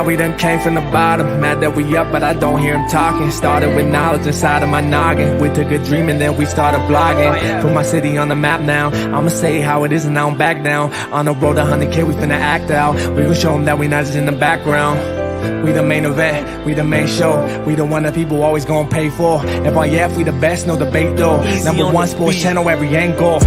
Now we done came from the bottom, mad that we up, but I don't hear him talking. Started with knowledge inside of my noggin. We took a dream and then we started blogging. Put my city on the map now. I'ma say how it is and I don't back down. On the road to 100K, we finna act out. We gon' show them that we not just in the background. We the main event, we the main show. We the one that people always gon' pay for. FYF, we the best, no debate though. Number one sports channel, every angle.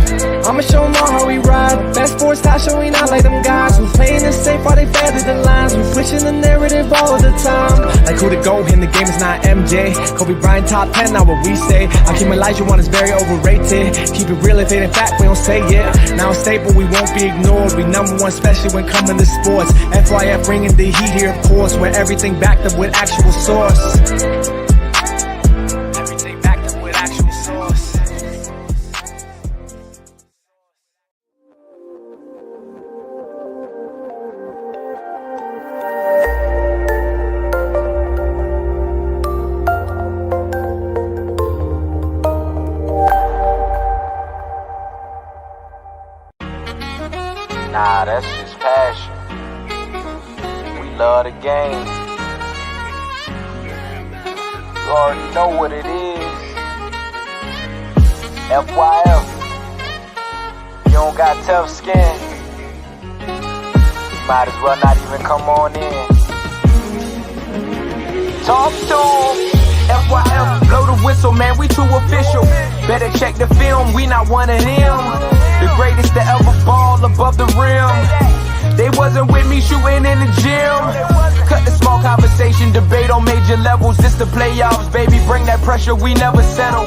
I'ma show them all how we ride. Best sports talk show, we not like them guys. We playing it safe while they feather the lines. We pushing the narrative all the time. Like who to go in the game is not MJ. Kobe Bryant top 10, not what we say. Hakeem Olajuwon is very overrated. Keep it real if it ain't fact, we don't say it. Now it's stable, we won't be ignored. We number one, especially when coming to sports. FYF bringing the heat here, of course. Where everything backed up with actual source. Everything backed up with actual source. Nah, that's just passion. Love the game. You already know what it is. FYF. You don't got tough skin. You might as well not even come on in. Talk to 'em. FYF, blow the whistle, man, we too official. Better check the film, we not one of them. The greatest to ever ball above the rim. They wasn't with me shooting in the gym. Cut the small conversation, debate on major levels. This the playoffs, baby, bring that pressure, we never settle.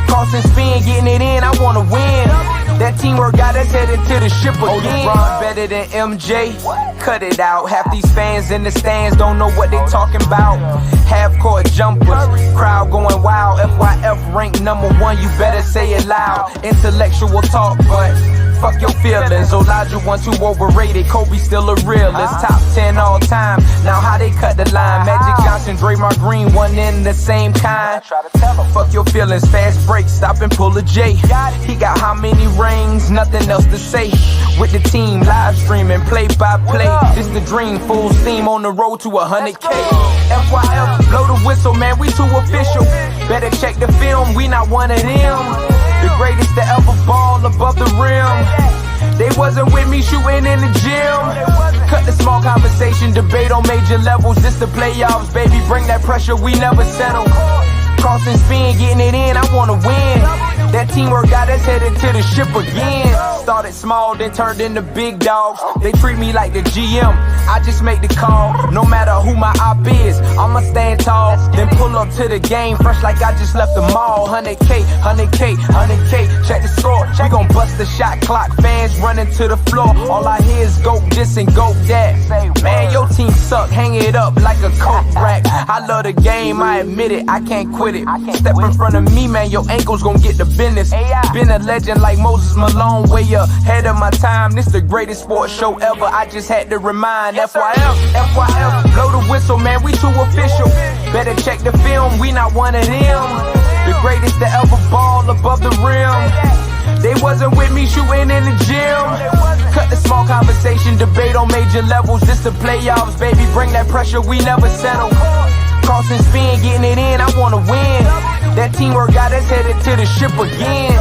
Cross and spin, getting it in, I wanna win. That teamwork got us headed to the ship again. LeBron better than MJ, cut it out. Half these fans in the stands don't know what they talking about. Half-court jumpers, crowd going wild. FYF ranked number one, you better say it loud. Intellectual talk, but fuck your feelings. Olajuwon too overrated, Kobe still a realist. Top 10 all time, now how they cut the line. Magic Johnson, Draymond Green, one in the same kind. Fuck your feelings, fast break, stop and pull a J. He got how many rings, nothing else to say. With the team, live streaming, play by play. This the dream, full steam on the road to 100K. FYF, blow the whistle, man, we too official. Better check the film, we not one of them. The greatest to ever ball above the rim. They wasn't with me shooting in the gym. Cut the small conversation, debate on major levels. This the playoffs, baby, bring that pressure, we never settle. Cross and spin, getting it in, I wanna win. That teamwork got us headed to the ship again. Started small, then turned into big dogs. They treat me like the GM, I just make the call. No matter who my op is, I'ma stand tall. Then pull up to the game, fresh like I just left the mall. 100K, 100K, 100K, check the score. We gon' bust the shot clock, fans running to the floor. All I hear is go this and go that. Man, your team suck, hang it up like a coat rack. I love the game, I admit it, I can't quit it. Step in front of me, man, your ankles gon' get the business. Been a legend like Moses Malone, way ahead of my time. This the greatest sports show ever, I just had to remind. FYF, FYF, blow the whistle, man, we too official. Better check the film, we not one of them. The greatest to ever ball above the rim. They wasn't with me shooting in the gym. Cut the small conversation, debate on major levels. This the playoffs, baby, bring that pressure, we never settle. Cross and spin, getting it in, I wanna win. That teamwork got us headed to the ship again.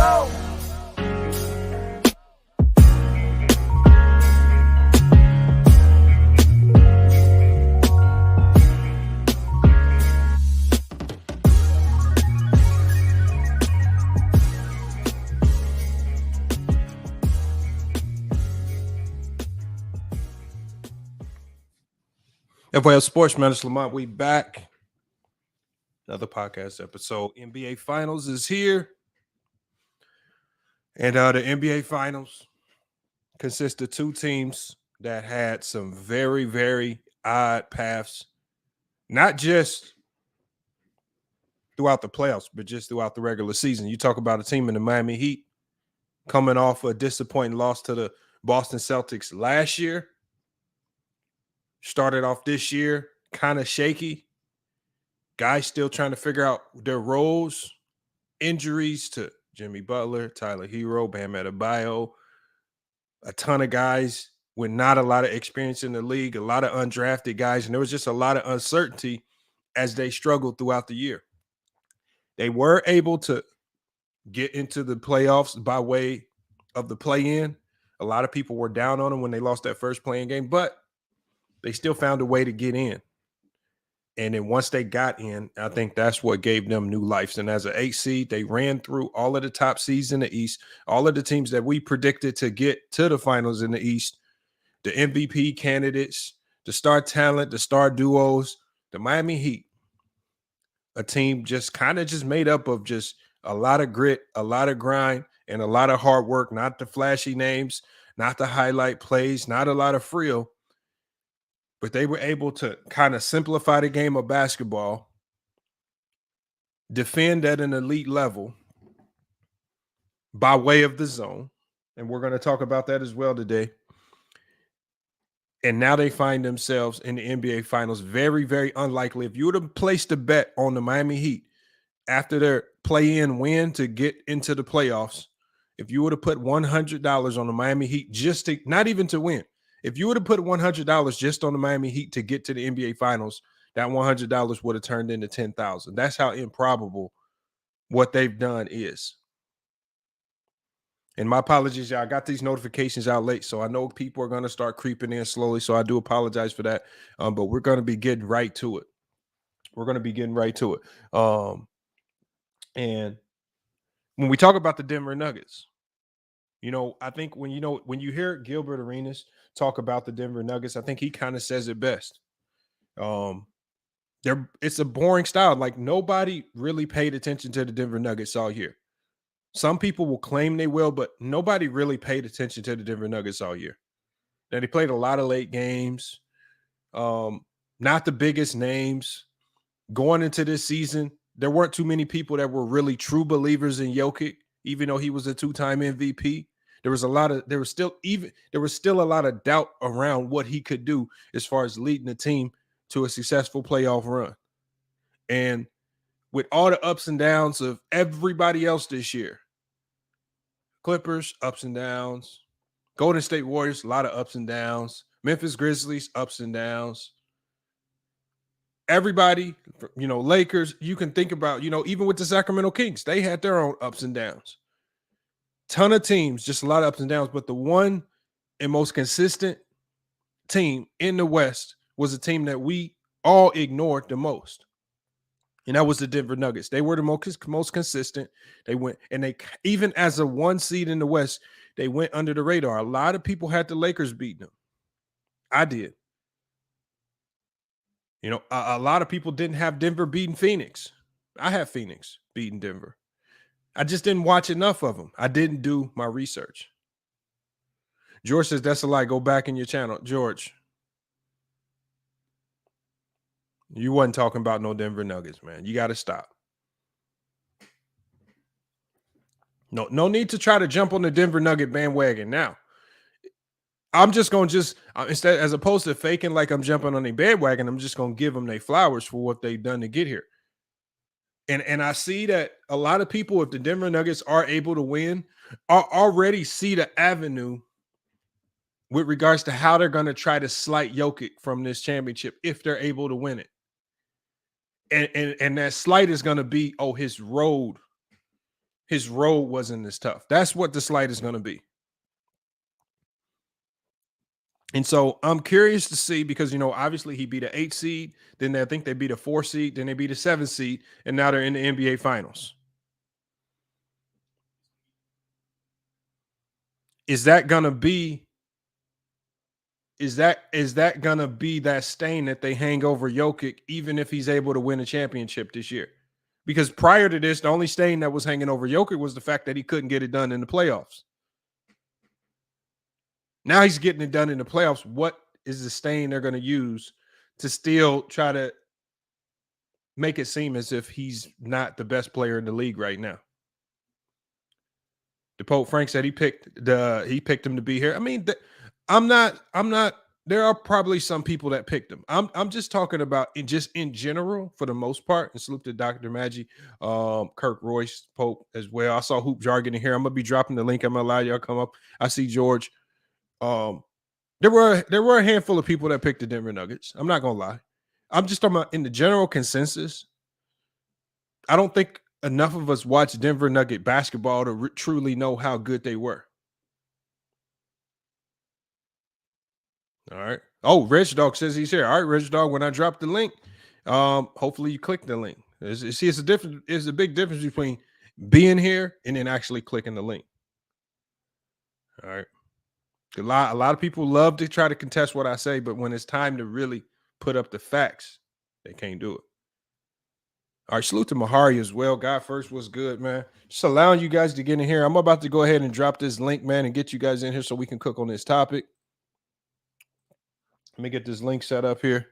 FYF Sports Manager Lamont, we back. Another podcast episode. NBA Finals is here. And the NBA Finals consists of two teams that had some very, very odd paths. Not just throughout the playoffs, but just throughout the regular season. You talk about a team in the Miami Heat coming off a disappointing loss to the Boston Celtics last year. Started off this year kind of shaky. Guys still trying to figure out their roles. Injuries to Jimmy Butler, Tyler Hero, Bam Adebayo. A ton of guys with not a lot of experience in the league, a lot of undrafted guys, and there was just a lot of uncertainty as they struggled throughout the year. They were able to get into the playoffs by way of the play-in. A lot of people were down on them when they lost that first play-in game, but they still found a way to get in. And then once they got in, I think that's what gave them new life. And as an 8 seed, they ran through all of the top seeds in the East, all of the teams that we predicted to get to the finals in the East, the MVP candidates, the star talent, the star duos, the Miami Heat, a team just kind of just made up of just a lot of grit, a lot of grind, and a lot of hard work, not the flashy names, not the highlight plays, not a lot of frill, but they were able to kind of simplify the game of basketball, defend at an elite level by way of the zone. And we're going to talk about that as well today. And now they find themselves in the NBA Finals. Very, very unlikely. If you would have placed a bet on the Miami Heat after their play-in win to get into the playoffs, if you would have put $100 on the Miami Heat just to, not even to win, if you would have put $100 just on the Miami Heat to get to the NBA Finals, that $100 would have turned into $10,000. That's how improbable what they've done is. And my apologies, y'all. I got these notifications out late, so I know people are going to start creeping in slowly, so I do apologize for that. But we're going to be getting right to it. And when we talk about the Denver Nuggets, I think when you hear Gilbert Arenas talk about the Denver Nuggets, I think he kind of says it best. It's a boring style. Like, nobody really paid attention to the Denver Nuggets all year. Some people will claim they will, but nobody really paid attention to the Denver Nuggets all year. Now, they played a lot of late games, not the biggest names. Going into this season, there weren't too many people that were really true believers in Jokic, even though he was a 2-time MVP. There was still a lot of doubt around what he could do as far as leading the team to a successful playoff run. And with all the ups and downs of everybody else this year, Clippers, ups and downs, Golden State Warriors, a lot of ups and downs, Memphis Grizzlies, ups and downs. Everybody, Lakers, you can think about, even with the Sacramento Kings, they had their own ups and downs. Ton of teams, just a lot of ups and downs, but the one and most consistent team in the West was a team that we all ignored the most. And that was the Denver Nuggets. They were the most consistent. They went, and they, even as a 1 seed in the West, they went under the radar. A lot of people had the Lakers beating them. I did. A lot of people didn't have Denver beating Phoenix. I have Phoenix beating Denver. I just didn't watch enough of them. I didn't do my research. George says, that's a lie. Go back in your channel. George, you wasn't talking about no Denver Nuggets, man. You got to stop. No need to try to jump on the Denver Nugget bandwagon now. I'm just going to instead, as opposed to faking like I'm jumping on a bandwagon, I'm just going to give them their flowers for what they've done to get here. And I see that a lot of people, if the Denver Nuggets are able to win, already see the avenue with regards to how they're going to try to slight Jokic from this championship if they're able to win it. And that slight is going to be, his road wasn't as tough. That's what the slight is going to be. And so I'm curious to see, because, obviously he beat an 8 seed. Then I think they beat a 4 seed. Then they beat a 7 seed. And now they're in the NBA Finals. Is that going to be that stain that they hang over Jokic, even if he's able to win a championship this year? Because prior to this, the only stain that was hanging over Jokic was the fact that he couldn't get it done in the playoffs. Now he's getting it done in the playoffs. What is the stain they're going to use to still try to make it seem as if he's not the best player in the league right now? The Pope Frank said he picked him to be here. I mean, I'm not. There are probably some people that picked him. I'm just talking about in general for the most part. And salute to Dr. Maggie, Kirk Royce, Pope as well. I saw Hoop Jargon in here. I'm gonna be dropping the link. I'm gonna allow y'all to come up. I see George. There were a handful of people that picked the Denver Nuggets. I'm not gonna lie. I'm just talking about in the general consensus. I don't think enough of us watch Denver Nugget basketball to truly know how good they were. All right. Oh, Rich Dog says he's here. All right, Rich Dog. When I drop the link, hopefully you click the link. See, it's a difference. It's a big difference between being here and then actually clicking the link. All right. A lot of people love to try to contest what I say, but when it's time to really put up the facts, they can't do it. All right, salute to Mahari as well. God first was good, man. Just allowing you guys to get in here. I'm about to go ahead and drop this link, man, and get you guys in here so we can cook on this topic. Let me get this link set up here.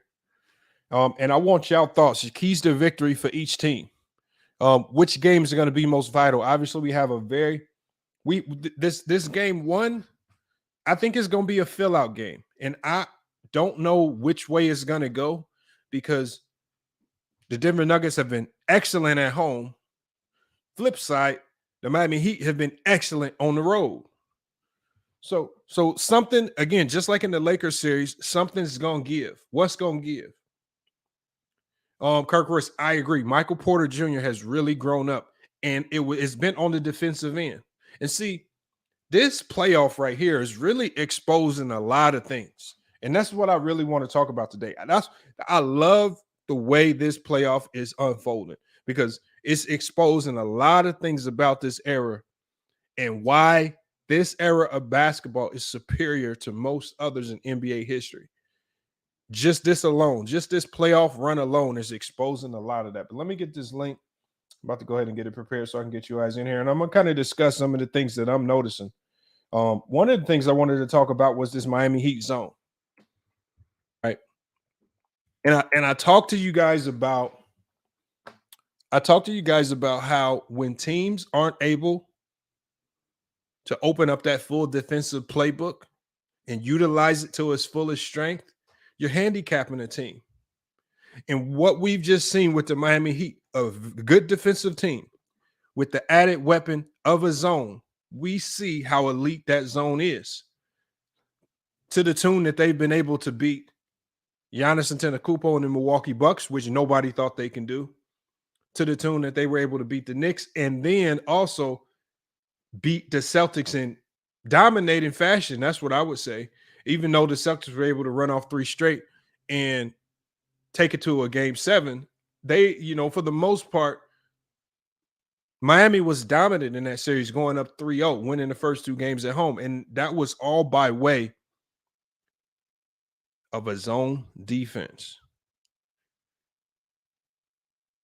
And I want y'all thoughts. Keys to victory for each team. Which games are going to be most vital? Obviously, we have this game one. I think it's going to be a fill-out game, and I don't know which way it's going to go because the Denver Nuggets have been excellent at home. Flip side, the Miami Heat have been excellent on the road. So something, again, just like in the Lakers series, something's going to give. What's going to give? Kirk Royce, I agree. Michael Porter Jr. has really grown up, and it's been on the defensive end. And see, this playoff right here is really exposing a lot of things. And that's what I really want to talk about today. I love the way this playoff is unfolding because it's exposing a lot of things about this era and why this era of basketball is superior to most others in NBA history. Just this alone, just this playoff run alone is exposing a lot of that. But let me get this link. I'm about to go ahead and get it prepared so I can get you guys in here. And I'm going to kind of discuss some of the things that I'm noticing. One of the things I wanted to talk about was this Miami Heat zone. Right. And I talked to you guys about how when teams aren't able to open up that full defensive playbook and utilize it to its fullest strength, you're handicapping a team. And what we've just seen with the Miami Heat, a good defensive team with the added weapon of a zone, we see how elite that zone is to the tune that they've been able to beat Giannis Antetokounmpo and the Milwaukee Bucks, which nobody thought they can do, to the tune that they were able to beat the Knicks and then also beat the Celtics in dominating fashion. That's what I would say. Even though the Celtics were able to run off 3 straight and take it to a game 7, they, for the most part, Miami was dominant in that series, going up 3-0, winning the first 2 games at home. And that was all by way of a zone defense.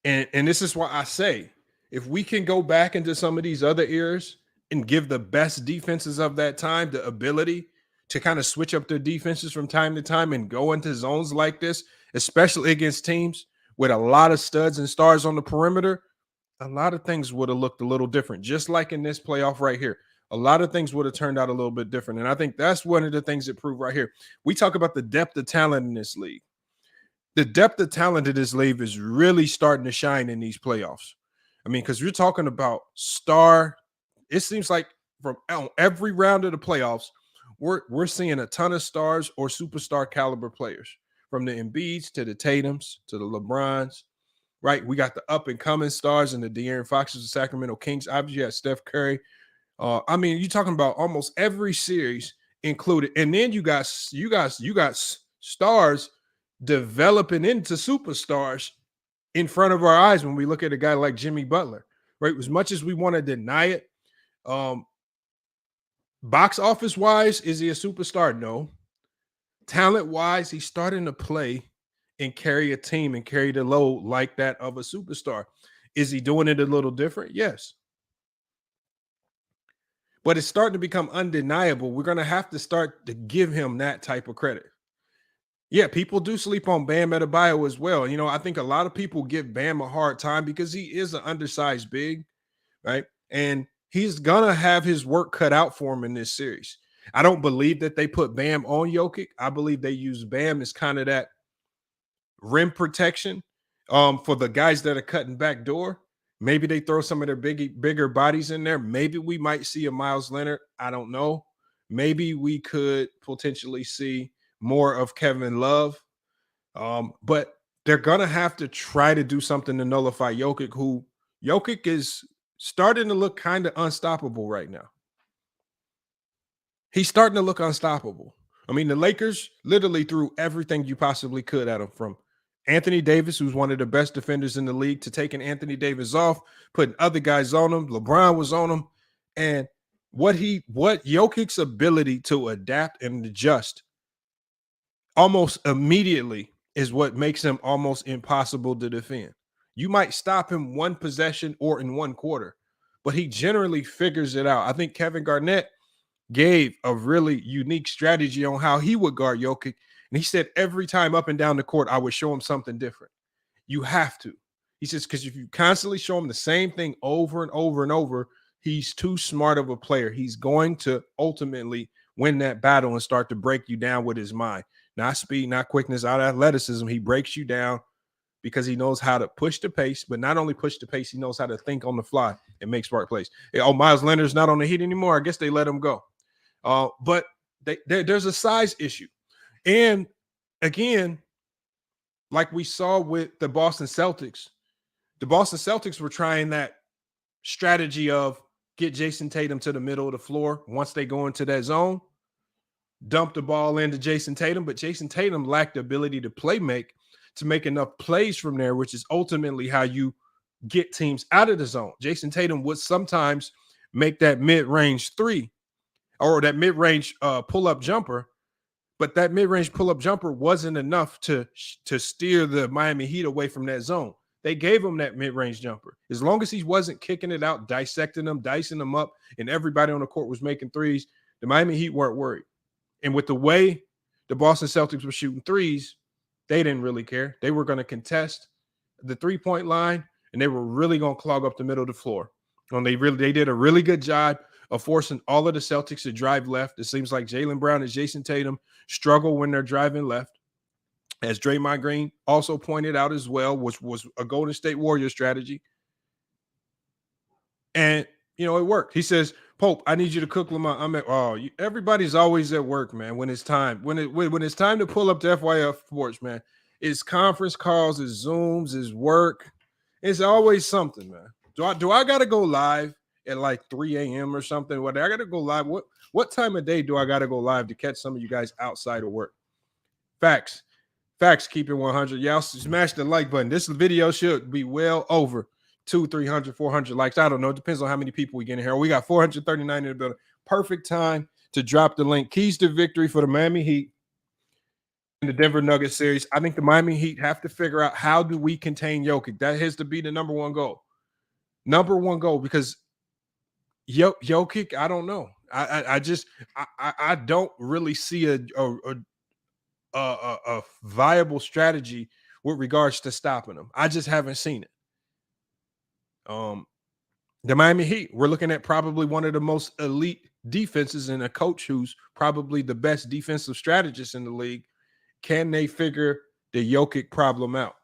And this is why I say, if we can go back into some of these other eras and give the best defenses of that time the ability to kind of switch up their defenses from time to time and go into zones like this, especially against teams with a lot of studs and stars on the perimeter, a lot of things would have looked a little different. Just like in this playoff right here, a lot of things would have turned out a little bit different. And I think that's one of the things that proved right here. We talk about the depth of talent in this league. The depth of talent in this league is really starting to shine in these playoffs. I mean, because you're talking about it seems like from every round of the playoffs, we're seeing a ton of stars or superstar caliber players, from the Embiids to the Tatums to the LeBrons, right? We got the up and coming stars and the De'Aaron Foxes of Sacramento Kings. Obviously, you have Steph Curry. I mean, you're talking about almost every series included, and then you got stars developing into superstars in front of our eyes when we look at a guy like Jimmy Butler, right? As much as we want to deny it, box office wise, is he a superstar? No. Talent wise, he's starting to play and carry a team and carry the load like that of a superstar. Is he doing it a little different? Yes. But it's starting to become undeniable. We're going to have to start to give him that type of credit. Yeah, people do sleep on Bam Adebayo as well. I think a lot of people give Bam a hard time because he is an undersized big, right? And he's going to have his work cut out for him in this series. I don't believe that they put Bam on Jokic. I believe they use Bam as kind of that rim protection for the guys that are cutting back door. Maybe they throw some of their bigger bodies in there. Maybe we might see a Miles Leonard. I don't know. maybe we could potentially see more of Kevin Love. But they're going to have to try to do something to nullify Jokic, who Jokic is starting to look kind of unstoppable right now. He's starting to look unstoppable. I mean, the Lakers literally threw everything you possibly could at him, from Anthony Davis, who's one of the best defenders in the league, to taking Anthony Davis off, putting other guys on him. LeBron was on him. And what Jokic's ability to adapt and adjust almost immediately is what makes him almost impossible to defend. You might stop him one possession or in one quarter, but he generally figures it out. I think Kevin Garnett gave a really unique strategy on how he would guard Jokic. And he said every time up and down the court, I would show him something different. You have to. He says, because if you constantly show him the same thing over and over and over, he's too smart of a player. He's going to ultimately win that battle and start to break you down with his mind. Not speed, not quickness, not athleticism. He breaks you down because he knows how to push the pace, but not only push the pace, he knows how to think on the fly and make smart plays. Oh, Miles Leonard's not on the Heat anymore. I guess they let him go. But there's a size issue. And again, like we saw with the Boston Celtics were trying that strategy of get Jason Tatum to the middle of the floor once they go into that zone, dump the ball into Jason Tatum, but Jason Tatum lacked the ability to make enough plays from there, which is ultimately how you get teams out of the zone. Jason Tatum would sometimes make that mid-range three or that mid-range pull-up jumper, but that mid-range pull-up jumper wasn't enough to steer the Miami Heat away from that zone. They gave him that mid-range jumper. As long as he wasn't kicking it out, dissecting them, dicing them up, and everybody on the court was making threes, the Miami Heat weren't worried. And with the way the Boston Celtics were shooting threes, they didn't really care. They were going to contest the three-point line, and they were really going to clog up the middle of the floor. And they did a really good job of forcing all of the Celtics to drive left. It seems like Jaylen Brown and Jason Tatum struggle when they're driving left. As Draymond Green also pointed out as well, which was a Golden State Warrior strategy. And, it worked. He says, Pope, I need you to cook Lamont. Everybody's always at work, man, when it's time. When it's time to pull up to FYF Sports, man, it's conference calls, it's Zooms, it's work. It's always something, man. Do I got to go live at like 3 a.m. or something? I got to go live. What time of day do I got to go live to catch some of you guys outside of work? Facts, keep it 100. Y'all smash the like button. This video should be well over 200, 300, 400 likes. I don't know. It depends on how many people we get in here. We got 439 in the building. Perfect time to drop the link. Keys to victory for the Miami Heat in the Denver Nuggets series. I think the Miami Heat have to figure out, how do we contain Jokic? That has to be the number one goal. Because Jokic, I don't know. I don't really see a viable strategy with regards to stopping him. I just haven't seen it. The Miami Heat, we're looking at probably one of the most elite defenses and a coach who's probably the best defensive strategist in the league. Can they figure the Jokic problem out?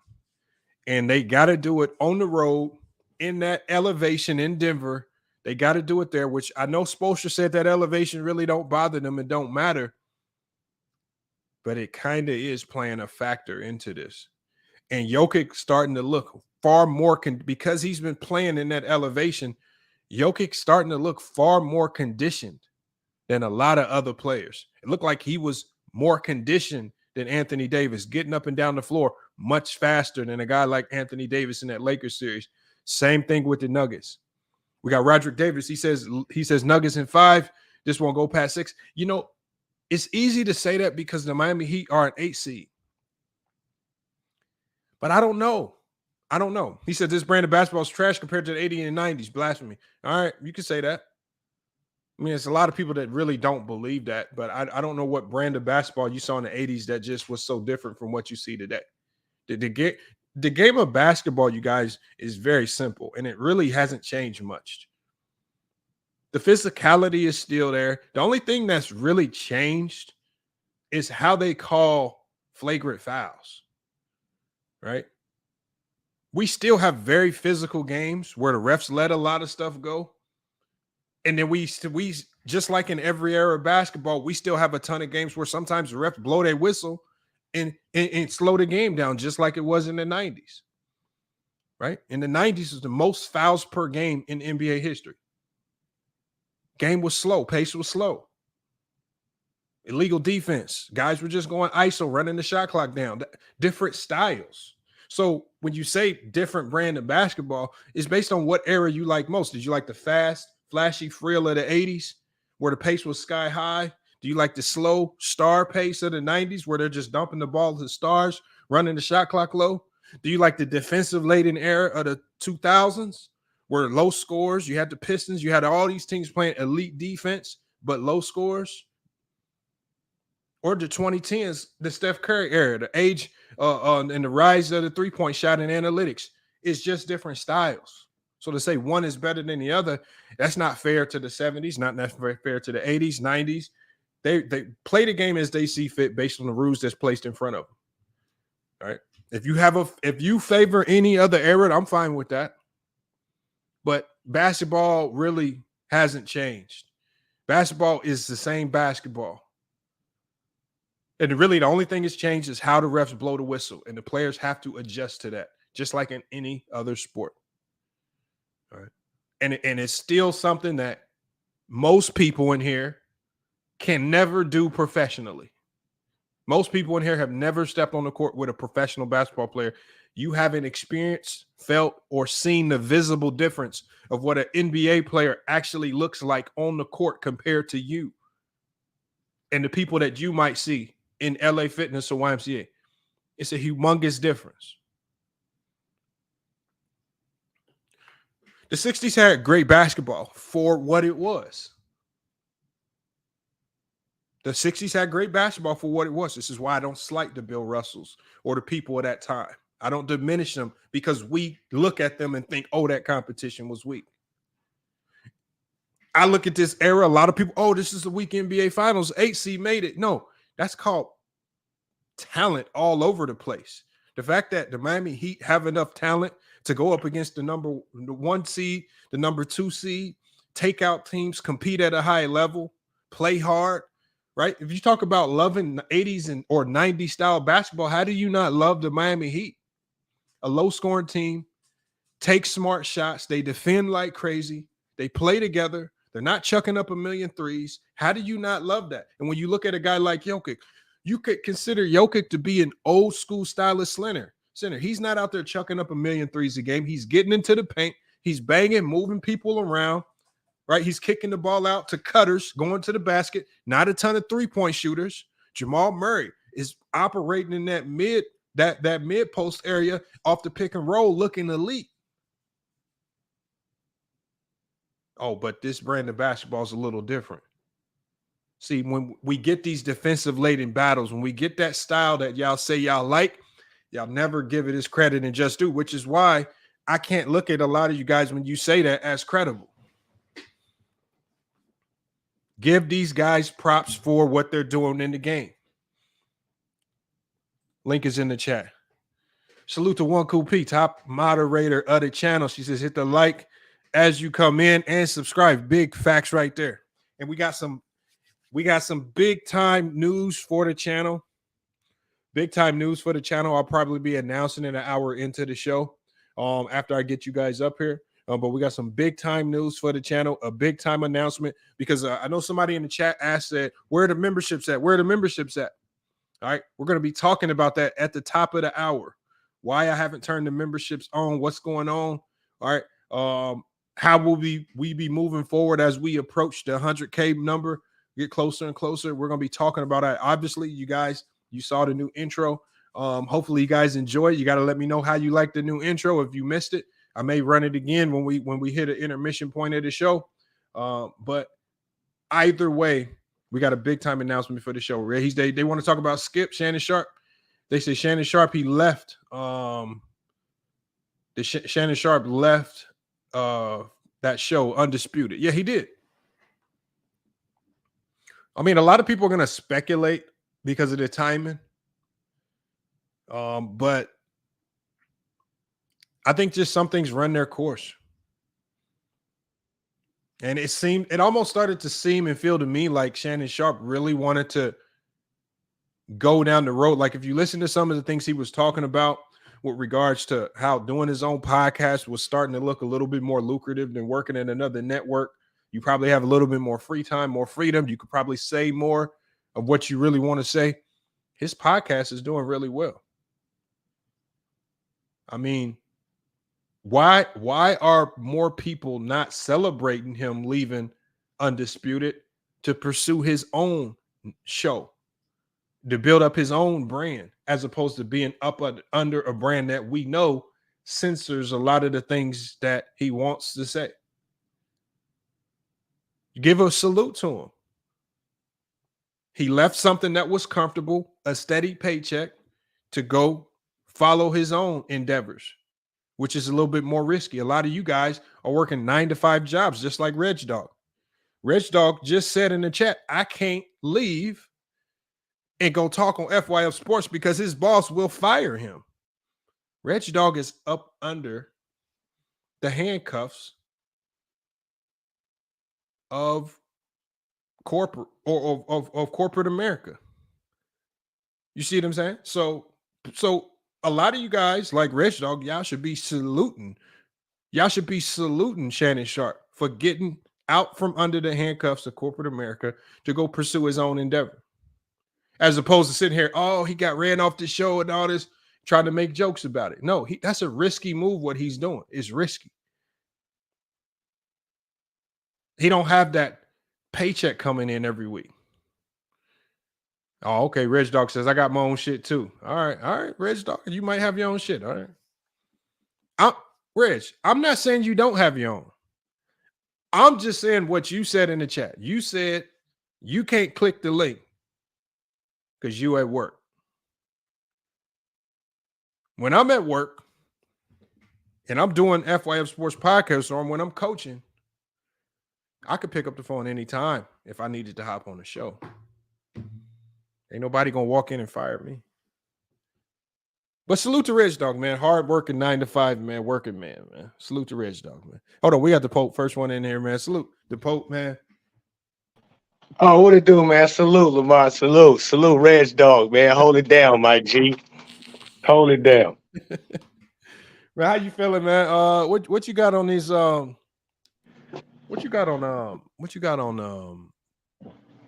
And they got to do it on the road in that elevation in Denver. They got to do it there, which I know Spoelstra said that elevation really don't bother them and don't matter. But it kind of is playing a factor into this. And Jokic starting to look far more, because he's been playing in that elevation, Jokic starting to look far more conditioned than a lot of other players. It looked like he was more conditioned than Anthony Davis, getting up and down the floor much faster than a guy like Anthony Davis in that Lakers series. Same thing with the Nuggets. We got Roderick Davis. He says Nuggets in 5. This won't go past 6. It's easy to say that because the Miami Heat are an 8 seed. But I don't know. He said this brand of basketball is trash compared to the 80s and 90s. Blasphemy. All right, you can say that. I mean, it's a lot of people that really don't believe that, but I don't know what brand of basketball you saw in the 80s that just was so different from what you see today. The game of basketball, you guys, is very simple, and it really hasn't changed much. The physicality is still there. The only thing that's really changed is how they call flagrant fouls, right? We still have very physical games where the refs let a lot of stuff go, And then we just like in every era of basketball, we still have a ton of games where sometimes the refs blow their whistle and slow the game down, just like it was in the 90s. Right? In the 90s was the most fouls per game in NBA history. Game was slow, pace was slow. Illegal defense. Guys were just going ISO, running the shot clock down. Different styles. So when you say different brand of basketball, it's based on what era you like most. Did you like the fast, flashy frill of the 80s where the pace was sky high? Do you like the slow star pace of the 90s where they're just dumping the ball to stars, running the shot clock low? Do you like the defensive laden era of the 2000s where low scores? You had the Pistons, you had all these teams playing elite defense, but low scores? Or the 2010s, the Steph Curry era, the age and the rise of the three-point shot and analytics. It's just different styles. So to say one is better than the other, that's not fair to the 70s, not necessarily fair to the 80s, 90s. They play the game as they see fit based on the rules that's placed in front of them. All right. If you favor any other era, I'm fine with that. But basketball really hasn't changed. Basketball is the same basketball. And really, the only thing that's changed is how the refs blow the whistle, and the players have to adjust to that, just like in any other sport. All right. And it's still something that most people in here can never do professionally. Most people in here have never stepped on the court with a professional basketball player. You haven't experienced, felt, or seen the visible difference of what an NBA player actually looks like on the court compared to you and the people that you might see in LA Fitness or YMCA. It's a humongous difference. The 60s had great basketball for what it was. The 60s had great basketball for what it was. This is why I don't slight the Bill Russells or the people of that time. I don't diminish them because we look at them and think, oh, that competition was weak. I look at this era, a lot of people, oh, this is the weak NBA Finals. 8 seed made it. No, that's called talent all over the place. The fact that the Miami Heat have enough talent to go up against the number 1 seed, the number 2 seed, take out teams, compete at a high level, play hard, right? If you talk about loving 80s or 90s style basketball, how do you not love the Miami Heat? A low-scoring team, take smart shots, they defend like crazy, they play together, they're not chucking up a million threes. How do you not love that? And when you look at a guy like Jokic, you could consider Jokic to be an old school stylist center. He's not out there chucking up a million threes a game. He's getting into the paint. He's banging, moving people around, right? He's kicking the ball out to cutters, going to the basket. Not a ton of three-point shooters. Jamal Murray is operating in that mid post area off the pick and roll, looking elite. Oh, but this brand of basketball is a little different. See, when we get these defensive laden battles, when we get that style that y'all say y'all like, y'all never give it its credit and just do, which is why I can't look at a lot of you guys when you say that as credible. Give these guys props for what they're doing in the game. Link is in the chat. Salute to One Cool P, top moderator of the channel. She says, hit the like as you come in and subscribe. Big facts right there. And we got some big time news for the channel. Big time news for the channel. I'll probably be announcing it an hour into the show after I get you guys up here. But we got some big time news for the channel, a big time announcement, because I know somebody in the chat asked that, where are the memberships at? Where are the memberships at? All right. We're going to be talking about that at the top of the hour. Why I haven't turned the memberships on, what's going on. All right. How will we be moving forward as we approach the 100K number, get closer and closer? We're going to be talking about that. Obviously, you guys, you saw the new intro. Hopefully you guys enjoy it. You got to let me know how you like the new intro. If you missed it, I may run it again when we hit an intermission point of the show. But either way, we got a big time announcement for the show. They want to talk about Skip, Shannon Sharp. They say Shannon Sharp, he left. Shannon Sharp left that show Undisputed. Yeah, he did. I mean, a lot of people are going to speculate because of the timing. But I think just some things run their course. And it almost started to seem and feel to me like Shannon Sharpe really wanted to go down the road. Like if you listen to some of the things he was talking about with regards to how doing his own podcast was starting to look a little bit more lucrative than working at another network. You probably have a little bit more free time, more freedom. You could probably say more of what you really want to say. His podcast is doing really well. I mean, why are more people not celebrating him leaving Undisputed to pursue his own show, to build up his own brand, as opposed to being under a brand that we know censors a lot of the things that he wants to say? Give a salute to him. He left something that was comfortable, a steady paycheck, to go follow his own endeavors, which is a little bit more risky. A lot of you guys are working 9-to-5 jobs, just like Reg Dog. Reg Dog just said in the chat, I can't leave and go talk on FYF Sports because his boss will fire him. Reg Dog is up under the handcuffs of corporate or of corporate America. You see what I'm saying? So a lot of you guys, like Reg Dog, y'all should be saluting. Y'all should be saluting Shannon Sharpe for getting out from under the handcuffs of corporate America to go pursue his own endeavor. As opposed to sitting here, oh, he got ran off the show and all this, trying to make jokes about it. No, that's a risky move. What he's doing is risky. He don't have that paycheck coming in every week. Oh, okay. Reg Dog says, I got my own shit too. All right, Reg Dog, you might have your own shit. All right. Reg, I'm not saying you don't have your own. I'm just saying what you said in the chat. You said you can't click the link because you at work. When I'm at work and I'm doing FYF Sports Podcast, or when I'm coaching, I could pick up the phone anytime if I needed to hop on the show. Ain't nobody gonna walk in and fire me. But salute to Reg Dog, man. Hard working 9-to-5, man. Working man. Salute to Reg Dog, man. Hold on, we got the Pope. First one in here, man. Salute the Pope, man. Oh, what it do, man? Salute, Lamar. Salute, Reg Dog, man. Hold it down, Mike G. Hold it down. Man, how you feeling, man? What you got on these? What you got on?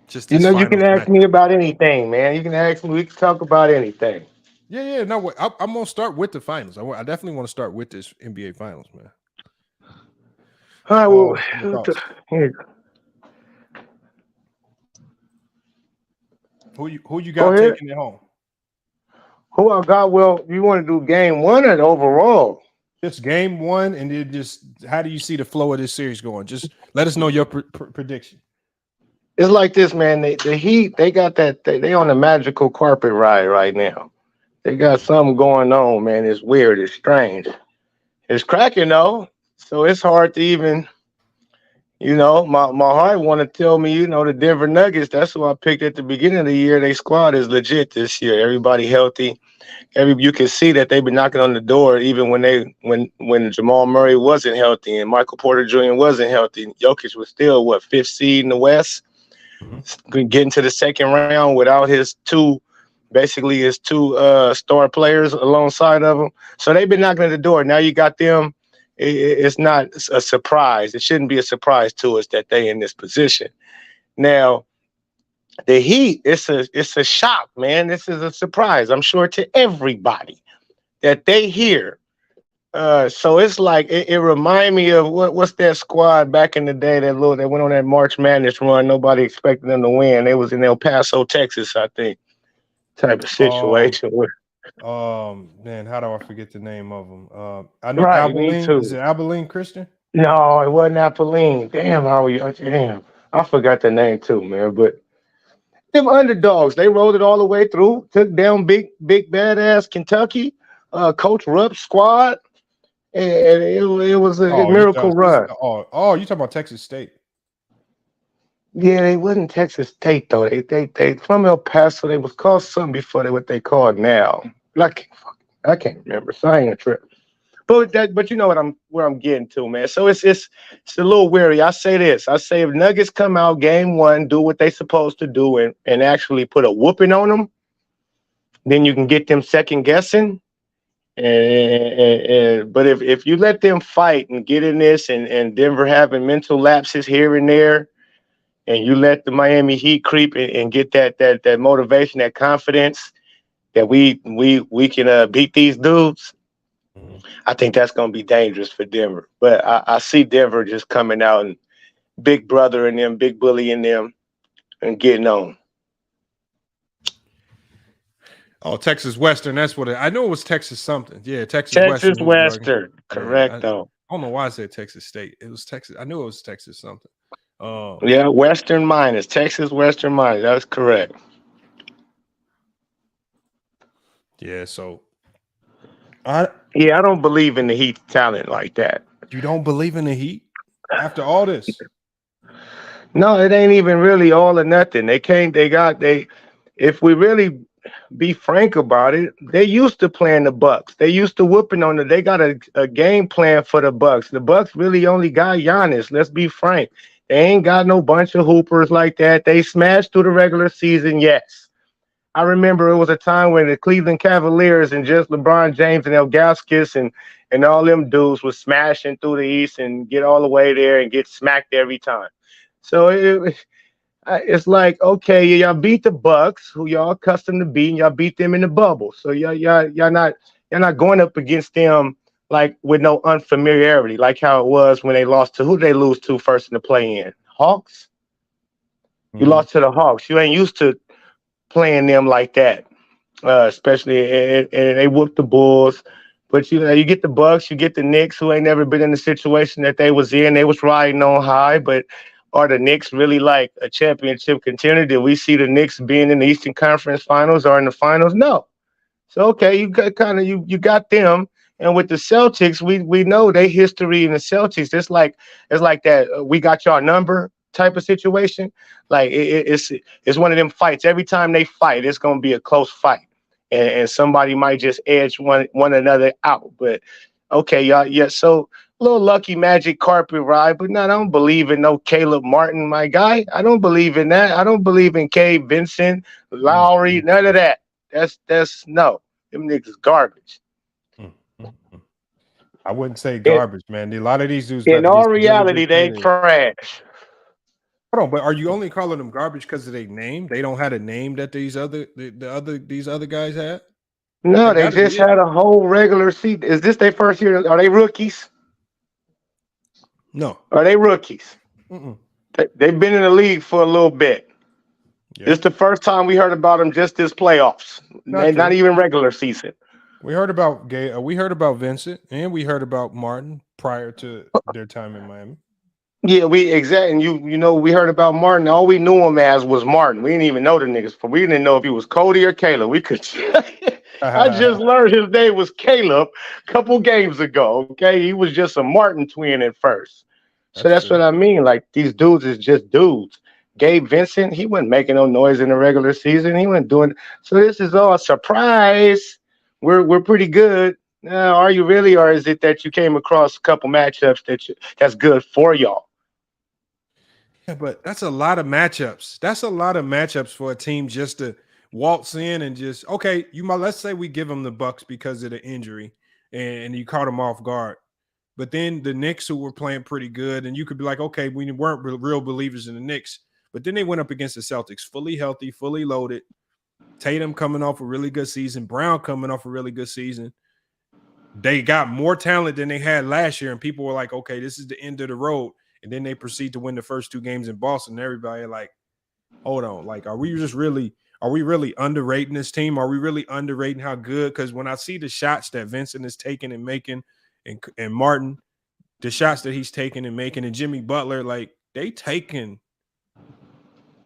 Just this you can ask match? me about anything, man. You can ask me. We can talk about anything. Yeah. No, I'm gonna start with the finals. I definitely want to start with this NBA Finals, man. All right. Well, here. Who you got taking it home? Who I got? Well, you want to do game one or the overall? Just game one, and then just how do you see the flow of this series going? Just let us know your prediction. It's like this, man. The Heat, they got that. They on a magical carpet ride right now. They got something going on, man. It's weird. It's strange. It's cracking though, so it's hard to even. My heart want to tell me, the Denver Nuggets. That's who I picked at the beginning of the year. Their squad is legit this year. Everybody healthy. You can see that they've been knocking on the door even when Jamal Murray wasn't healthy and Michael Porter Jr. wasn't healthy. Jokic was still 5th seed in the West, getting to the second round without his two star players alongside of him. So they've been knocking at the door. Now you got them. It's not a surprise. It shouldn't be a surprise to us that they in this position. Now, the Heat, it's a shock, man. This is a surprise, I'm sure, to everybody that they hear. So it's like it reminds me of what's that squad back in the day that went on that March Madness run. Nobody expected them to win. They was in El Paso, Texas, I think, type of situation. Man, how do I forget the name of them? I know right, Abilene. Is it Abilene Christian? No, it wasn't Abilene. Damn, I forgot the name too, man. But them underdogs, they rolled it all the way through, took down big badass Kentucky, Coach Rupp's squad, and it was a miracle run. You talking about Texas State? Yeah, they wasn't Texas State though. They from El Paso. They was called something before what they called now. I can't remember. So I ain't a trip. But you know where I'm getting to, man. So it's a little weary. I say this. I say if Nuggets come out game one, do what they supposed to do, and actually put a whooping on them, then you can get them second guessing. But if you let them fight and get in this, and Denver having mental lapses here and there, and you let the Miami Heat creep and get that motivation, that confidence that we can beat these dudes, I think that's going to be dangerous for Denver. But I see Denver just coming out and big brother in them, big bully in them, and getting on. Oh, Texas Western. That's what I know. It was Texas something. Yeah, Texas Western. Correct, though. I don't know why I said Texas State. It was Texas. I knew it was Texas something. Yeah, Western Miners. Texas Western Miners. That's correct. Yeah, so I don't believe in the Heat talent like that. You don't believe in the Heat after all this? No, it ain't even really all or nothing. If we really be frank about it, they used to playing the Bucks. They used to whooping on it. They got a game plan for the Bucks. The Bucks really only got Giannis. Let's be frank. They ain't got no bunch of hoopers like that. They smashed through the regular season, yes. I remember it was a time when the Cleveland Cavaliers and just LeBron James and Ilgauskas and all them dudes was smashing through the East and get all the way there and get smacked every time. So it's like, okay, y'all beat the Bucks, who y'all accustomed to beating. Y'all beat them in the bubble. So y'all not going up against them like with no unfamiliarity, like how it was when they lost to who they lose to first in the play-in? Hawks? You lost to the Hawks. You ain't used to playing them like that, especially and they whooped the Bulls. But you get the Bucks, you get the Knicks, who ain't never been in the situation that they was in. They was riding on high, but are the Knicks really like a championship contender? Did we see the Knicks being in the Eastern Conference Finals or in the finals? No. So okay, you got them. And with the Celtics, we know their history in the Celtics. It's like that. We got your number type of situation. Like it's one of them fights. Every time they fight, it's gonna be a close fight, and somebody might just edge one another out. But okay, y'all, yeah. So a little lucky magic carpet ride, but no, I don't believe in no Caleb Martin, my guy. I don't believe in that. I don't believe in Gabe Vincent, Lowry, none of that. That's no. Them niggas garbage. I wouldn't say garbage, man. A lot of these dudes. In all reality, they trash. Hold on, but are you only calling them garbage because of their name? They don't have a name that these other guys had? No, they just had a whole regular season. Is this their first year? Are they rookies? No. Are they rookies? They've been in the league for a little bit. Yeah. It's the first time we heard about them just this playoffs. Not even regular season. We heard about we heard about Vincent, and we heard about Martin prior to their time in Miami. Yeah, exactly. And you know, we heard about Martin. All we knew him as was Martin. We didn't even know the niggas. We didn't know if he was Cody or Caleb. We could. I just learned his name was Caleb a couple games ago. Okay, he was just a Martin twin at first. So that's what I mean. Like these dudes is just dudes. Gabe Vincent, he wasn't making no noise in the regular season. He wasn't doing. So this is all a surprise. We're pretty good. Are you really, or is it that you came across a couple matchups that's good for y'all? Yeah, but that's a lot of matchups. That's a lot of matchups for a team just to waltz in and just let's say we give them the Bucks because of the injury and you caught them off guard. But then the Knicks, who were playing pretty good, and you could be like, okay, we weren't real believers in the Knicks, but then they went up against the Celtics, fully healthy, fully loaded. Tatum coming off a really good season, Brown coming off a really good season. They got more talent than they had last year, and people were like, okay, this is the end of the road. And then they proceed to win the first two games in Boston. And everybody like, hold on, like, are we really underrating this team? Are we really underrating how good? Because when I see the shots that Vincent is taking and making, and Martin, the shots that he's taking and making, and Jimmy Butler, like they taking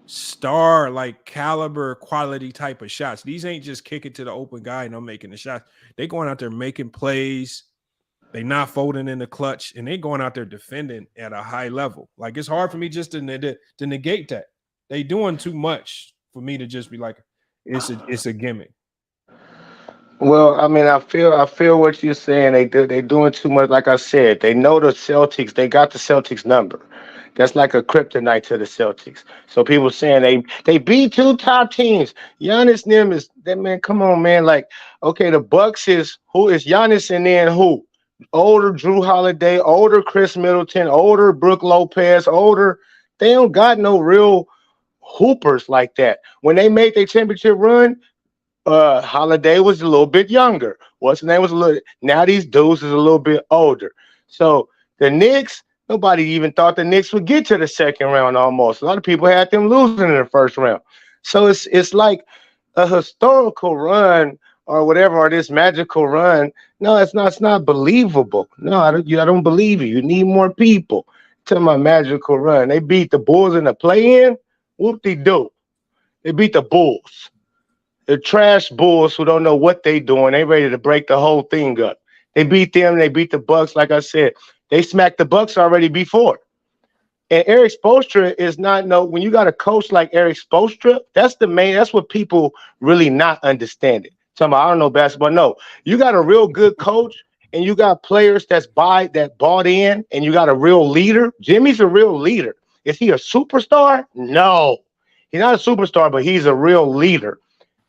star like caliber quality type of shots. These ain't just kick it to the open guy and I'm making the shots. They going out there making plays. They not folding in the clutch, and they going out there defending at a high level. Like it's hard for me just to negate that. They doing too much for me to just be like, it's a gimmick. Well, I mean, I feel what you're saying. They doing too much. Like I said, they know the Celtics. They got the Celtics number. That's like a kryptonite to the Celtics. So people saying they beat two top teams. Giannis and them is that man. Come on, man. Like, okay, the Bucks is who is Giannis and then who? Older Drew Holiday, older Chris Middleton, older Brooke Lopez, older. They don't got no real hoopers like that. When they made their championship run, Holiday was a little bit younger. What's his name was a little. Now these dudes is a little bit older. So the Knicks, nobody even thought the Knicks would get to the second round. Almost a lot of people had them losing in the first round. So it's like a historical run or whatever, or this magical run. No, it's not. It's not believable. No, I don't believe you. You need more people. To my magical run, they beat the Bulls in the play-in. Whoop de do. They beat the Bulls. The trash Bulls who don't know what they doing. They ready to break the whole thing up. They beat them. They beat the Bucks. Like I said, they smacked the Bucks already before. And Eric Spoelstra is not no. When you got a coach like Eric Spoelstra, that's the main. That's what people really not understanding. Talking about, I don't know basketball. No, you got a real good coach, and you got players that bought in, and you got a real leader. Jimmy's a real leader. Is he a superstar? No, he's not a superstar, but he's a real leader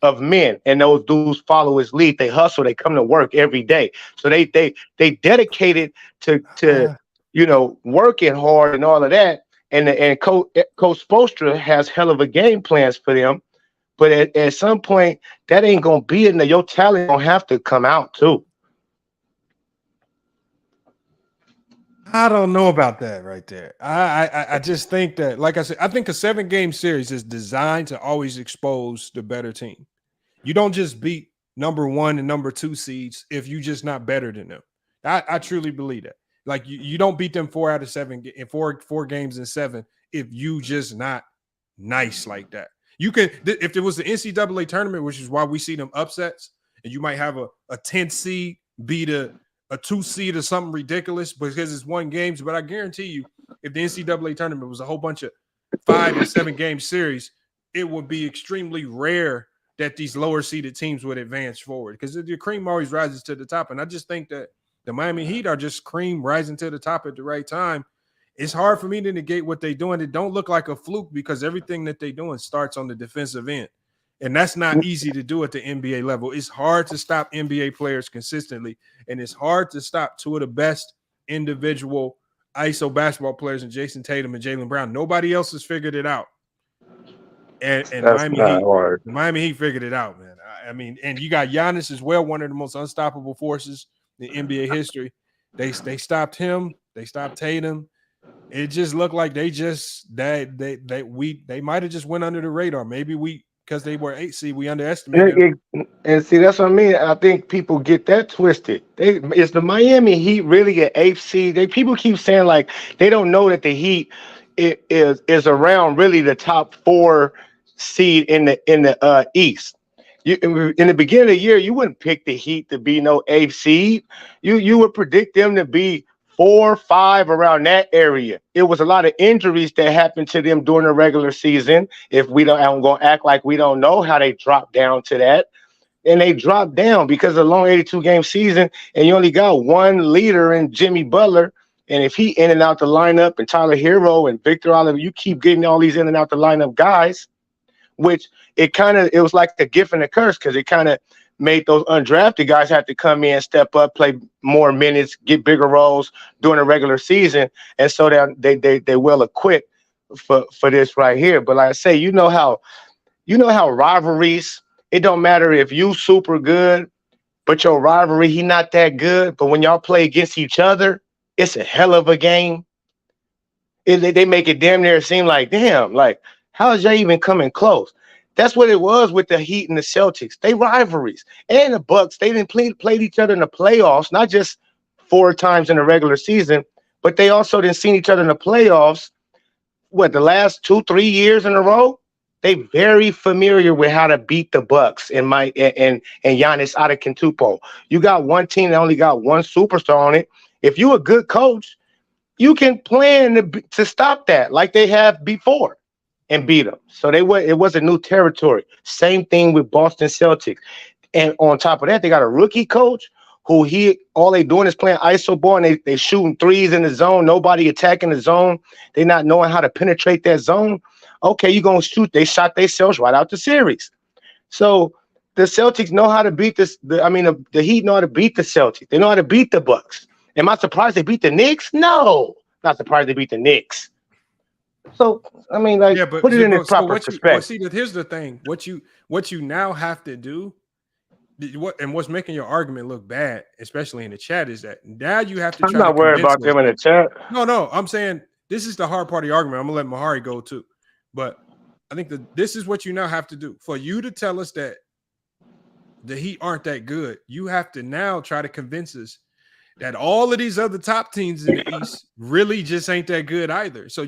of men, and those dudes follow his lead. They hustle. They come to work every day. So they dedicated to working hard and all of that. And Coach Spoelstra has hell of a game plans for them. But at some point, that ain't gonna be enough. Your talent gonna have to come out too. I don't know about that right there. I just think that, like I said, I think a 7-game series is designed to always expose the better team. You don't just beat number 1 and number 2 seeds if you just not better than them. I truly believe that. Like you don't beat them 4 out of 7 in four games in 7 if you just not nice like that. You can, if there was the NCAA tournament, which is why we see them upsets, and you might have a 10th seed beat a 2 seed or something ridiculous because it's 1 game. But I guarantee you, if the NCAA tournament was a whole bunch of 5 and 7 game series, it would be extremely rare that these lower seeded teams would advance forward because the cream always rises to the top. And I just think that the Miami Heat are just cream rising to the top at the right time. It's hard for me to negate what they're doing. It don't look like a fluke because everything that they're doing starts on the defensive end. And that's not easy to do at the NBA level. It's hard to stop NBA players consistently. And it's hard to stop 2 of the best individual ISO basketball players in Jason Tatum and Jaylen Brown. Nobody else has figured it out. And Miami Heat figured it out, man. I mean, and you got Giannis as well, one of the most unstoppable forces in NBA history. They stopped him. They stopped Tatum. It just looked like they might have just went under the radar. Maybe because they were 8 seed, we underestimated. And see, that's what I mean. I think people get that twisted. Is the Miami Heat really an 8th seed? People keep saying like they don't know that the Heat is around really the top 4 seed in the East. In the beginning of the year, you wouldn't pick the Heat to be no 8th seed. You would predict them to be 4, 5 around that area. It was a lot of injuries that happened to them during the regular season. I'm going to act like we don't know how they dropped down to that. And they dropped down because of the long 82-game season, and you only got one leader in Jimmy Butler. And if he in and out the lineup, and Tyler Hero and Victor Oliver, you keep getting all these in and out the lineup guys, which it was like a gift and a curse because it kind of made those undrafted guys have to come in, step up, play more minutes, get bigger roles during the regular season. And so they well equipped for this right here. But like I say, you know how rivalries, it don't matter if you super good, but your rivalry, he not that good. But when y'all play against each other, it's a hell of a game. They make it damn near seem like, damn, like, how is y'all even coming close? That's what it was with the Heat and the Celtics. They rivalries. And the Bucks, they didn't played each other in the playoffs, not just 4 times in the regular season, but they also didn't see each other in the playoffs, the last 2-3 years in a row? They very familiar with how to beat the Bucks and Giannis Antetokounmpo. You got one team that only got one superstar on it. If you a good coach, you can plan to stop that like they have before and beat them. So it wasn't new territory. Same thing with Boston Celtics. And on top of that, they got a rookie coach who all they doing is playing ISO ball, and they shooting threes in the zone. Nobody attacking the zone. They not knowing how to penetrate that zone. Okay, you're going to shoot. They shot themselves right out the series. So the Celtics know how to beat this. The Heat know how to beat the Celtics. They know how to beat the Bucks. Am I surprised they beat the Knicks? No. Not surprised they beat the Knicks. So, I mean, like, put it in its proper perspective. See, here's the thing. What you now have to do, what's making your argument look bad, especially in the chat, is that now you have to try to I'm not worried about them in the chat. No, I'm saying this is the hard part of the argument. I'm going to let Mahari go too. But I think that this is what you now have to do. For you to tell us that the Heat aren't that good, you have to now try to convince us that all of these other top teams in the East really just ain't that good either. So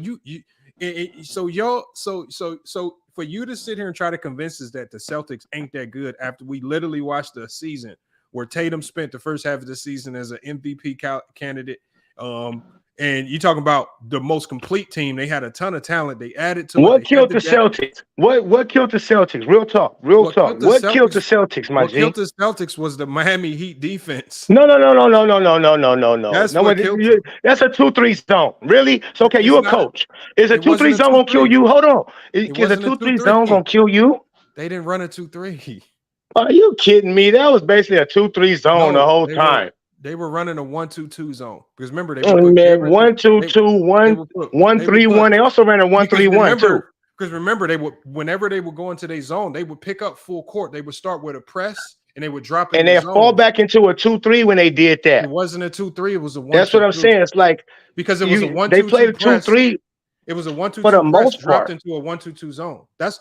so for you to sit here and try to convince us that the Celtics ain't that good after we literally watched a season where Tatum spent the first half of the season as an MVP candidate, and you talking about the most complete team. They had a ton of talent. They added to what killed the Celtics? What killed the Celtics? Real talk. What killed the Celtics, my G? What killed the Celtics was the Miami Heat defense. No. That's a 2-3 zone. Really? So okay, you a coach. Is a 2-3 zone gonna kill you? Hold on. Is a 2-3 zone gonna kill you? They didn't run a 2-3. Are you kidding me? That was basically a 2-3 zone the whole time. They were running a 1-2-2 zone because remember they were 1-2-2, 1-3-1. They also ran a 1-3-1 too. Because remember, whenever they would go into their zone, they would pick up full court. They would start with a press and they would drop it. And they fall back into a 2-3 when they did that. It wasn't a 2-3. It was a 1-2-2. That's what I'm saying. It's like because it was a 1-2-2. They played a 2-3. It was a 1-2-2 for the most dropped part into a 1-2-2 zone. That's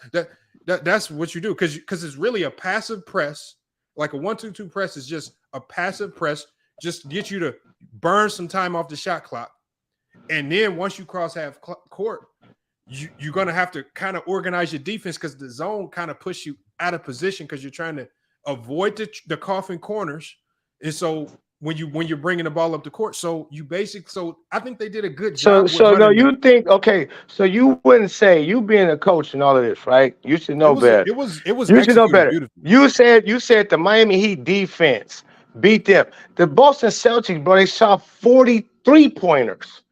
what you do because it's really a passive press. Like a 1-2-2 press is just a passive press. Just get you to burn some time off the shot clock. And then once you cross half court, you're going to have to kind of organize your defense because the zone kind of push you out of position because you're trying to avoid the coffin corners. And so when you're bringing the ball up the court, so I think they did a good job. So you think, okay, so you wouldn't say, you being a coach and all of this, right? You should know better. It was you should know better. You said the Miami Heat defense beat them. The Boston Celtics, bro, they shot 43 pointers,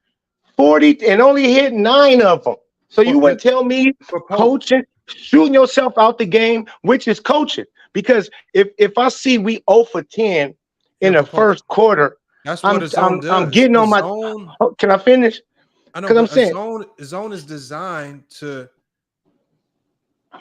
40, and only hit 9 of them. So you would tell me coaching, shooting yourself out the game, which is coaching. Because if I see we 0 for 10 in the first quarter, that's what I'm getting on my zone. Can I finish? I know, because I'm saying zone is designed to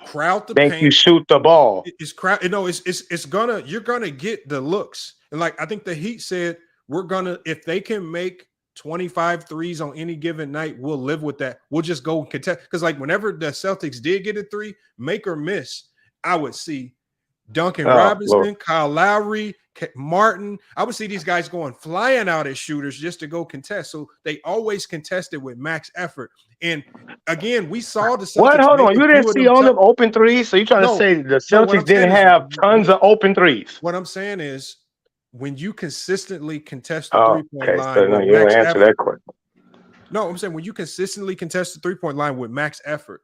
crowd the paint. Make you shoot the ball. You're gonna get the looks. And like I think the Heat said, if they can make 25 threes on any given night, we'll live with that. We'll just go contest. Because like whenever the Celtics did get a 3, make or miss, I would see Duncan Robinson, Lord. Kyle Lowry, Martin. I would see these guys going flying out as shooters just to go contest. So they always contested with max effort. And again, we saw the Celtics. What? Hold on. You didn't see all them open threes? So you're trying to say the Celtics didn't have tons of open threes? What I'm saying is when you consistently contest the 3-point line. So you didn't answer that question. No, I'm saying when you consistently contest the 3-point line with max effort,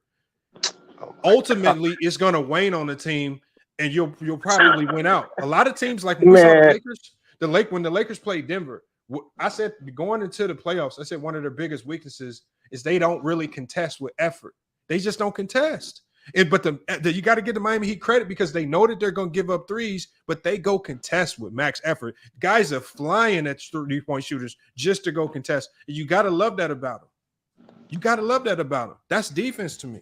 ultimately it's going to wane on the team. And you'll probably win out. A lot of teams, like when we saw the Lakers, when the Lakers played Denver, I said going into the playoffs, I said one of their biggest weaknesses is they don't really contest with effort. They just don't contest. But you got to give the Miami Heat credit because they know that they're going to give up threes, but they go contest with max effort. Guys are flying at 3-point shooters just to go contest. You got to love that about them. That's defense to me.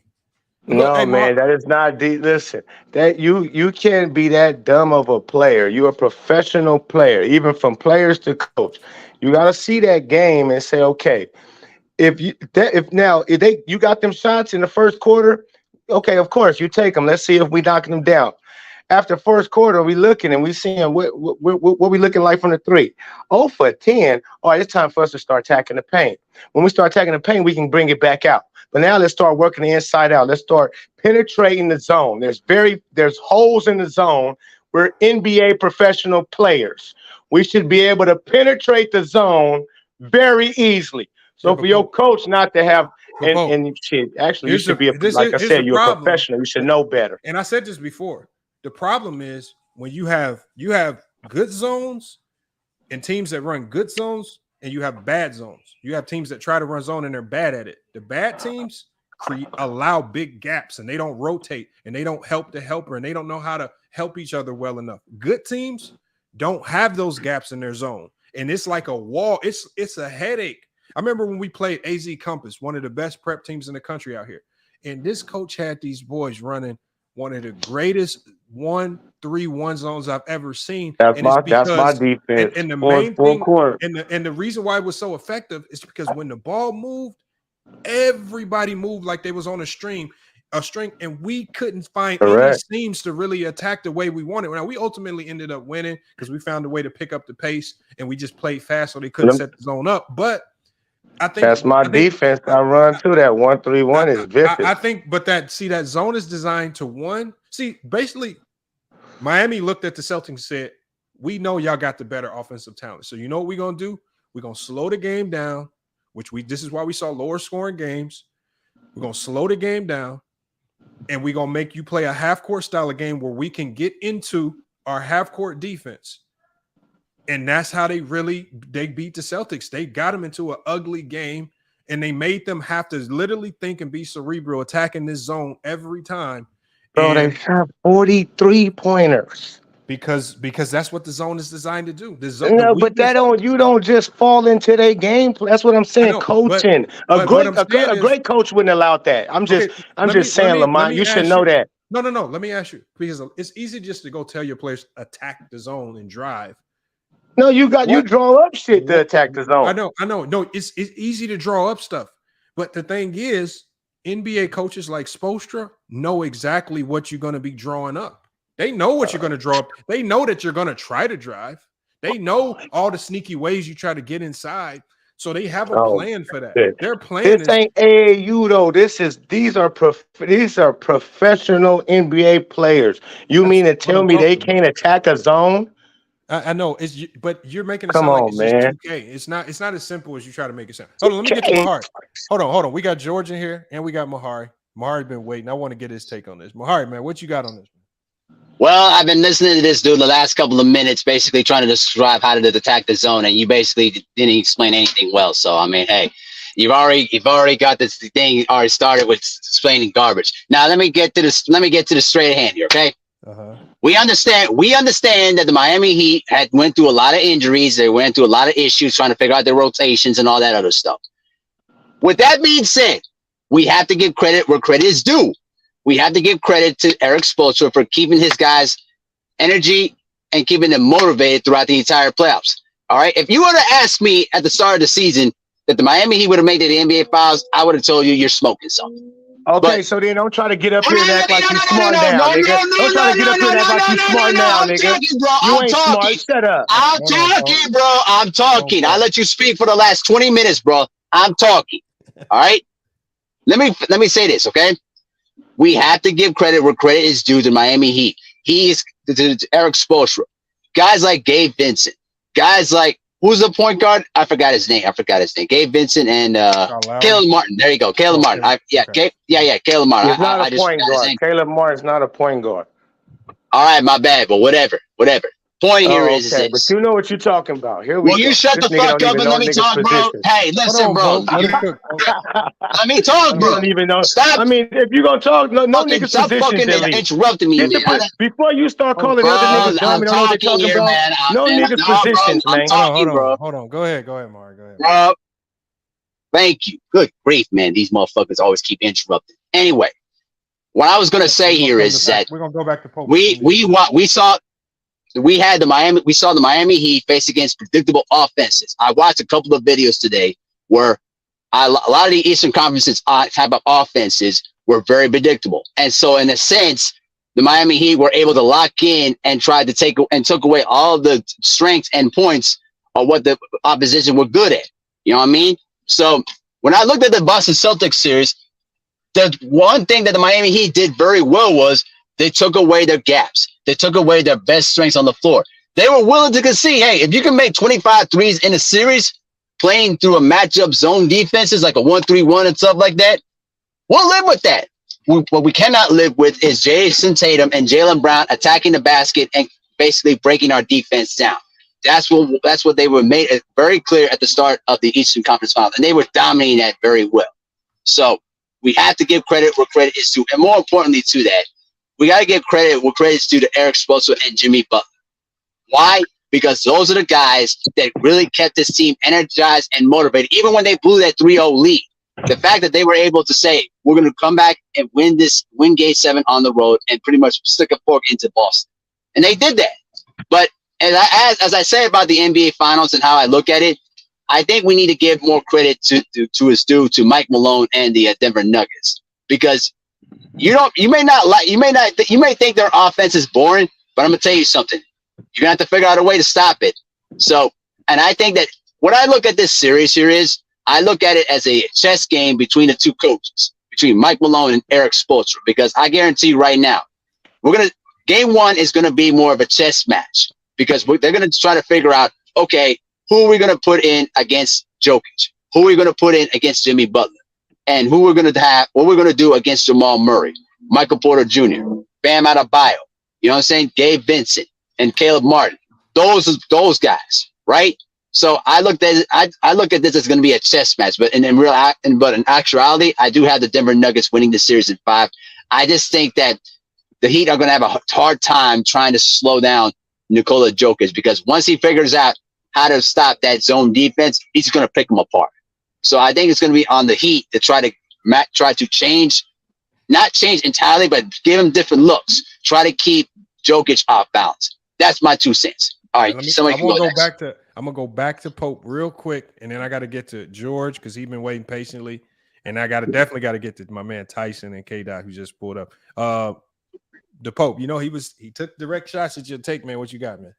No, hey, man, that is not deep. Listen, that you can't be that dumb of a player. You're a professional player, even from players to coach. You got to see that game and say, okay, if you got them shots in the first quarter, okay, of course you take them. Let's see if we knocking them down. After first quarter, we looking and we seeing what we looking like from the 3. 0 for 10. All right, it's time for us to start attacking the paint. When we start attacking the paint, we can bring it back out. But now let's start working the inside out. Let's start penetrating the zone. There's holes in the zone. We're NBA professional players. We should be able to penetrate the zone very easily. So for your coach not to have and shit, actually you should be like I said, you're a professional. You should know better. And I said this before. The problem is when you have good zones and teams that run good zones, and you have bad zones. You have teams that try to run zone and they're bad at it. The bad teams allow big gaps and they don't rotate and they don't help the helper and they don't know how to help each other well enough. Good teams don't have those gaps in their zone. And it's like a wall. It's a headache. I remember when we played AZ Compass, one of the best prep teams in the country out here. And this coach had these boys running one of the greatest 1-3-1 zones I've ever seen. That's my defense. And the main thing, and the reason why it was so effective is because when the ball moved, everybody moved like they was on a string, and we couldn't find any seams to really attack the way we wanted. Now, we ultimately ended up winning because we found a way to pick up the pace and we just played fast so they couldn't set the zone up. But I think that's my defense. I run to that 1-3-1 is vicious. I think, but that zone is designed to basically Miami looked at the Celtics and said, we know y'all got the better offensive talent. So you know what we're gonna do? We're gonna slow the game down, this is why we saw lower scoring games. We're gonna slow the game down, and we're gonna make you play a half-court style of game where we can get into our half-court defense. And that's how they beat the Celtics. They got them into an ugly game, and they made them have to literally think and be cerebral attacking this zone every time. Bro, they shot 43 pointers. Because that's what the zone is designed to do. But you don't just fall into their game. That's what I'm saying. Coaching. A great coach wouldn't allow that. I'm just saying, Lamont, you should know that. No. Let me ask you, because it's easy just to go tell your players attack the zone and drive. No, you draw up shit to attack the zone. I know. No, it's easy to draw up stuff. But the thing is, NBA coaches like Spoelstra know exactly what you're going to be drawing up. They know what you're going to draw up. They know that you're going to try to drive. They know all the sneaky ways you try to get inside. So they have a plan for that. Shit. Their plan this ain't AAU though. These are professional NBA players. You mean to tell me they can't attack a zone? I know but you're making it sound like it's just 2K. It's not as simple as you try to make it sound. Hold on, let me get to Mahari. Hold on. We got George in here and we got Mahari. Mahari's been waiting. I want to get his take on this. Mahari, man, what you got on this? Well, I've been listening to this dude the last couple of minutes, basically trying to describe how to attack the zone, and you basically didn't explain anything well. So, I mean, hey, you've already got this thing already started with explaining garbage. Now, let me get to the straight hand here, okay? We understand that the Miami Heat went through a lot of injuries. They went through a lot of issues trying to figure out their rotations and all that other stuff. With that being said, we have to give credit where credit is due. We have to give credit to Erik Spoelstra for keeping his guys' energy and keeping them motivated throughout the entire playoffs. All right. If you were to ask me at the start of the season that the Miami Heat would have made it to the NBA Finals, I would have told you you're smoking something. Okay, so then don't try to get up here and act like you smart now, nigga. Don't try to get up here and act like you smart now, nigga. You ain't smart. Shut up. I'm talking, bro. I'm talking. I let you speak for the last 20 minutes, bro. I'm talking. All right. Let me say this, okay? We have to give credit where credit is due to Miami Heat. He's to Erik Spoelstra. Guys like Gabe Vincent. Guys like, who's the point guard? I forgot his name. Gabe Vincent and Caleb Martin. There you go. Caleb Martin. Caleb Martin. He's not a point guard. Caleb Martin's not a point guard. All right, my bad, but whatever. Point here is this. But you know what you're talking about. Here we go. You shut the fuck up and let me talk, bro. Hey, listen, bro. Let me talk, bro. You don't even know. Stop. I mean, if you're gonna talk, no niggas stop positions. Fucking interrupting me, man. Before you start calling other niggas dumb and know what they're talking about, man. No niggas positions, man. Hold on. Go ahead, Mark. Go ahead. Bro, thank you. Good grief, man. These motherfuckers always keep interrupting. Anyway, what I was gonna say here is that we're gonna go back to we saw the Miami Heat face against predictable offenses. I watched a couple of videos today where a lot of the Eastern Conference's type of offenses were very predictable. And so in a sense, the Miami Heat were able to lock in and took away all the strengths and points of what the opposition were good at. You know what I mean? So when I looked at the Boston Celtics series, the one thing that the Miami Heat did very well was they took away their gaps. They took away their best strengths on the floor. They were willing to concede, hey, if you can make 25 threes in a series, playing through a matchup zone defenses like a 1-3-1 and stuff like that, we'll live with that. What we cannot live with is Jason Tatum and Jaylen Brown attacking the basket and basically breaking our defense down. That's what they were made very clear at the start of the Eastern Conference Finals, and they were dominating that very well. So we have to give credit where credit is due, and more importantly to that, we got to give credit where credit is due to Eric Spoelstra and Jimmy Butler. Why? Because those are the guys that really kept this team energized and motivated, even when they blew that 3-0 lead. The fact that they were able to say, we're going to come back and win Game 7 on the road and pretty much stick a fork into Boston. And they did that. But as I say about the NBA Finals and how I look at it, I think we need to give more credit to his due to Mike Malone and the Denver Nuggets, because you may think their offense is boring, but I'm gonna tell you something. You're gonna have to figure out a way to stop it. So, and I think that what I look at this series here is I look at it as a chess game between the two coaches, between Mike Malone and Eric Spoelstra, because I guarantee you right now, Game 1 is gonna be more of a chess match, because they're gonna try to figure out, okay, who are we going to put in against Jokic? Who are we going to put in against Jimmy Butler? And what we're going to do against Jamal Murray, Michael Porter Jr., Bam Adebayo, you know what I'm saying? Gabe Vincent and Caleb Martin. Those guys, right? So I look at this as going to be a chess match, but in actuality, I do have the Denver Nuggets winning the series in 5. I just think that the Heat are going to have a hard time trying to slow down Nikola Jokic, because once he figures out how to stop that zone defense, he's going to pick them apart. So I think it's going to be on the Heat to try to change, not change entirely, but give him different looks. Try to keep Jokic off balance. That's my 2 cents. All right, I'm gonna go back to Pope real quick, and then I got to get to George because he's been waiting patiently, and I definitely got to get to my man Tyson and K-Dot who just pulled up. The Pope, he took direct shots at your take, man. What you got, man?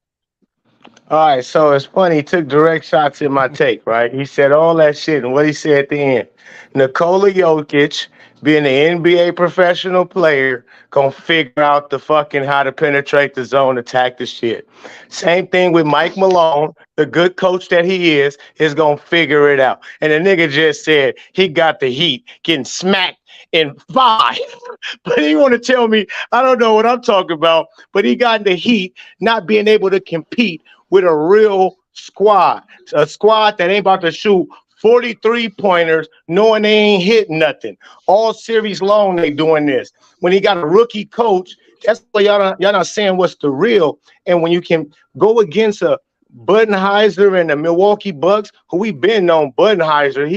All right, so it's funny. He took direct shots in my take, right? He said all that shit, and what he said at the end, Nikola Jokic, being an NBA professional player, gonna figure out the fucking how to penetrate the zone, attack the shit. Same thing with Mike Malone, the good coach that he is gonna figure it out. And the nigga just said he got the Heat getting smacked in 5. But he want to tell me, I don't know what I'm talking about, but he got the Heat not being able to compete with a real squad, a squad that ain't about to shoot 43 pointers, knowing they ain't hitting nothing. All series long, they doing this. When he got a rookie coach, that's why y'all not saying what's the real. And when you can go against a Budenholzer and the Milwaukee Bucks, who we been on Budenholzer,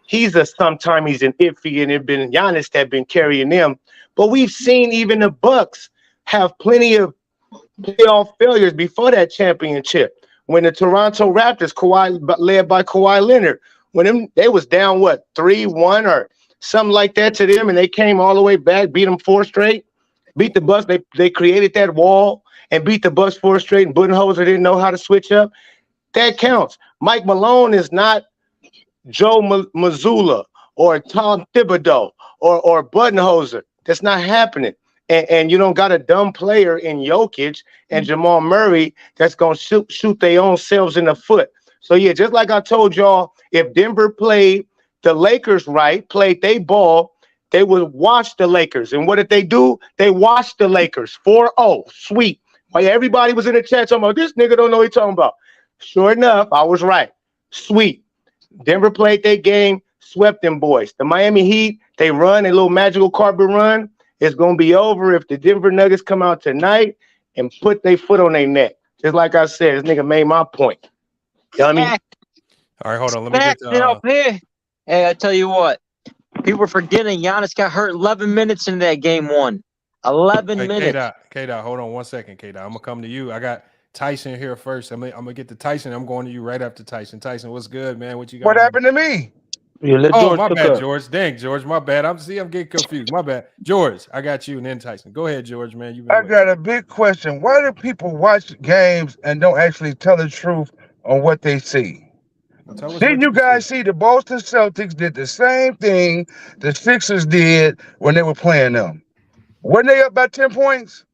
he's sometimes he's an iffy, and it been Giannis that been carrying them. But we've seen even the Bucks have plenty of playoff failures before that championship. When the Toronto Raptors, led by Kawhi Leonard, when they was down 3-1 or something like that to them, and they came all the way back, beat them 4 straight, beat the Bucks. They created that wall and beat the Bucks 4 straight, and Budenholzer didn't know how to switch up. That counts. Mike Malone is not Joe Mazzulla or Tom Thibodeau or Budenholzer. That's not happening. And you don't got a dumb player in Jokic and Jamal Murray that's going to shoot their own selves in the foot. So, yeah, just like I told y'all, if Denver played the Lakers right, played they ball, they would watch the Lakers. And what did they do? They watched the Lakers 4-0. Sweet. While everybody was in the chat talking about, this nigga don't know what he's talking about. Sure enough, I was right. Sweet. Denver played their game, swept them boys. The Miami Heat, they run a little magical carpet run. It's going to be over if the Denver Nuggets come out tonight and put their foot on their neck. Just like I said, this nigga made my point. You know what I mean? All right, hold on. Let me get up here. Hey, I tell you what. People are forgetting Giannis got hurt 11 minutes in that game 1. 11 minutes. K-Dot, hold on 1 second, K-Dot. I'm going to come to you. I got Tyson here first. I'm going to get to Tyson. I'm going to you right after Tyson. Tyson, what's good, man? What you got? What happened to me? Yeah, my bad, George. Dang, George, my bad. I'm getting confused. My bad. George, I got you and then Tyson. Go ahead, George, man. I got a big question. Why do people watch games and don't actually tell the truth on what they see? Didn't you guys see the Boston Celtics did the same thing the Sixers did when they were playing them? Weren't they up by 10 points?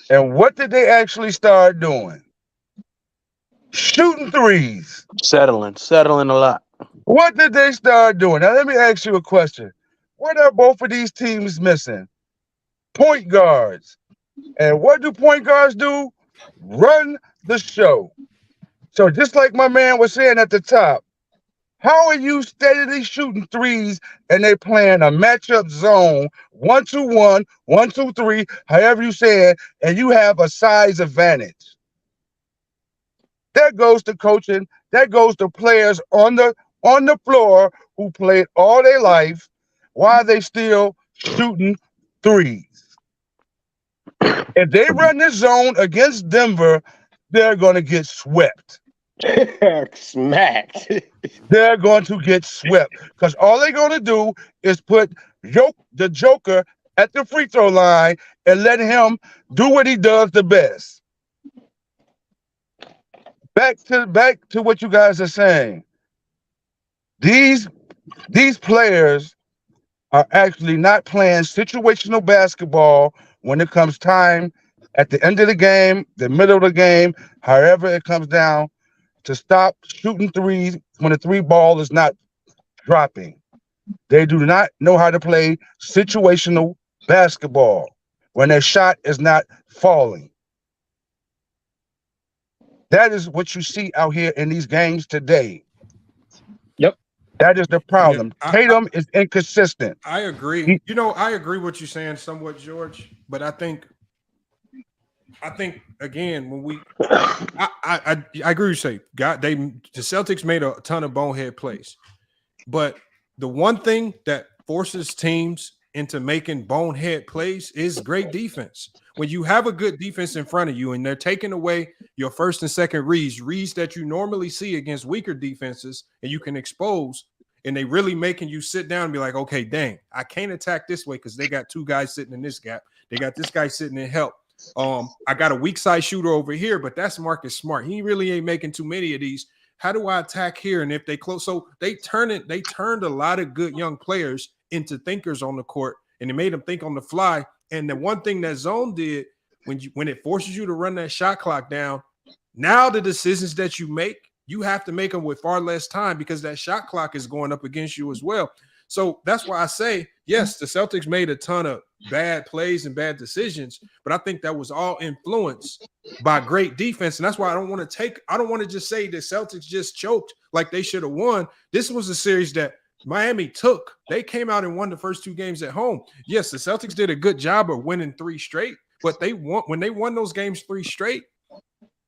And what did they actually start doing? Shooting threes. Settling a lot. What did they start doing? Now, let me ask you a question. What are both of these teams missing? Point guards. And what do point guards do? run the show. So just like my man was saying at the top, how are you steadily shooting threes and they playing a matchup zone 1-2-1, 1-2-3, however you say it, and you have a size advantage? That goes to coaching. That goes to players on the floor who played all their life. Why are they still shooting threes? If they run this zone against Denver, they're going to get swept. Smacked. They're going to get swept because all they're going to do is put the Joker at the free throw line and let him do what he does the best. Back to what you guys are saying. These players are actually not playing situational basketball when it comes time at the end of the game, the middle of the game, however it comes down, to stop shooting threes when the three ball is not dropping. They do not know how to play situational basketball when their shot is not falling. That is what you see out here in these games today. Yep. That is the problem. Yeah, Tatum is inconsistent. I agree. I agree what you're saying somewhat, George, but I think again, when we I agree with you say the Celtics made a ton of bonehead plays. But the one thing that forces teams into making bonehead plays is great defense. When you have a good defense in front of you and they're taking away your first and second reads that you normally see against weaker defenses and you can expose, and they really making you sit down and be like, okay, dang, I can't attack this way because they got two guys sitting in this gap. They got this guy sitting in help. I got a weak side shooter over here, but that's Marcus Smart. He really ain't making too many of these. How do I attack here? And if they close, so they turned a lot of good young players into thinkers on the court, and it made them think on the fly. And the one thing that zone did, when it forces you to run that shot clock down, now the decisions that you make, you have to make them with far less time because that shot clock is going up against you as well. So that's why I say, yes, the Celtics made a ton of bad plays and bad decisions, but I think that was all influenced by great defense. And that's why I don't want to just say the Celtics just choked like they should have won. This was a series that Miami took. They came out and won the first two games at home. Yes, the Celtics did a good job of winning 3 straight, but when they won those games 3 straight,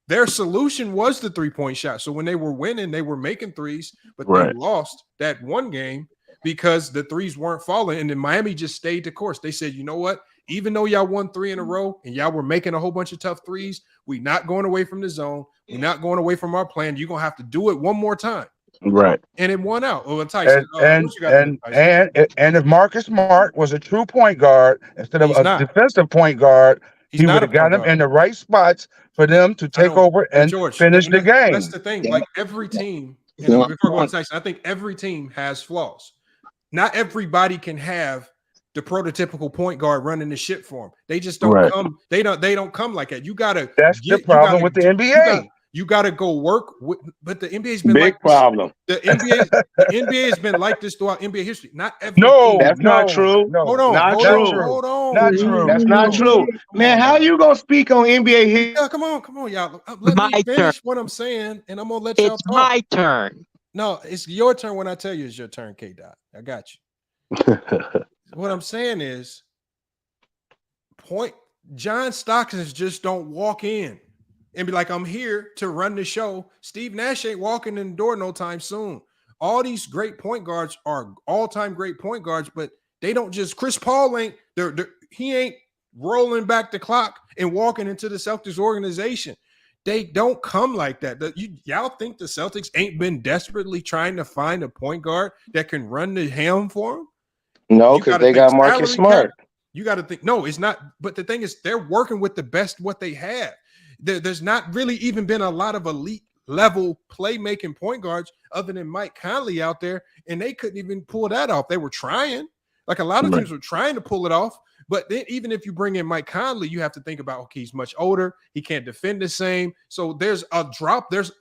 their solution was the 3-point shot. So when they were winning, they were making threes, but they lost that one game because the threes weren't falling. And then Miami just stayed the course. They said, you know what? Even though y'all won 3 in a row and y'all were making a whole bunch of tough threes, we're not going away from the zone. We're not going away from our plan. You're going to have to do it one more time. Right. And it won out. Oh, Tyson. And if Marcus Smart was a true point guard instead of defensive point guard, he would have got him in the right spots for them to take over and finish the game. That's the thing. Like every team, before going to Tyson, I think every team has flaws. Not everybody can have the prototypical point guard running the shit for them. They just don't come. They don't come like that. You gotta. That's the problem with the NBA. You got to go work with, but the NBA's been big problem. The NBA has been like this throughout NBA history. Not every that's not true. Hold on, not true. Hold on, not true. That's not true, man. How you gonna speak on NBA history? Yeah, come on, y'all. Let me finish what I'm saying, and I'm gonna let y'all talk. It's my turn. No, it's your turn when I tell you it's your turn, K. Dot. I got you. What I'm saying is, John Stockton just don't walk in and be like, I'm here to run the show. Steve Nash ain't walking in the door no time soon. All these great point guards are all-time great point guards, but they don't just – Chris Paul ain't – he ain't rolling back the clock and walking into the Celtics organization. They don't come like that. Y'all think the Celtics ain't been desperately trying to find a point guard that can run the ham for them? No, because they got Marcus Smart. You got to think – no, it's not – but the thing is they're working with the best what they have. There's not really even been a lot of elite level playmaking point guards other than Mike Conley out there, and they couldn't even pull that off. They were trying. Like a lot of teams were trying to pull it off. But then even if you bring in Mike Conley, you have to think about, okay, he's much older. He can't defend the same. So there's a drop. There's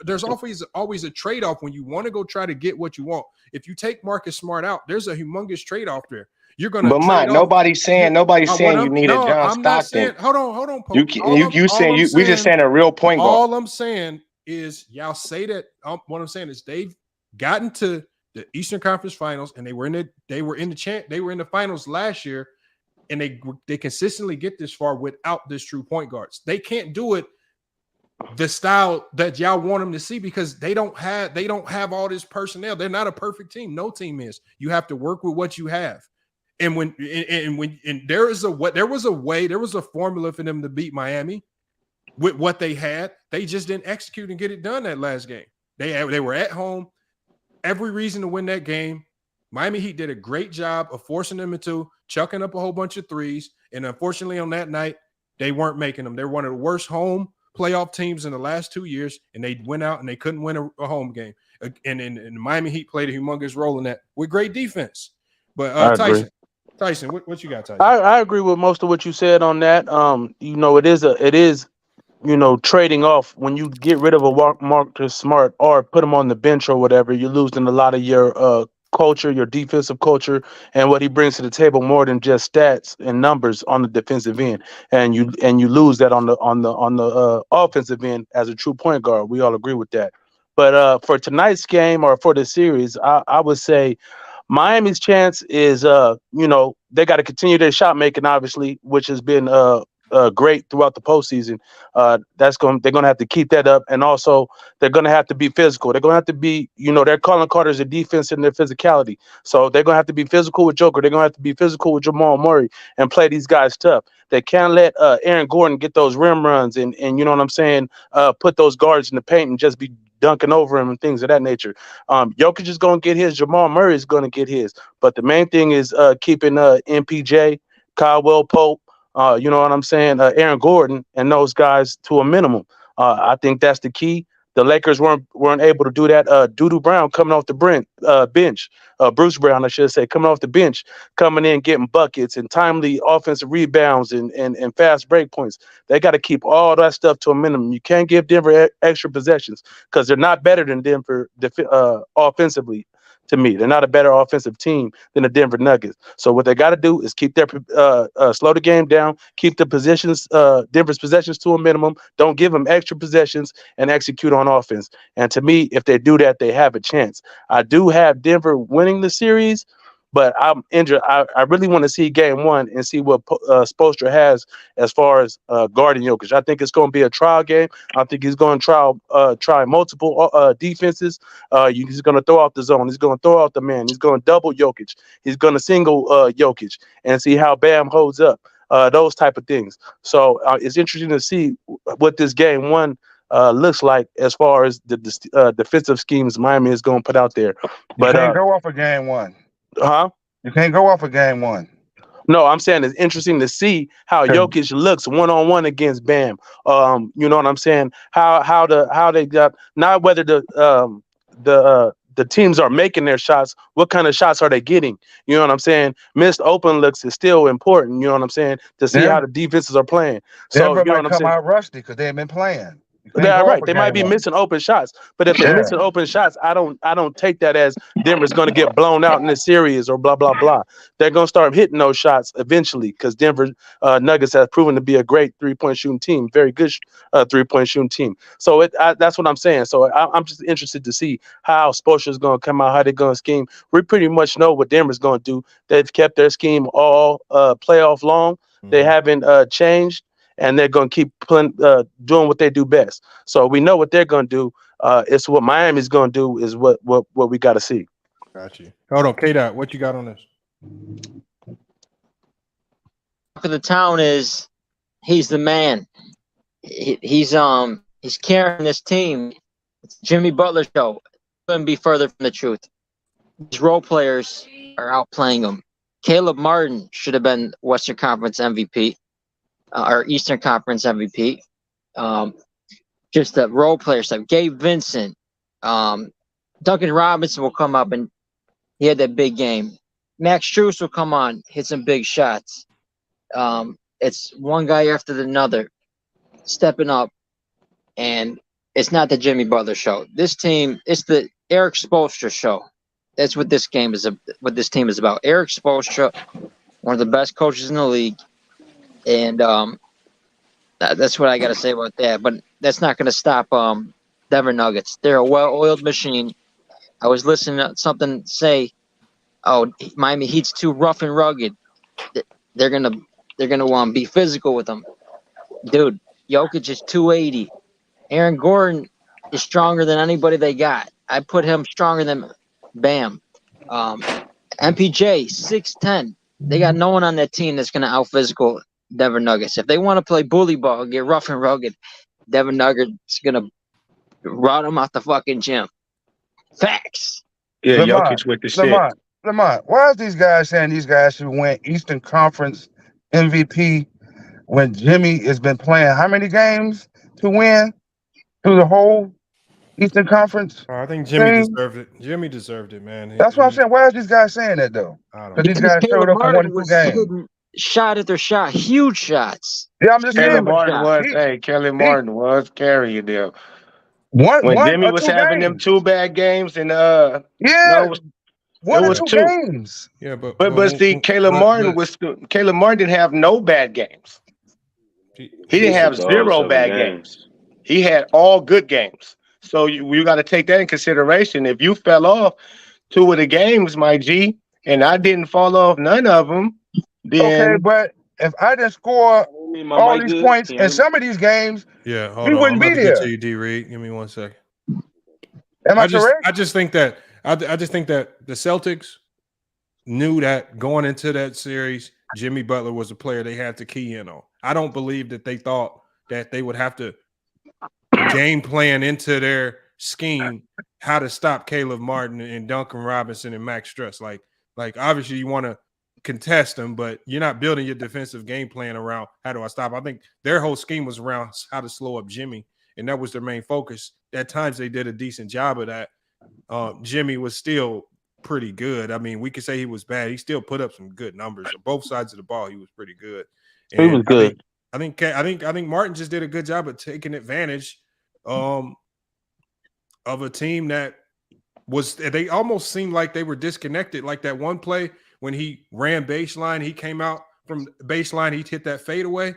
always a trade-off when you want to go try to get what you want. If you take Marcus Smart out, there's a humongous trade-off there. You're going to But Mike, nobody's saying you need a John I'm not Stockton. saying, hold on, Pope. We just saying a real point guard. All I'm saying is y'all say that. What I'm saying is they've gotten to the Eastern Conference Finals and they were in the finals last year. And they consistently get this far without this true point guards. They can't do it the style that y'all want them to see because they don't have all this personnel. They're not a perfect team. No team is. You have to work with what you have. And there was a formula for them to beat Miami with what they had. They just didn't execute and get it done that last game. They were at home. Every reason to win that game. Miami Heat did a great job of forcing them into chucking up a whole bunch of threes. And unfortunately, on that night, they weren't making them. They're one of the worst home playoff teams in the last 2 years, and they went out and they couldn't win a home game. And the Miami Heat played a humongous role in that with great defense. But Tyson, what you got, Tyson? I agree with most of what you said on that. It is trading off when you get rid of a Marcus Smart or put him on the bench or whatever. You're losing a lot of your culture, your defensive culture, and what he brings to the table more than just stats and numbers on the defensive end. And you lose that on the offensive end as a true point guard. We all agree with that. But for tonight's game or for the series, I would say Miami's chance is they got to continue their shot making, obviously, which has been great throughout the postseason. They're gonna have to keep that up, and also they're gonna have to be physical. They're gonna have to be, they're calling Carter's a defense in their physicality. So they're gonna have to be physical with Joker. They're gonna have to be physical with Jamal Murray and play these guys tough. They can't let Aaron Gordon get those rim runs and you know what I'm saying, put those guards in the paint and just be dunking over him and things of that nature. Jokic is gonna get his. Jamal Murray is gonna get his. But the main thing is keeping MPJ, Caldwell Pope. You know what I'm saying? Aaron Gordon and those guys to a minimum. I think that's the key. The Lakers weren't able to do that. Doodoo Brown coming off the bench. Bruce Brown, I should say, coming off the bench, coming in, getting buckets and timely offensive rebounds and fast break points. They got to keep all that stuff to a minimum. You can't give Denver extra possessions because they're not better than Denver offensively. To me, they're not a better offensive team than the Denver Nuggets. So what they got to do is keep their slow the game down, keep the possessions, Denver's possessions to a minimum. Don't give them extra possessions and execute on offense. And to me, if they do that, they have a chance. I do have Denver winning the series, but I'm injured. I really want to see game one and see what Spoelstra has as far as guarding Jokic. I think it's going to be a trial game. I think he's going to try multiple defenses. He's going to throw out the zone. He's going to throw out the man. He's going to double Jokic. He's going to single Jokic and see how Bam holds up. Those type of things. So it's interesting to see what this game one looks like as far as the defensive schemes Miami is going to put out there. But you can't go off of game one. Huh? You can't go off of game one. No, I'm saying it's interesting to see how Jokic looks one-on-one against Bam. You know what I'm saying? How they got, not whether the teams are making their shots, what kind of shots are they getting? You know what I'm saying? Missed open looks is still important, you know what I'm saying, to see how the defenses are playing. So Denver you know might what I'm come saying? out rusty because they have been playing. They're right. They might be missing open shots, but if they're missing open shots, I don't take that as Denver's going to get blown out in this series or blah blah blah. They're going to start hitting those shots eventually because Denver Nuggets has proven to be a great 3-point shooting team, very good 3-point shooting team. So that's what I'm saying. So I'm just interested to see how Spoelstra is going to come out, how they're going to scheme. We pretty much know what Denver's going to do. They've kept their scheme all playoff long. Mm-hmm. They haven't changed. And they're going to keep doing what they do best. So we know what they're going to do. It's what Miami's going to do is what we got to see. Got you. Hold on, K-Dot, what you got on this? For the town is he's the man. He's carrying this team. It's Jimmy Butler show. Couldn't be further from the truth. These role players are outplaying him. Caleb Martin should have been Western Conference MVP. Our Eastern Conference MVP. Just the role player stuff. Gabe Vincent. Duncan Robinson will come up, and he had that big game. Max Strus will come on, hit some big shots. It's one guy after another stepping up, and it's not the Jimmy Butler show. This team, it's the Eric Spoelstra show. That's what this game is. What this team is about. Eric Spoelstra, one of the best coaches in the league, and that's what I got to say about that. But that's not going to stop Denver Nuggets. They're a well-oiled machine. I was listening to something say, "Oh, Miami Heat's too rough and rugged. They're gonna be physical with them." Dude, Jokic is 280. Aaron Gordon is stronger than anybody they got. I put him stronger than Bam. MPJ 6'10". They got no one on that team that's gonna out physical Denver Nuggets. If they want to play bully ball and get rough and rugged, Denver Nuggets gonna rout them out the fucking gym. Facts. Yeah, Lamont, Jokic with the shit. Lamont, why is these guys saying these guys should win Eastern Conference MVP when Jimmy has been playing how many games to win through the whole Eastern Conference? I think Jimmy thing? deserved it. Jimmy deserved it, man. That's what I'm saying. Why is these guys saying that though? I don't Because these guys showed up and won 2 games. Hitting shot after shot, huge shots. Yeah, I'm just Caleb saying. Martin Kelly Martin was carrying them. When Jimmy was having them 2 bad games, and yeah, no, it was 2 games. Yeah, but see, Caleb Martin didn't have no bad games. He didn't have 0 bad games. He had all good games. So you got to take that in consideration. If you fell off 2 of the games, my G, and I didn't fall off none of them, then okay, but if I didn't score all these points in some of these games, yeah, hold we on. wouldn't I'm be about to get there. to you, D. Reed. Give me 1 second. Am I correct? I just think that the Celtics knew that going into that series, Jimmy Butler was a player they had to key in on. I don't believe that they thought that they would have to game plan into their scheme how to stop Caleb Martin and Duncan Robinson and Max Strus. Like obviously you want to contest them, but you're not building your defensive game plan around how do I stop. I think their whole scheme was around how to slow up Jimmy, and that was their main focus. At times they did a decent job of that. Jimmy was still pretty good. I mean, we could say he was bad. He still put up some good numbers on both sides of the ball. He was pretty good. And he was good. I think Martin just did a good job of taking advantage of a team that they almost seemed like they were disconnected. Like that one play when he ran baseline, he came out from baseline, he hit that fadeaway.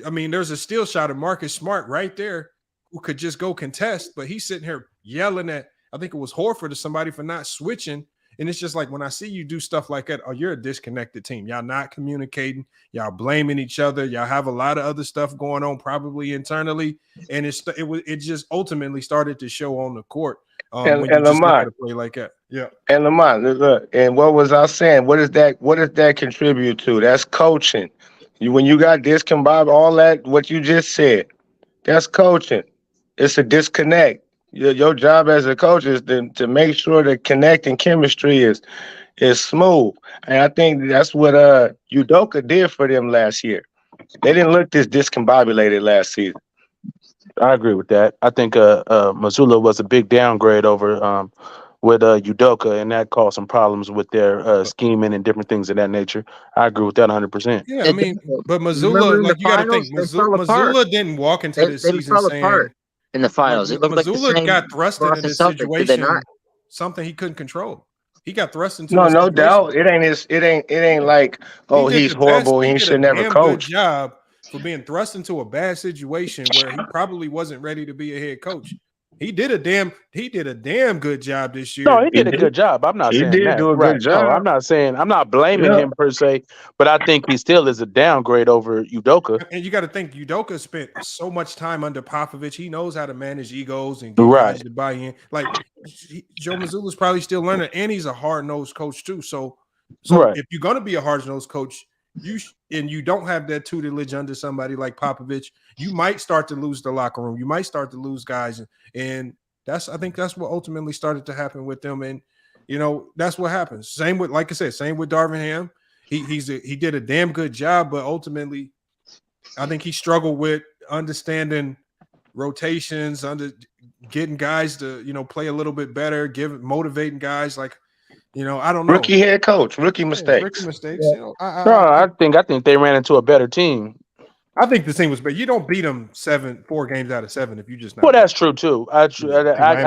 I mean, there's a steal shot of Marcus Smart right there who could just go contest, but he's sitting here yelling at, I think it was Horford or somebody for not switching. And it's just like when I see you do stuff like that, oh, you're a disconnected team. Y'all not communicating. Y'all blaming each other. Y'all have a lot of other stuff going on, probably internally. And it just ultimately started to show on the court. When you just look at a play like that. Yeah. And Lamont, look, and what was I saying? What does that contribute to? That's coaching. When you got discombobulated, all that, what you just said, that's coaching. It's a disconnect. Your job as a coach is to make sure the connecting chemistry is smooth. And I think that's what Udoka did for them last year. They didn't look this discombobulated last season. I agree with that. I think Mazzulla was a big downgrade over with Udoka, and that caused some problems with their scheming and different things of that nature. I agree with that 100%. Yeah, I mean, but Mazzulla, like you got to think, Mazzulla didn't walk into this season saying in the finals. It looked like Mazzulla got thrust into this situation, something he couldn't control. He got thrust into no doubt. It ain't like, oh, he's horrible and he should never coach. Good job for being thrust into a bad situation where he probably wasn't ready to be a head coach. He did a damn good job this year. No, he did a good job. I'm not saying that. He did do a good job. No, I'm not blaming him per se, but I think he still is a downgrade over Udoka. And you got to think Udoka spent so much time under Popovich. He knows how to manage egos and get guys to buy in. Like Joe Mazzulla's probably still learning, and he's a hard-nosed coach too. So if you're going to be a hard-nosed coach, you don't have that tutelage under somebody like Popovich, you might start to lose the locker room. You might start to lose guys, and I think that's what ultimately started to happen with them. And that's what happens. Same with, like I said, same with Darvin Ham. He did a damn good job, but ultimately, I think he struggled with understanding rotations, getting guys to play a little bit better, motivating guys. Like I don't know. Rookie head coach, rookie mistakes. Rookie mistakes. No, I think they ran into a better team. I think the team was better. You don't beat them 4 games out of 7 if you just not. Well, that's true too. I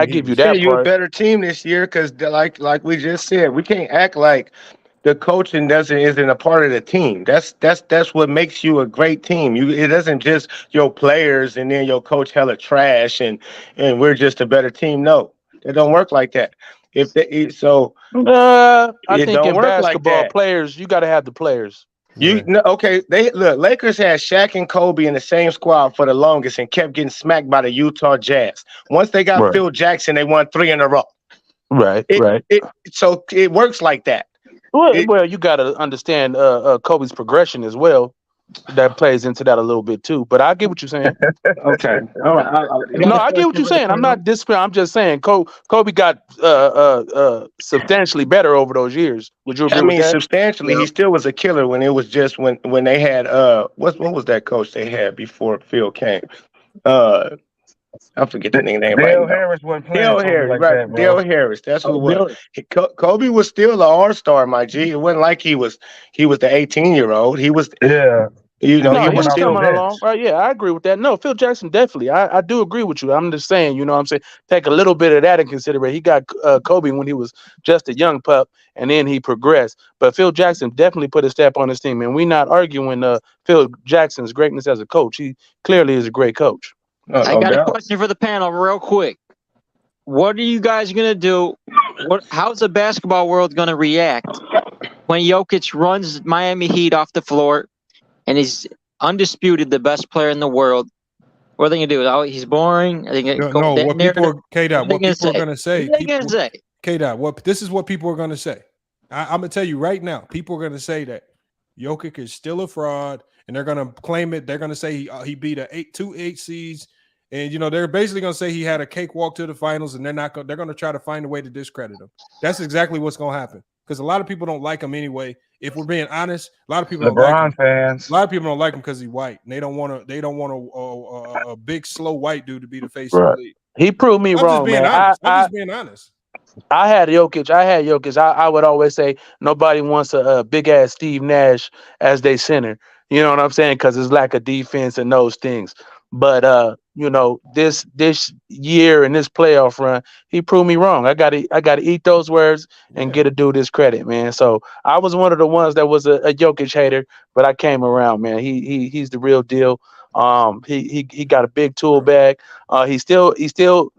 give you that you're part. a better team this year because, like we just said, we can't act like the coaching isn't a part of the team. That's what makes you a great team. It doesn't just your players and then your coach hella trash and we're just a better team. No, it don't work like that. I think in basketball, players, you got to have the players. Okay. Lakers had Shaq and Kobe in the same squad for the longest and kept getting smacked by the Utah Jazz. Once they got Phil Jackson, they won 3 in a row. Right. So it works like that. Well, you got to understand Kobe's progression as well. That plays into that a little bit too. But I get what you're saying. Okay. All right. No, I get what you're saying. I'm not disputing. I'm just saying Kobe got substantially better over those years. Would you agree with that? Substantially, he still was a killer when it was just when they had what was that coach they had before Phil came? I forget the name. Dale Harris wasn't playing. Dale Harris, right? Dale Harris. That's who it was. Kobe was still an all-star, my G. It wasn't like he was the 18-year-old. He was he was still coming along. Right, yeah, I agree with that. No, Phil Jackson definitely. I do agree with you. I'm just saying, take a little bit of that in consideration. He got Kobe when he was just a young pup, and then he progressed. But Phil Jackson definitely put a step on his team, and we're not arguing Phil Jackson's greatness as a coach. He clearly is a great coach. I got a question for the panel real quick. What are you guys going to do? How's the basketball world going to react when Jokic runs Miami Heat off the floor and he's undisputed the best player in the world? What are they going to do? Oh, he's boring? Are they gonna what people are going to say. K-Dot, this is what people are going to say. I'm going to tell you right now. People are going to say that Jokic is still a fraud, and they're going to claim it. They're going to say he beat 2 8 seeds, and they're basically going to say he had a cakewalk to the finals, and they're going to try to find a way to discredit him. That's exactly what's going to happen because a lot of people don't like him anyway. If we're being honest, a lot of people don't like him. Fans. A lot of people don't like him because he's white. And they don't want a big slow white dude to be the face of the league. He proved me wrong, man. I'm just being honest. I had Jokic. I would always say nobody wants a big ass Steve Nash as their center. You know what I'm saying? Because his lack of defense and those things. But this year and this playoff run, he proved me wrong. I gotta eat those words and get a dude his credit, man. So I was one of the ones that was a Jokic hater, but I came around, man. He's the real deal. He got a big tool bag. He still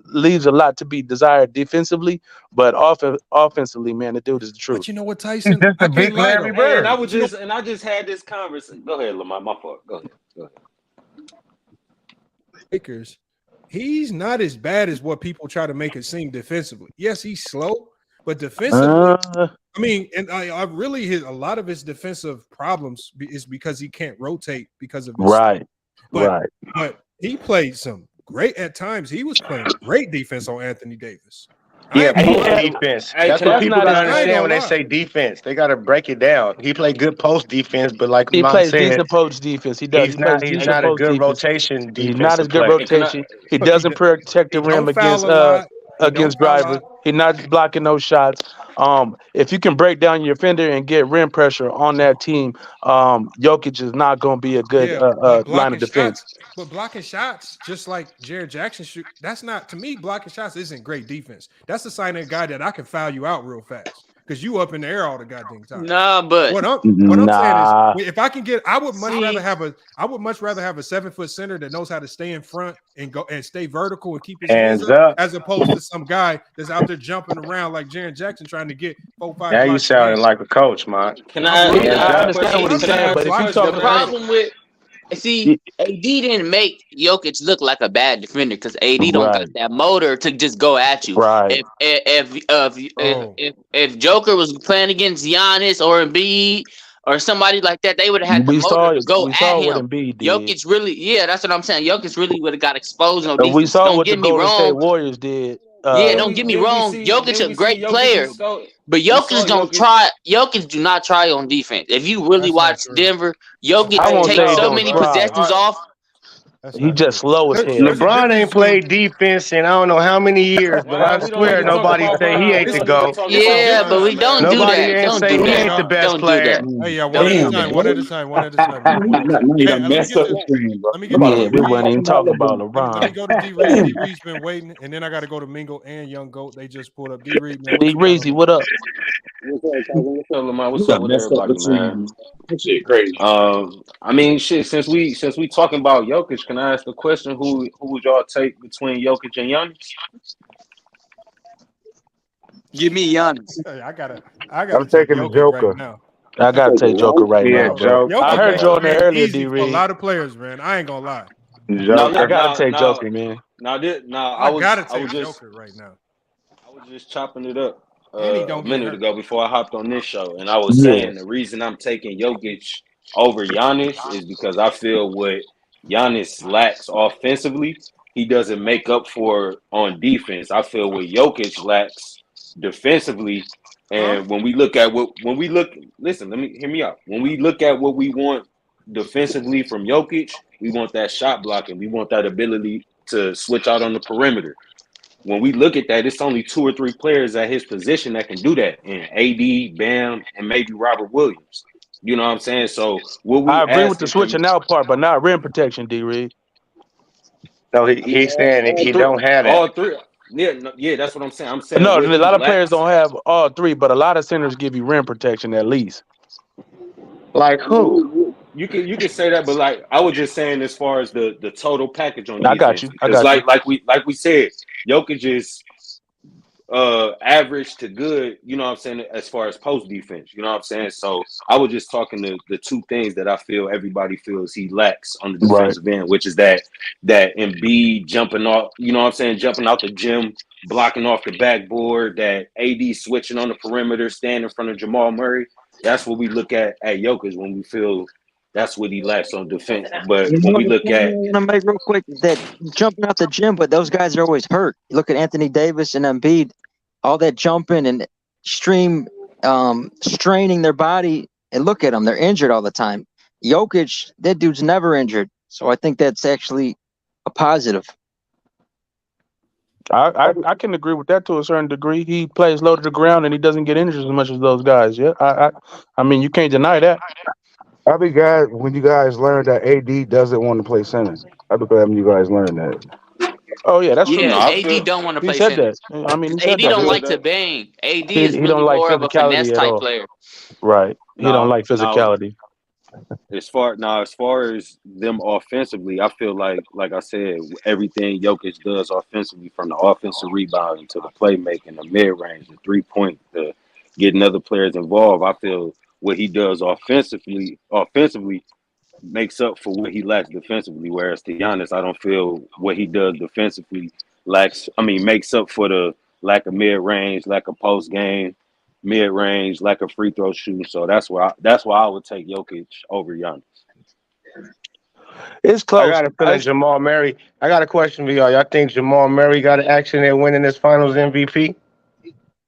leaves a lot to be desired defensively, but offensively, man, the dude is the truth. But you know what, Tyson? He's just a big Larry Bird. And I just had this conversation. Go ahead, Lamar. My fault. Go ahead. Lakers, he's not as bad as what people try to make it seem defensively. Yes, he's slow, but defensively, I really a lot of his defensive problems is because he can't rotate because of his right. But he played some great at times. He was playing great defense on Anthony Davis. Defense. That's what people don't understand when they say defense. They got to break it down. He played good post defense, but like he plays decent post defense. He does. He's not a good rotation defense. He's not a good rotation. He doesn't protect the rim against drivers. He's not blocking those shots. If you can break down your fender and get rim pressure on that team, Jokic is not going to be a good line of defense. But blocking shots, just like Jared Jackson, that's not, to me, blocking shots isn't great defense. That's the sign of a guy that I can foul you out real fast because you up in the air all the goddamn time. Nah, but what I'm saying is, if I can get, I would much rather have a 7-foot center that knows how to stay in front and go and stay vertical and keep his hands up, as opposed to some guy that's out there jumping around like Jared Jackson trying to get 4-5. Now you sounding like a coach, man. I understand what he's saying, but if you talk the problem with. See, AD didn't make Jokic look like a bad defender because AD don't got that motor to just go at you. Right. If Joker was playing against Giannis or Embiid or somebody like that, they would have had the motor to go at him. Jokic really, that's what I'm saying. Jokic really would have got exposed on defense. We saw what the Golden State Warriors did. Don't get me wrong. Jokic a great player, but Jokic don't try. Jokic do not try on defense. If you really watch Denver, Jokic takes so many possessions off. He just slow as hell. LeBron ain't played defense in I don't know how many years, but I swear nobody say he ain't the GOAT. Yeah, but we don't do Nobody that. ain't Don't say do he that. ain't the best Don't do player. that. Hey, yeah, one at a time. Hey, let me get Yeah, we weren't even talking about LeBron. Let me go to D Reed. D Reed's been waiting, and then I got to go to Mingo and Young Goat. They just pulled up. D Reed, man. D Reezy, what up? What's up, Lamar? What's up with everybody, man? Shit, crazy. I mean, shit. Since we talking about Jokic, can I ask the question? Who would y'all take between Jokic and Giannis? Give me Giannis. Hey, I gotta I'm take taking the Jokic Joker. right now. I gotta take Joker right Yeah, now, bro. Joker. I heard you on there earlier, Easy D for a Reed. lot of players, man. I ain't gonna lie. I gotta take Joker, man. I gotta take Joker right now. I was just chopping it up And he a don't get minute hurt. ago before I hopped on this show, and I was saying the reason I'm taking Jokic over Giannis is because I feel what Giannis lacks offensively, he doesn't make up for on defense. I feel what Jokic lacks defensively. And when we look, listen, hear me out. When we look at what we want defensively from Jokic, we want that shot blocking. We want that ability to switch out on the perimeter. When we look at that, it's only 2 or 3 players at his position that can do that. And AD, Bam, and maybe Robert Williams. You know what I'm saying? So what we I agree with the asking switching out part, but not rim protection, D Reed. No, he's saying he don't have that. all three. Yeah, that's what I'm saying. I'm saying No, what a he lot of lacks. players don't have all three, but a lot of centers give you rim protection at least. Like who? You can say that, but like I was just saying, as far as the total package on I defense, got you. because like we said, Jokic is average to good. You know what I'm saying, as far as post defense. You know what I'm saying. So I was just talking the 2 things that I feel everybody feels he lacks on the defensive end, which is that Embiid jumping off. You know what I'm saying, jumping out the gym, blocking off the backboard. That AD switching on the perimeter, standing in front of Jamal Murray. That's what we look at Jokic when we feel that's what he lacks on defense. But when we look at, I'm gonna make real quick that jumping out the gym, but those guys are always hurt. You look at Anthony Davis and Embiid, all that jumping and straining their body, and look at them, they're injured all the time. Jokic, that dude's never injured, so I think that's actually a positive. I can agree with that to a certain degree. He plays low to the ground and he doesn't get injured as much as those guys. Yeah, I mean, you can't deny that. I'll be glad when you guys learn that AD doesn't want to play center. I'll be glad when you guys learn that. Oh yeah, that's true. Yeah, AD don't want to play He said center. that. I mean, he said AD don't that. like to bang. AD He is really don't like more of a finesse physicality at type all. player. Right. He don't like physicality. As far as them offensively, I feel like I said, everything Jokic does offensively, from the offensive rebounding to the playmaking, the mid range, the 3-point, the getting other players involved. I feel what he does offensively makes up for what he lacks defensively. Whereas to Giannis, I don't feel what he does defensively makes up for the lack of mid range, lack of post game, mid range, lack of free throw shooting. So that's why I would take Jokic over Giannis. It's close. I got a feeling Jamal Murray. I got a question for y'all. Y'all think Jamal Murray got an action at winning this Finals MVP?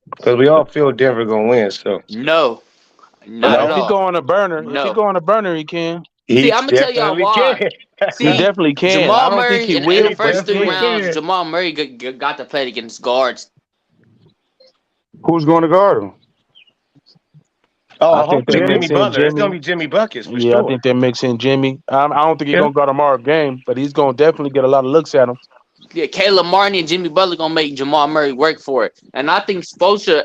Because we all feel Denver gonna win. So no, not at if he all. go on a burner, No. if he go on a burner, he can. See, I'm gonna tell y'all why. He definitely can. Jamal I don't Murray think he in will. the first 3 rounds, can. Jamal Murray got to play against guards. Who's going to guard him? Oh, I think they hopefully mix Jimmy in Butler. It's Jimmy. gonna be Jimmy Buckets for Yeah, sure. I think they mix in Jimmy. I don't think he's gonna guard him all game, but he's gonna definitely get a lot of looks at him. Yeah, Caleb Martin and Jimmy Butler gonna make Jamal Murray work for it, and I think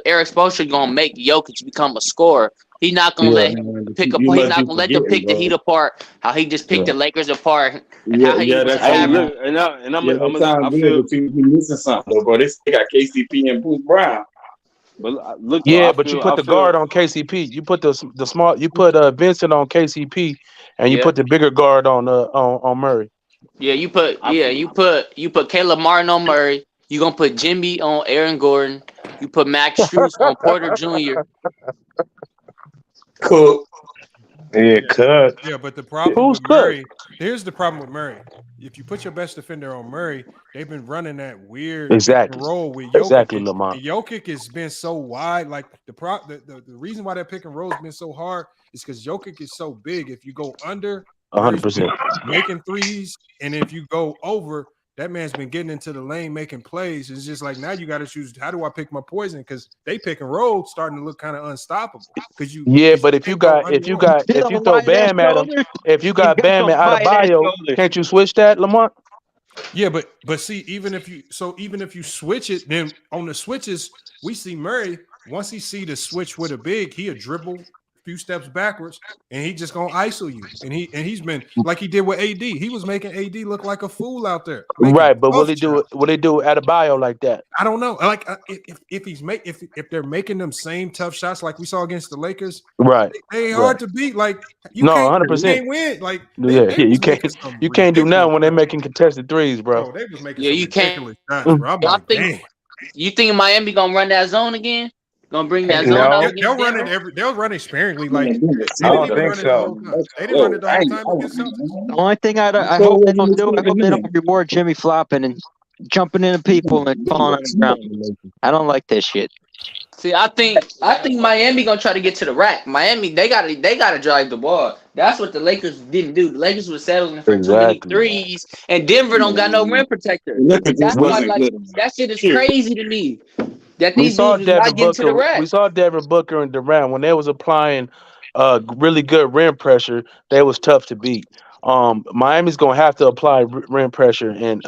Eric Spoelstra gonna make Jokic become a scorer. He's not gonna let him pick apart. He's not gonna let them pick the Heat apart. How he just picked the Lakers apart, and how he was average. I feel you missing something, though, bro. They got KCP and Bruce Brown. But look, but you put the guard on KCP. You put the small. You put Vincent on KCP, and you put the bigger guard on Murray. Yeah, you put Caleb Martin on Murray. You gonna put Jimmy on Aaron Gordon. You put Max Strus on Porter Jr. Cook. Yeah, Cook. Yeah, but the problem with Murray, here's the problem with Murray. If you put your best defender on Murray, they've been running that weird pick and roll with Jokic. Exactly, Lamont. And Jokic has been so wide. Like the reason why that pick and roll has been so hard is because Jokic is so big. If you go under 100%. Making threes, and if you go over, that man's been getting into the lane making plays. It's just like now you got to choose. How do I pick my poison? Because they pick and roll starting to look kind of unstoppable. Because you, but if you throw Bam at him, if you got Bam and Adebayo, can't you switch that, Lamar? Yeah, but see, even if you switch it, then on the switches we see Murray. Once he see the switch with a big, he'll dribble a few steps backwards, and he just gonna ISO you. And he's been like he did with AD. He was making AD look like a fool out there. Right, but will he do Adebayo like that? I don't know. Like if they're making them same tough shots like we saw against the Lakers, right? They ain't hard to beat. Like you can't 100% win. Like you can't do nothing when they're making contested threes, bro. They was making you can't. shots, bro. I'm like, dang. You think Miami gonna run that zone again? Gonna bring that zone out? They'll run it sparingly. Like I don't think so. They didn't run it the whole time against Celtics. The only thing I hope they don't do, I hope they don't reward Jimmy flopping and jumping into people and falling on the ground. I don't like this shit. See, I think Miami gonna try to get to the rack. Miami, they gotta drive the ball. That's what the Lakers didn't do. The Lakers were settling for too many threes, and Denver don't got no rim protector. That's why, that shit is crazy to me. That these dudes not getting to the rack. We saw Devin Booker and Durant when they was applying really good rim pressure. They was tough to beat. Miami's gonna have to apply rim pressure and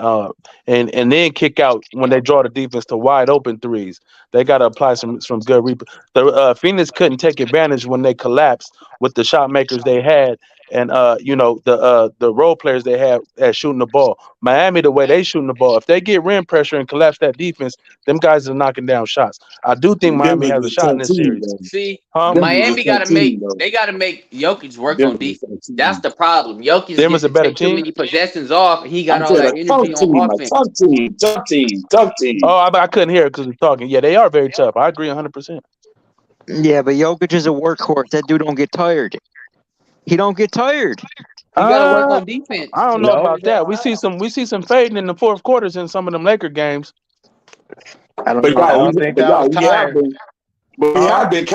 then kick out when they draw the defense to wide open threes. They got to apply some good. The Phoenix couldn't take advantage when they collapsed with the shot makers they had and the role players they had at shooting the ball. Miami, the way they shooting the ball, if they get rim pressure and collapse that defense, them guys are knocking down shots. I do think Miami has a shot in this series. See, Miami got to make Jokic work on defense. That's the problem. Jokic gets a better too many possessions off, and he got all that energy on offense. Tough team. Oh, I couldn't hear it because we're talking. Yeah, they are very tough. I agree 100%. Yeah, but Jokic is a workhorse. That dude don't get tired. He don't get tired. You gotta work on defense. I don't know about that. We see some fading in the fourth quarters in some of them Laker games. I don't think that was tired. But we have been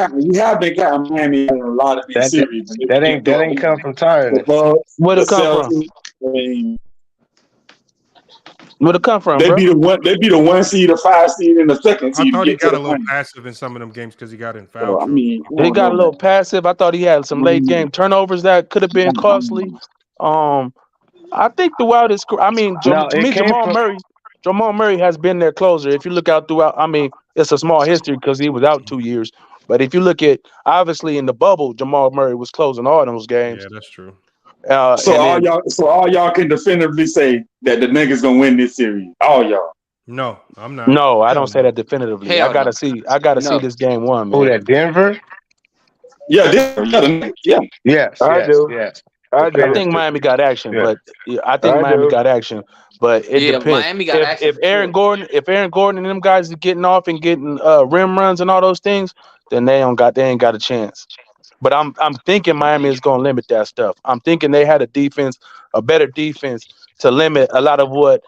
counting Miami in a lot of these series. That ain't come from tiredness. Where'd it come from? Where'd it come from? They be the 1 seed or 5 seed in the second seed. I thought he got a little passive in some of them games because he got in foul. He got a little passive. I thought he had some late game turnovers that could have been costly. I think throughout his career, Jamal Murray has been their closer. If you look out throughout, it's a small history because he was out 2 years. But if you look at, obviously in the bubble, Jamal Murray was closing all those games. Yeah, that's true. So all y'all can definitively say that the niggas gonna win this series. All y'all. No, I'm not. No, I don't say that definitively. I gotta see this game one, man. Who that, Denver? Yeah, Denver. Yeah. Yes, I do. Yes. I think Miami got action, but it depends. Miami got action. If Aaron Gordon and them guys are getting off and getting rim runs and all those things, then they ain't got a chance. But I'm thinking Miami is going to limit that stuff. I'm thinking they had a better defense to limit a lot of what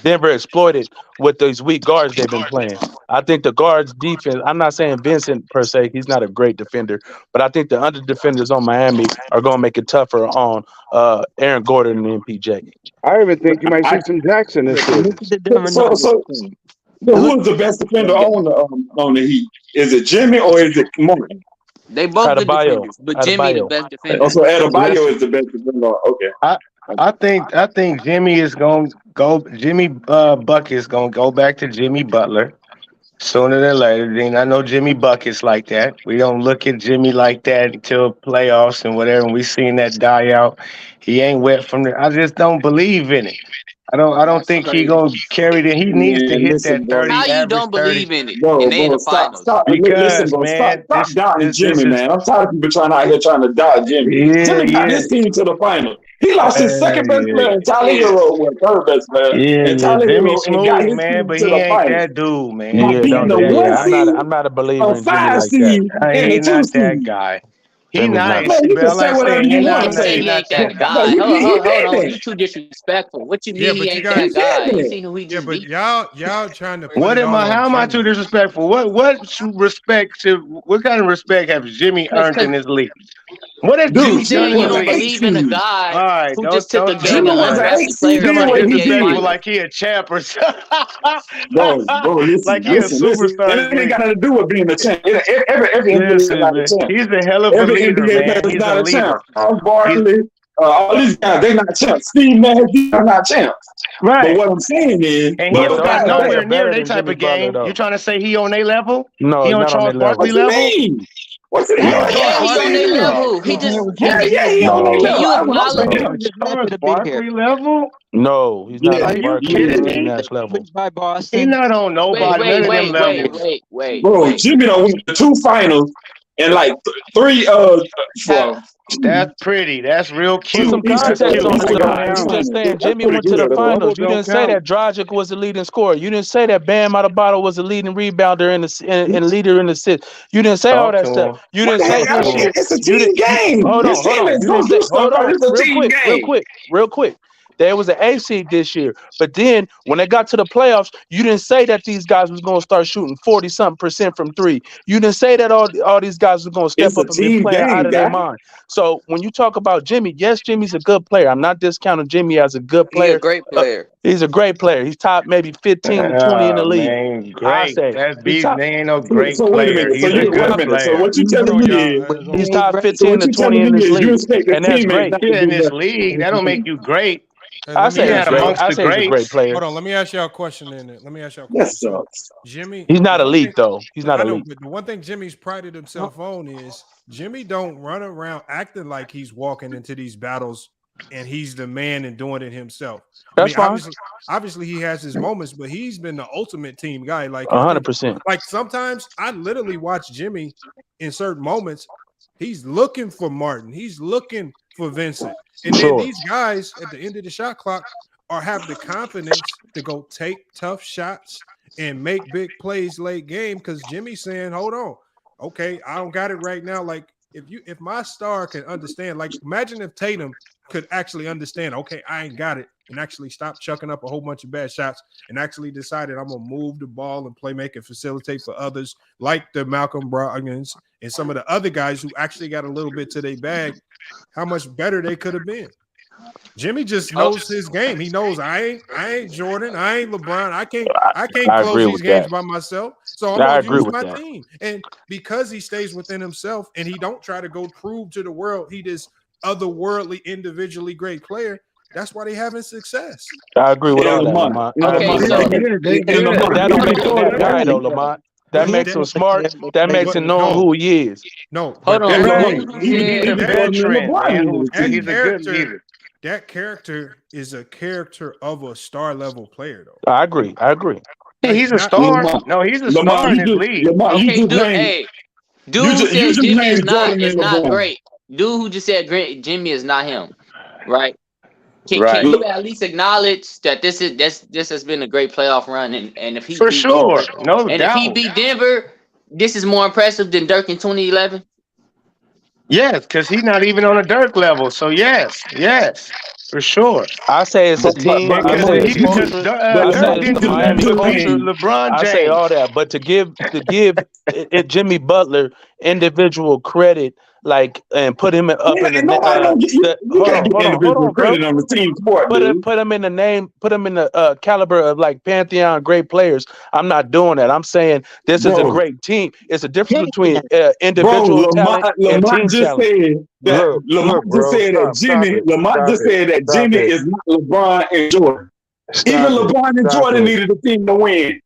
Denver exploited with these weak guards they've been playing. I think the guards defense, I'm not saying Vincent per se, he's not a great defender, but I think the under defenders on Miami are going to make it tougher on Aaron Gordon and MPJ. I even think you might see some Jackson this year. So who is the best defender on the Heat? Is it Jimmy or is it Martin? They both good defenders, but Jimmy the best defender. So Adebayo is the best defender. Okay. I think Jimmy is going to go. Jimmy Bucket is going to go back to Jimmy Butler sooner than later. Then I know Jimmy Bucket's like that. We don't look at Jimmy like that until playoffs and whatever. And we seen that die out. He ain't wet from there. I just don't believe in it. I don't think he gonna carry it. He needs to hit that 30. How you don't believe in it? Bro, and they in the finals. Stop doubting Jimmy, man. I'm tired of people trying to doubt Jimmy. Yeah, Jimmy got his team to the final. He lost his second best player, and Tyler Hero was third best player. Yeah, Jimmy smooth, man, but he ain't that dude, man. I'm not a believer in Jimmy like that. He's not that guy. He nice. You can say whatever you want to say. He ain't that guy. Hold on. You too disrespectful. What you mean he ain't that guy? You see who he just beat? Y'all trying to. How am I too disrespectful? What kind of respect has Jimmy earned in this league? What is Dude, You Jimmy saying done you in the don't was an league? believe in a 18. guy All right, who just took a don't game Jimmy and was won an the best 18 player talking in did the about what he NBA did. disrespectful Finals. like he a champ or something. Bro, Like listen, he a listen. superstar And in it this ain't got league. nothing to do with being a champ. Every NBA is Listen, not a man, champ. he's a hell of a Every leader, NBA player man. is He's a not a champ. leader. Charles He's Barkley, all these guys, they're not champs. Steve Nash, these are not champs. But right. what I'm saying is, And he But those don't those got guys guys that are nowhere near better they than type Jimmy of Butler, game. You though. trying to say he on their level? No, He he's on not on Charles their level. Barkley what you level? mean? What's it? He on Hell Charles yeah, Yeah, he on Barkley he their is. level. level. He just Hell yeah, he can, on their can level. you I love apologize? him. He was Charles drafted to be here. Barkley level? No, he's not Yeah, Are on you Barkley or kidding Steve me? Nash level. By He Boston. not on Wait, nobody, none wait, of them wait, wait, levels. wait, wait, bro, wait. Jimmy done went to 2 finals and like three Ha- for That's pretty. That's real Put cute. some That's context cute. on it, Eastern though, man. You Conference just finals. saying That's Jimmy pretty went to the good, bro. finals. You didn't say that Dragic was the leading scorer. You didn't say that Bam Adebayo was the leading rebounder and leader in the assist. You didn't say all Talk that to stuff. him. You What didn't the say heck? I this mean, year. it's a You team didn't. game. Hold His on, hold on. teammates You gonna didn't say. do stuff, Hold but on, it's a real team quick, real game. quick, real quick. There was an 8 seed this year, but then when they got to the playoffs, you didn't say that these guys was going to start shooting 40-something% from three. You didn't say that all these guys was going to step It's a up and be team playing out game, of their guy. mind. So when you talk about Jimmy, yes, Jimmy's a good player. I'm not discounting Jimmy as a good He a player. great player. He's a great player. He's top maybe 15 to 20 in the Oh league. man, I great. say That's he's beast. top. They ain't no great So wait a player. minute. So He's a you wait a good minute. So player. what you Hold telling on, me y'all. is, Hold He's on. top so 15 what to you 20 telling in me this is you league, expect the and that's teammates great. not Yeah, to in do this nothing. league, that don't make you great. Hey, I let me say You're he's ask not great. y'all. amongst I the say he's a great greats. player. Hold on, let me ask y'all a question. In it, let me ask y'all a That question. So, sucks. Jimmy, He's the not one thing elite though. He's not I know, elite. but the one thing Jimmy's prided himself on is Jimmy don't run around acting like he's walking into these battles and he's the man and doing it himself. I That's mean, fine. obviously he has his moments, but he's been the ultimate team guy. Like I think, 100%. like sometimes I literally watch Jimmy in certain moments. He's looking for Martin. He's looking for Vincent. And then Sure. these guys at the end of the shot clock have the confidence to go take tough shots and make big plays late game because Jimmy's saying, hold on, okay, I don't got it right now. Like if my star can understand, like imagine if Tatum could actually understand, okay, I ain't got it, and actually stop chucking up a whole bunch of bad shots and actually decided I'm gonna move the ball and play make and facilitate for others like the Malcolm Brogdons and some of the other guys who actually got a little bit to their bag, how much better they could have been. Jimmy just knows his game. He knows I ain't Jordan, I ain't LeBron. I can't I close agree these with games that. by myself. So I'm I gonna agree use with my that. team. And because he stays within himself and he don't try to go prove to the world he this otherworldly, individually great player, that's why they having success. I agree with And all that, Lamont. Lamont. And I agree Okay, Lamont. with so all that. They And good. Lamont. That You don't can make him call that it guy though, early. Lamont. That He, makes that, him smart. That makes but him know no, who he is. no, hold but on. that Right. What He's you a Even said? more than veteran, LeBron man. in his that He's team. a good character, leader. that character is a character of a star level player, though. I agree. I agree. Yeah, Like he's a not star. Lamont. No, he's a Lamont, star in his league. You Okay, just dude. named Hey, dude who you said just Jimmy named Jordan is and not LeBron. great. Dude who just said Jimmy is not him, right? Can Right. you at least acknowledge that this has been a great playoff run and if he For beat Denver sure. No and if he doubt. beat Denver, this is more impressive than Dirk in 2011? Yes, because he's not even on a Dirk level. So yes, for sure. I say it's a team. But I Because say Lamont, it's culture. but I say Dirk Lamont, it's you the didn't do just nothing Miami to just beat culture. named LeBron I say all James. that, but to give Jimmy Butler individual credit, like and put him up in and nobody don't get you. You hold can't on, get hold individual on, bro. credit on the team sport, dude. Put him in the name, put him in the caliber of like pantheon great players. I'm not doing that. I'm saying this is a Bro, great team. It's a difference between Champion. individual talent and Lamont team just talent. said that Look, bro, stop it, Lamont just said that stop Jimmy it, is not LeBron and Jordan. Even stop it, LeBron and stop Jordan it, needed a team to win.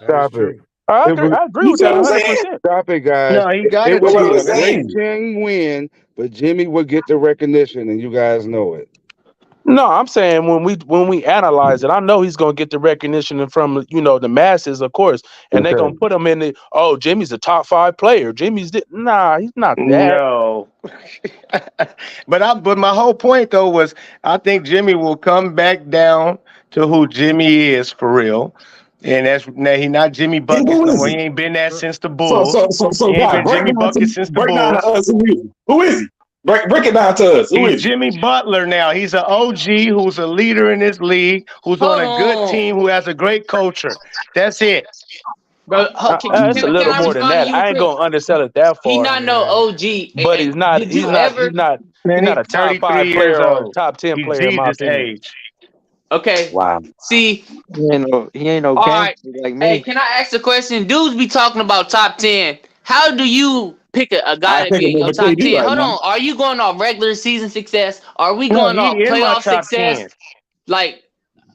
That is stop it. true. I It agree. was, I agree You with see that what I'm saying? 100%. stop it, guys. No, he got It a That's was what a I'm team, great man. saying. team win, but Jimmy would get the recognition, and you guys know it. No, I'm saying when we analyze it, I know he's gonna get the recognition from the masses, of course, and they're Okay. gonna put him in the Jimmy's a top 5 player. Nah, he's not that. No. But my whole point though was I think Jimmy will come back down to who Jimmy is for real. And that's now he not Jimmy Yeah, Buckets who no is more. He he? ain't been that Uh, since the So, Bulls. so, so, He so, ain't God, been Jimmy Buckets since the break down to Bulls. us who is he? Who is he? Break it down to us. Who He's is he? Jimmy Butler now. He's an OG who's a leader in this league, who's on Hold a good on. team, who has a great culture. That's it. Bro, It's a little more than that. I ain't gonna undersell it that far. He not no OG, but he's not. He's not a top 5 player or top 10 player in my opinion. Age. Okay. Wow. See, he ain't no all gangster right. like me. Hey, can I ask a question? Dudes be talking about top 10. How do you pick a guy to be in your top 10? Hold on. Are you going off regular season success? Are we going off playoff success? 10. Like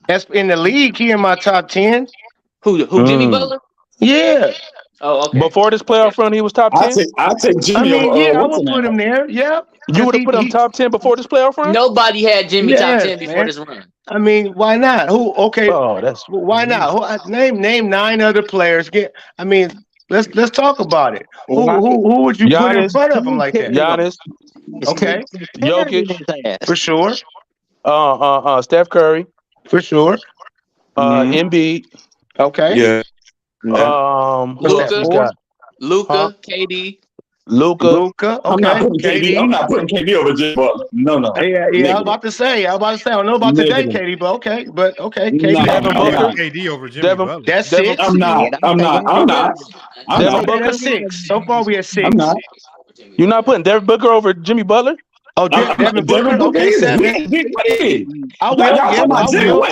that's in the league. He in my top 10. Who? Jimmy Butler? Yeah. Oh, okay. Before this playoff run, he was top 10. I take Jimmy. I would put him there. Yeah. You would have put him top 10 before this playoff run. Nobody had Jimmy top 10 before this run. I mean, why not? Who? Okay. Oh, that's why not? Name 9 other players. Let's talk about it. Who would you put in front of him like that? Giannis. Okay. Jokic. For sure. Steph Curry. For sure. Embiid. Okay. Yeah. Luka, KD. Luka. Okay. I'm not putting KD over Jimmy Butler. No. Yeah. I was about to say. I don't know about today, KD, but okay. KD. KD over Jimmy Butler. That's 6. I'm not. That's 6. So far, we at 6. I'm not. You're not putting Devin Booker over Jimmy Butler? Oh, Devin Booker. Okay, 7. I will. See, hold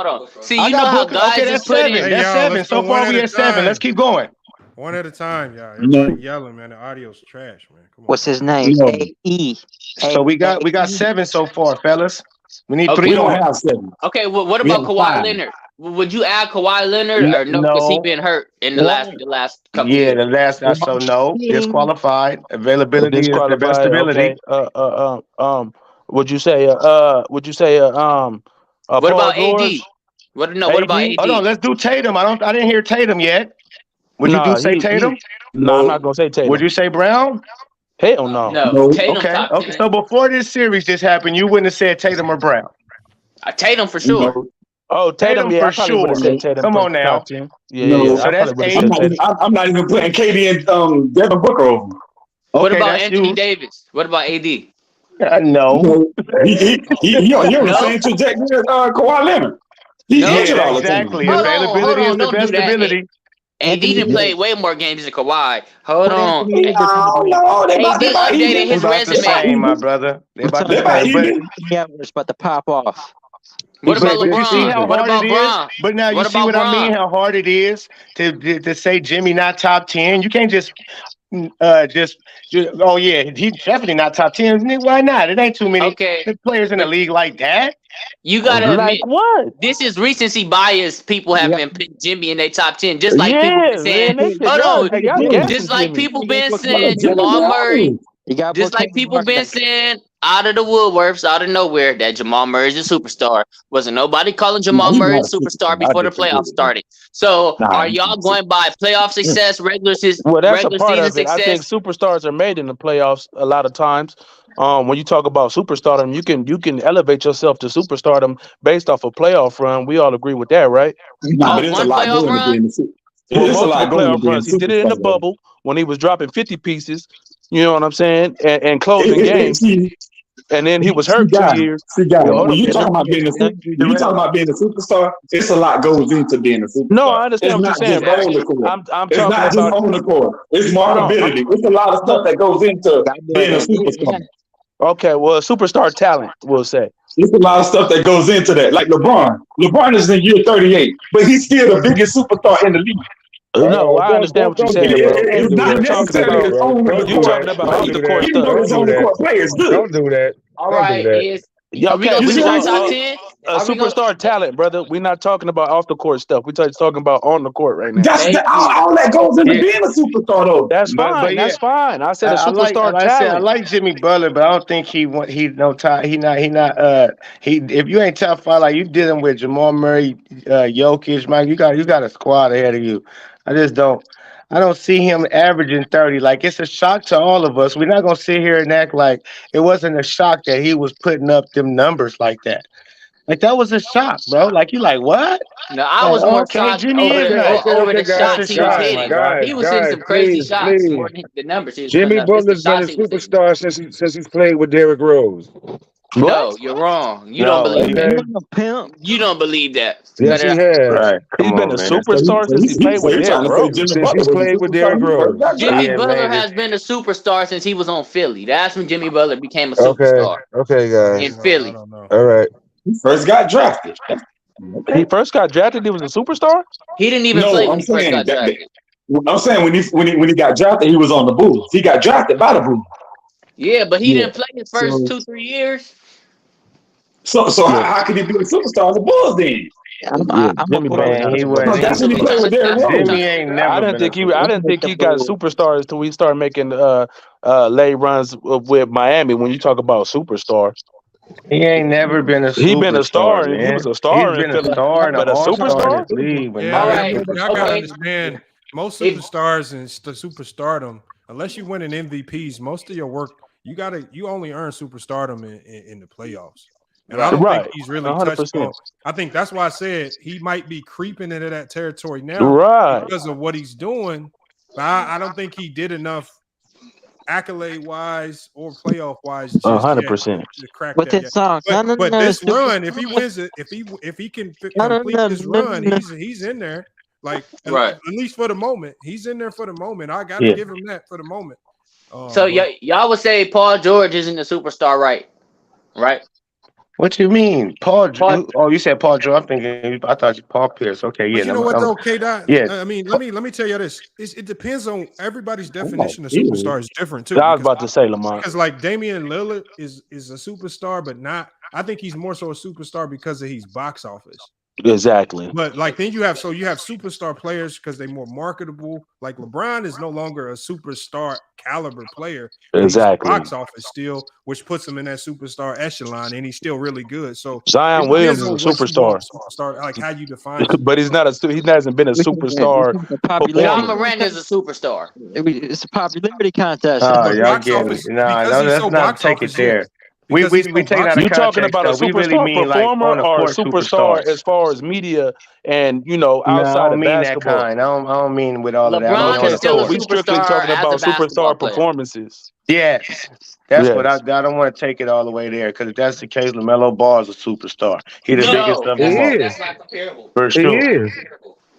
on. See, you know how guys that's 7. That's 7. So far, we at 7. Let's keep going. One at a time, y'all. Everybody yelling, man. The audio's trash, man. Come on. What's his name? A.E. So we got 7 so far, fellas. We need 3 We don't more. have 7. Okay, well, what about Kawhi Leonard? Would you add Kawhi Leonard or no? Because he been hurt in the last couple. Yeah, the last. So no, disqualified. Availability is the best ability. Okay. Would you say? What about AD? What about AD? Hold on, let's do Tatum. I didn't hear Tatum yet. Would you say Tatum? No, I'm not gonna say Tatum. Would you say Brown? Hell no. No. Tatum Okay. So before this series just happened, you wouldn't have said Tatum or Brown. Tatum for sure. Oh, Tatum for I probably would have said Tatum. Come on now. Yeah. So that's 8. I'm not even putting KD and Devin Booker over. What about Anthony Davis? What about AD? No. He on the same trajectory as Kawhi Leonard. He's injured all the time. Exactly. Availability is the best ability. AD didn't play way more games than Kawhi. Hold on. No, they updated his resume. My brother. They're about to it's about to pop off. What about LeBron? What about Bron? But now you see what I mean? How hard it is to say Jimmy not top 10. You can't just oh yeah, he's definitely not top 10. Why not? It ain't too many players in the league like that. You gotta admit, what? This is recency bias. People have been picking Jimmy in their top 10, just like people been saying. Just like people been saying Jamal Murray. Just like people been saying out of the woodworks, out of nowhere, that Jamal Murray is a superstar. Wasn't nobody calling Jamal Murray a superstar before the playoffs started. So are y'all going by playoff success, regular season? Well, that's a part of it. Success? I think superstars are made in the playoffs a lot of times. When you talk about superstardom, you can elevate yourself to superstardom based off a playoff run. We all agree with that, right? No, but it's a lot going to be in the It's a lot going to be in He did it in the bubble when he was dropping 50 pieces. You know what I'm saying? And closing games. And then he was hurt 2 years. When you talking about being a superstar, it's a lot goes into being a superstar. No, I understand what you're saying, bro. I'm it's talking not just about on the court. It's marketability. It's a lot of stuff that goes into being a superstar. Okay, well, superstar talent, we'll say. There's a lot of stuff that goes into that. Like LeBron. LeBron is in year 38, but he's still the biggest superstar in the league. No, I understand what you're saying, bro. It's not necessarily his own the court. You're talking about off the court Even though his own the court play is good. Don't do that. All right, yeah, we gonna top 10? Superstar talent, brother. We're not talking about off the court stuff. We're talking about on the court right now. All that goes into being a superstar, though. That's fine. That's fine. I said a superstar talent. I like Jimmy Butler, but I don't think he no top. If you ain't top 5 like you dealing with Jamal Murray, Jokic, Mike, you got a squad ahead of you. I don't see him averaging 30. Like, it's a shock to all of us. We're not going to sit here and act like it wasn't a shock that he was putting up them numbers like that. Like, that was a shock, bro. Like, you like, what? No, I was more shocked over the shots he was hitting. He was hitting some crazy shots more than the numbers. Jimmy Butler's been a superstar since he's played with Derrick Rose. No, you're wrong. You don't No, believe that. Pimp. You don't believe that. Yes, Cut it he out. has. right. He's Come been a on, man. superstar since he played with He's Derrick trying to say Rose. Jimmy Since he Butler was a played with superstar Derrick when he first Rose. got Jimmy drafted. Butler man, has been a superstar since he was on Philly. That's when Jimmy Butler became a Okay. superstar Okay, I in guys. don't know. I Philly. don't know. All right. He first got drafted. He first got drafted. He was a superstar. He didn't even play No, when I'm he first saying got drafted. I'm saying when he got drafted, he was on the Bulls. He got drafted by the Bulls. Yeah, but he Yeah. didn't play his first So 2-3 years. so how could he be a superstar on the Bulls then? I'm Jimmy a Butler man, not a he superstar. Because wasn't. that's when he I'm played trying with to. Derrick Rose. Jimmy ain't never been a superstar. I didn't think he got superstars until we started making late runs with Miami. When you talk about superstar, He ain't never been a he been a superstar, star and he was man. a He's star in been a Philly, star and an but a all-star in superstar. this league, but Yeah, not All a right. y'all gotta superstar. Okay. understand. Most If superstars and superstardom, unless you win an MVPs, most of your work you only earn superstardom in the playoffs. And I don't think Right, he's really touched 100%. on. I think that's why I said he might be creeping into that territory now Right. because of what he's doing. But I don't think he did enough accolade wise or playoff wise just yet 100%. to crack With that his yet. song. But this run, if he wins it, if he can complete this run, he's in there. Like right. at least for the moment, he's in there for the moment. I got to Yeah. give him that for the moment. So y'all would say Paul George isn't a superstar, right? Right. What you mean, Paul? Paul, Oh, you said Paul George. I thought you Paul Pierce. Okay, yeah. But you know what though, K-Dot? Yeah. I mean, let me tell you this. It depends on everybody's definition of ew. superstar is different too. I was about to say, Lamont. Because like Damian Lillard is a superstar, but not. I think he's more so a superstar because of his box office. Exactly. But like then you have superstar players because they're more marketable. Like LeBron is no longer a superstar caliber player. Exactly. He's box office still, which puts him in that superstar echelon, and he's still really good. So Zion it Williams depends is a on what you want superstar, superstar, like how you define. but he's not he hasn't been a superstar. John performer. Moran is a superstar. It's a popularity contest. Oh, y'all box get office, it. No, because he's let's so not box take it office, there. yeah. We Because he's so take it out You of talking context about a though. We really superstar mean like performer on the or a court superstar superstars. as far as media and No, I outside don't of mean that basketball? kind. I don't mean with all of that. I mean LeBron on is Okay, the still a so court. we strictly superstar talking as a about basketball superstar player. performances. Yes. That's what I Yes. don't want to take it all the way there because if that's the case, LaMelo Ball is a superstar. He the biggest No, of them all, that's not comparable. for He sure. is.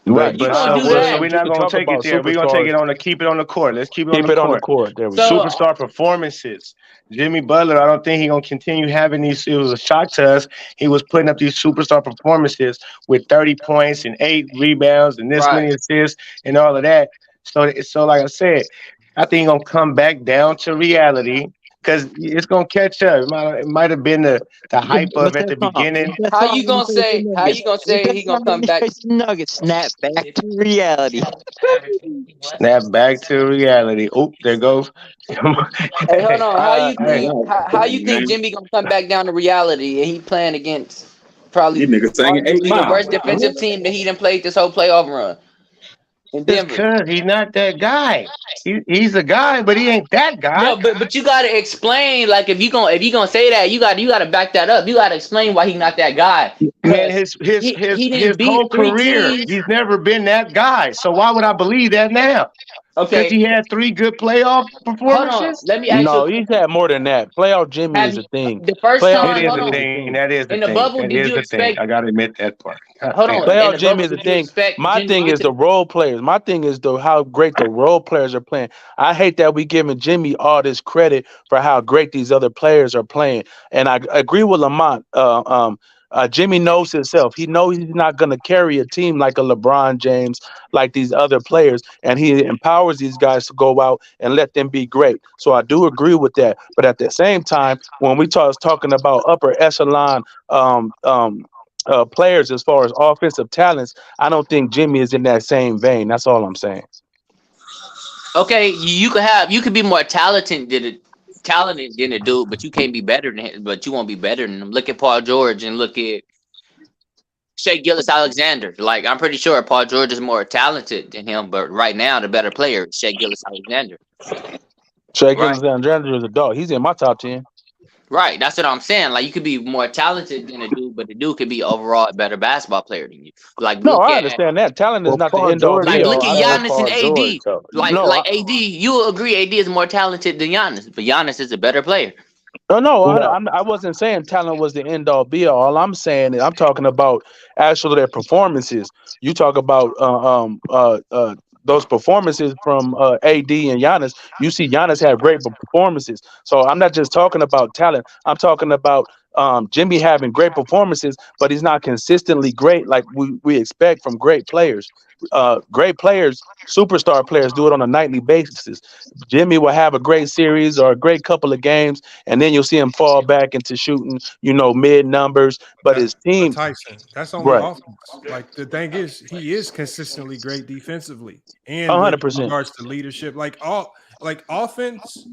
Right. You But gonna do so that? we're not We gonna talk take it about there. We're gonna take superstars. keep it on the court. Let's keep it on Keep the it on the court. court. There we go. So Superstar performances. Jimmy Butler, I don't think he's gonna continue having these. It was a shock to us. He was putting up these superstar performances with 30 points and 8 rebounds and this many right. assists and all of that. So like I said, I think he's gonna come back down to reality because it's gonna catch up. It might have been the hype of at the beginning. How you gonna say he gonna come back? Nuggets snap back to reality. Snap back to reality. Oh, there goes. Hey, hold on. Hey. How you think Jimmy gonna come back down to reality and he playing against probably These niggas singing 8 arguably the Mile. worst defensive team that he done played this whole playoff run in Just Denver? because he's not that guy. He's a guy, but he ain't that guy. No, but you gotta explain. Like if you gonna say that, you gotta back that up. You gotta explain why he's not that guy. Man, his didn't beat whole 3 career, teams. he's never been that guy. So why would I believe that now? Because Okay, he had 3 good playoff hold on. performances. Let me ask No, you. he's had more than that. Playoff Jimmy Have is you, a thing. the first Playoff time? It is Hold a on. thing. That is the In the thing. bubble, That did is you the thing. expect? I gotta admit that part. God Hold damn. on. Playoff In the Jimmy bubble, is the did you thing. expect My Jimmy thing to get is the role players. My thing is how great the role players are playing. I hate that we giving Jimmy all this credit for how great these other players are playing. And I agree with Lamont. Jimmy knows himself. He knows he's not going to carry a team like a LeBron James, like these other players, and he empowers these guys to go out and let them be great. So I do agree with that. But at the same time, when we talking about upper echelon players as far as offensive talents, I don't think Jimmy is in that same vein. That's all I'm saying. Okay, you could be more talented than a dude, but you can't be better than him. But you won't be better than him. Look at Paul George and look at Shea Gilgeous-Alexander. Like I'm pretty sure Paul George is more talented than him, but right now the better player is Shea Gilgeous-Alexander. Shea Right. Gilgeous-Alexander is a dog. He's in my top 10. Right, that's what I'm saying. Like you could be more talented than a dude, but the dude could be overall a better basketball player than you. Like No, look I at understand that. Talent is Well, not the Paul end all George, be like all. look at I love Giannis Paul and AD. George, though. Like No, AD, you will agree AD is more talented than Giannis, but Giannis is a better player. No, No. I wasn't saying talent was the end all be all. All I'm saying is I'm talking about actually their performances. You talk about those performances from AD and Giannis. You see Giannis had great performances. So I'm not just talking about talent. I'm talking about Jimmy having great performances, but he's not consistently great like we expect from great players. Great players, superstar players, do it on a nightly basis. Jimmy will have a great series or a great couple of games, and then you'll see him fall back into shooting, mid numbers. But his But team, Tyson, that's only right, offense. Like the thing is, he is consistently great defensively, and with 100%, regards to leadership, like offense,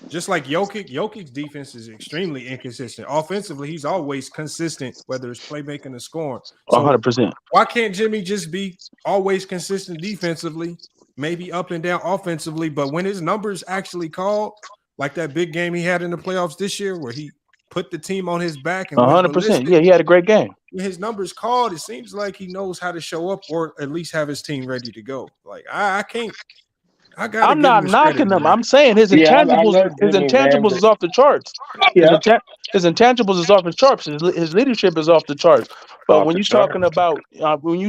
just like Jokic's defense is extremely inconsistent. Offensively, he's always consistent, whether it's playmaking or scoring. So 100%. why can't Jimmy just be always consistent defensively, maybe up and down offensively, but when his numbers actually called, like that big game he had in the playoffs this year where he put the team on his back and went 100%. ballistic, Yeah, he had a great game. when his numbers called, it seems like he knows how to show up or at least have his team ready to go. Like I can't. I gotta I'm give him not his credit, knocking him. man. I'm saying his Yeah, I intangibles, love his Jimmy, man. intangibles But is off the charts. yeah, His intangibles is off the charts. His leadership is off the charts. But off when the you're chart.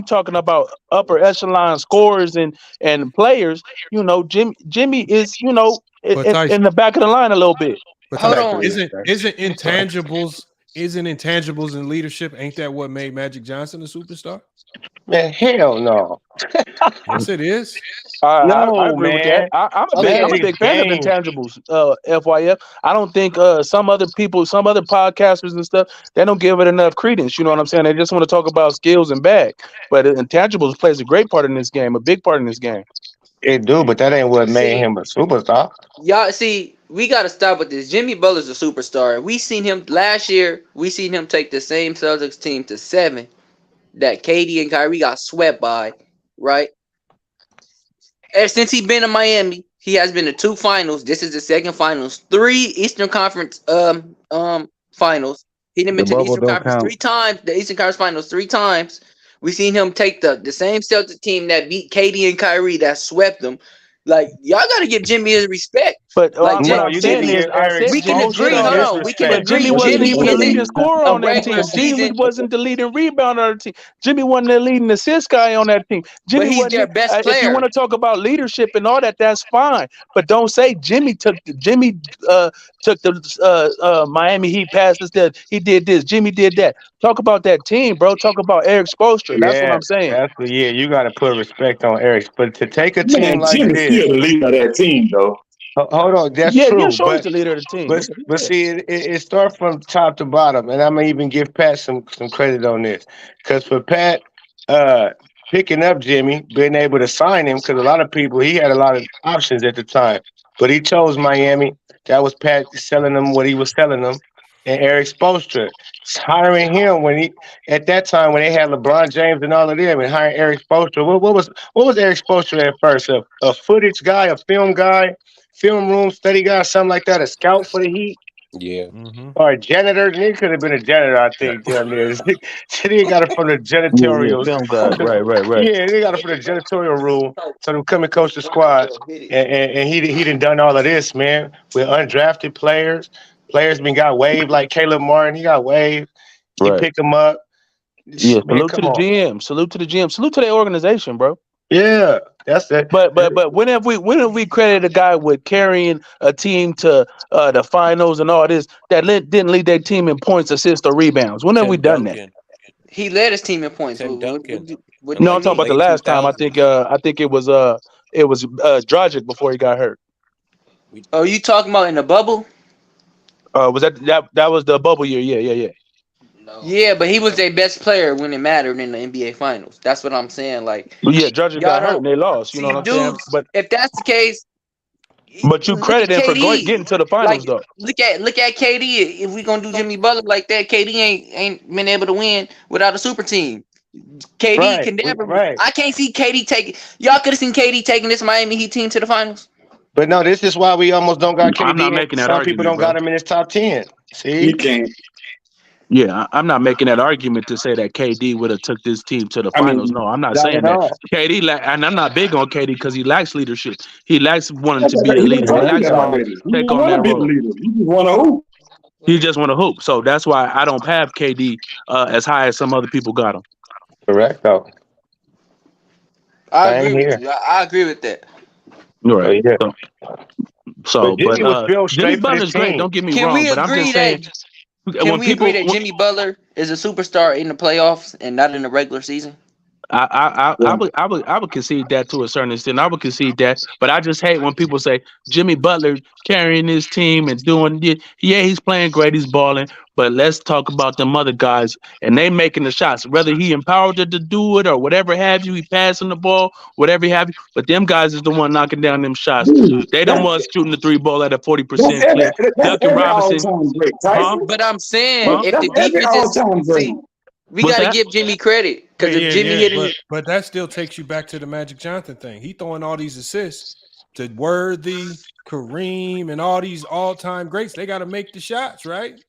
talking about upper echelon scorers and players, Jimmy is But in Tyson, the back of the line a little bit. but Hold Tyson, on. isn't intangibles and leadership? Ain't that what made Magic Johnson a superstar? Man, hell no. Yes, it is. I No, agree with that. man. I'm a Magic big fan of game. intangibles. FYF. I don't think some other podcasters and stuff, they don't give it enough credence. You know what I'm saying? They just want to talk about skills and bag. But intangibles plays a great part in this game, a big part in this game. It do, but that ain't what made him a superstar. Y'all see, we got to stop with this. Jimmy Butler's a superstar. We seen him last year. We seen him take the same Celtics team to 7 that KD and Kyrie got swept by, right? Ever since he been in Miami, he has been to 2 finals. This is the second finals. 3 Eastern Conference finals. He done been The to the bubble Eastern don't Conference count. 3 times. The Eastern Conference finals 3 times. We seen him take the same Celtics team that beat KD and Kyrie that swept them. Like, y'all got to give Jimmy his respect. But Like, what No, I'm you need to saying Jimmy, is, give I Eric said we can Jimmy agree. should Spoelstra have. Hold his on. We can But respect. Jimmy agree. wasn't Jimmy even the leading isn't scorer a on that regular team. Jimmy season, wasn't the leading rebounder on the team. Jimmy wasn't the leading assist guy on that team. but Jimmy he's their wasn't. best If you player. want to talk about leadership and all that, that's fine. But don't say Jimmy took the Miami Heat passes that he did this. Jimmy did that. Talk about that team, bro. Talk about Eric Spoelstra. That's what Yeah, I'm saying. that's what. Yeah, you got to put respect on Eric. But to take a team Man, like Jimmy's this, still the leader of that team, though. hold on, that's Yeah, true. sure, he's the leader of the team. But see, it starts from top to bottom, and I'm gonna even give Pat some credit on this, because for Pat, picking up Jimmy, being able to sign him, because a lot of people he had a lot of options at the time, but he chose Miami. That was Pat selling them what he was selling them, and Eric Spoelstra hiring him when he at that time when they had LeBron James and all of them, and hiring Eric Spoelstra. What was Eric Spoelstra at first? A footage guy, a film guy, film room study guy, something like that, a scout for the Heat, Yeah. or a janitor. He could have been a janitor, I think, damn near. He got it from the Yeah, janitorial. film guy. Right. Yeah, they got it from the janitorial room. So them come and coach the squad. And he done all of this, man, with undrafted players. Players got waived, like Caleb Martin. He got waived. He Right. picked him up. Yeah, Man, salute to come the on. GM. Salute to the GM. Salute to their organization, bro. Yeah, that's it. But when have we credited a guy with carrying a team to the finals and all this that didn't lead their team in points, assists, or rebounds? When have we done that? he led his team in points. Tim Duncan. What No, do I'm you talking about mean? the Late last time. I 2000s. think it was Dragic before he got hurt. Oh, you talking about in the bubble? Was that was the bubble year? Yeah. Yeah, but he was their best player when it mattered in the NBA Finals. That's what I'm saying. Like, But yeah, Dragic y'all got hurt don't and they lost. You know see what I'm saying? dudes. But If that's the case, you look credit at him for KD. getting to the Like, finals though. look at KD. If we gonna do Jimmy Butler like that, KD ain't been able to win without a super team. KD Right, can never. right. I can't see KD taking. Y'all could have seen KD taking this Miami Heat team to the finals. But no, this is why we almost don't got I'm not KD. making that Some people argument, don't bro. got him in his top 10. See? You can't. Yeah, I'm not making that argument to say that KD would have took this team to the I finals. mean, No, I'm not Not saying at that. all. And I'm not big on KD because he lacks leadership. He lacks wanting that's to be okay. a He leader. done He earned lacks that wanting already. to He take don't on want to that be the role. leader. He just want to hoop. He just want to hoop. So that's why I don't have KD as high as some other people got him. Correct though. I Same agree with here. you. I agree with that. So Right. yeah. But But Jimmy was built Jimmy straight for this Butler's great. team. Don't get me Can wrong, we but I'm agree just saying that when people Jimmy Butler is a superstar in the playoffs and not in the regular season? I would concede that to a certain extent. I would concede that, but I just hate when people say Jimmy Butler carrying his team and doing it. Yeah, he's playing great, he's balling, but let's talk about them other guys and they making the shots. Whether he empowered it to do it or whatever have you, he passing the ball, whatever have you. But them guys is the one knocking down them shots. Dude, They don't want shooting the three ball at a that's 40% every clip. that's Duncan every Robinson, all-time great. huh? Tyson, But I'm saying if that's the every defense is all-time great. we What's got to that? give Jimmy credit because if Jimmy hitting but that still takes you back to the Magic Johnson thing. He throwing all these assists to Worthy, Kareem, and all these all-time greats. They got to make the shots, right?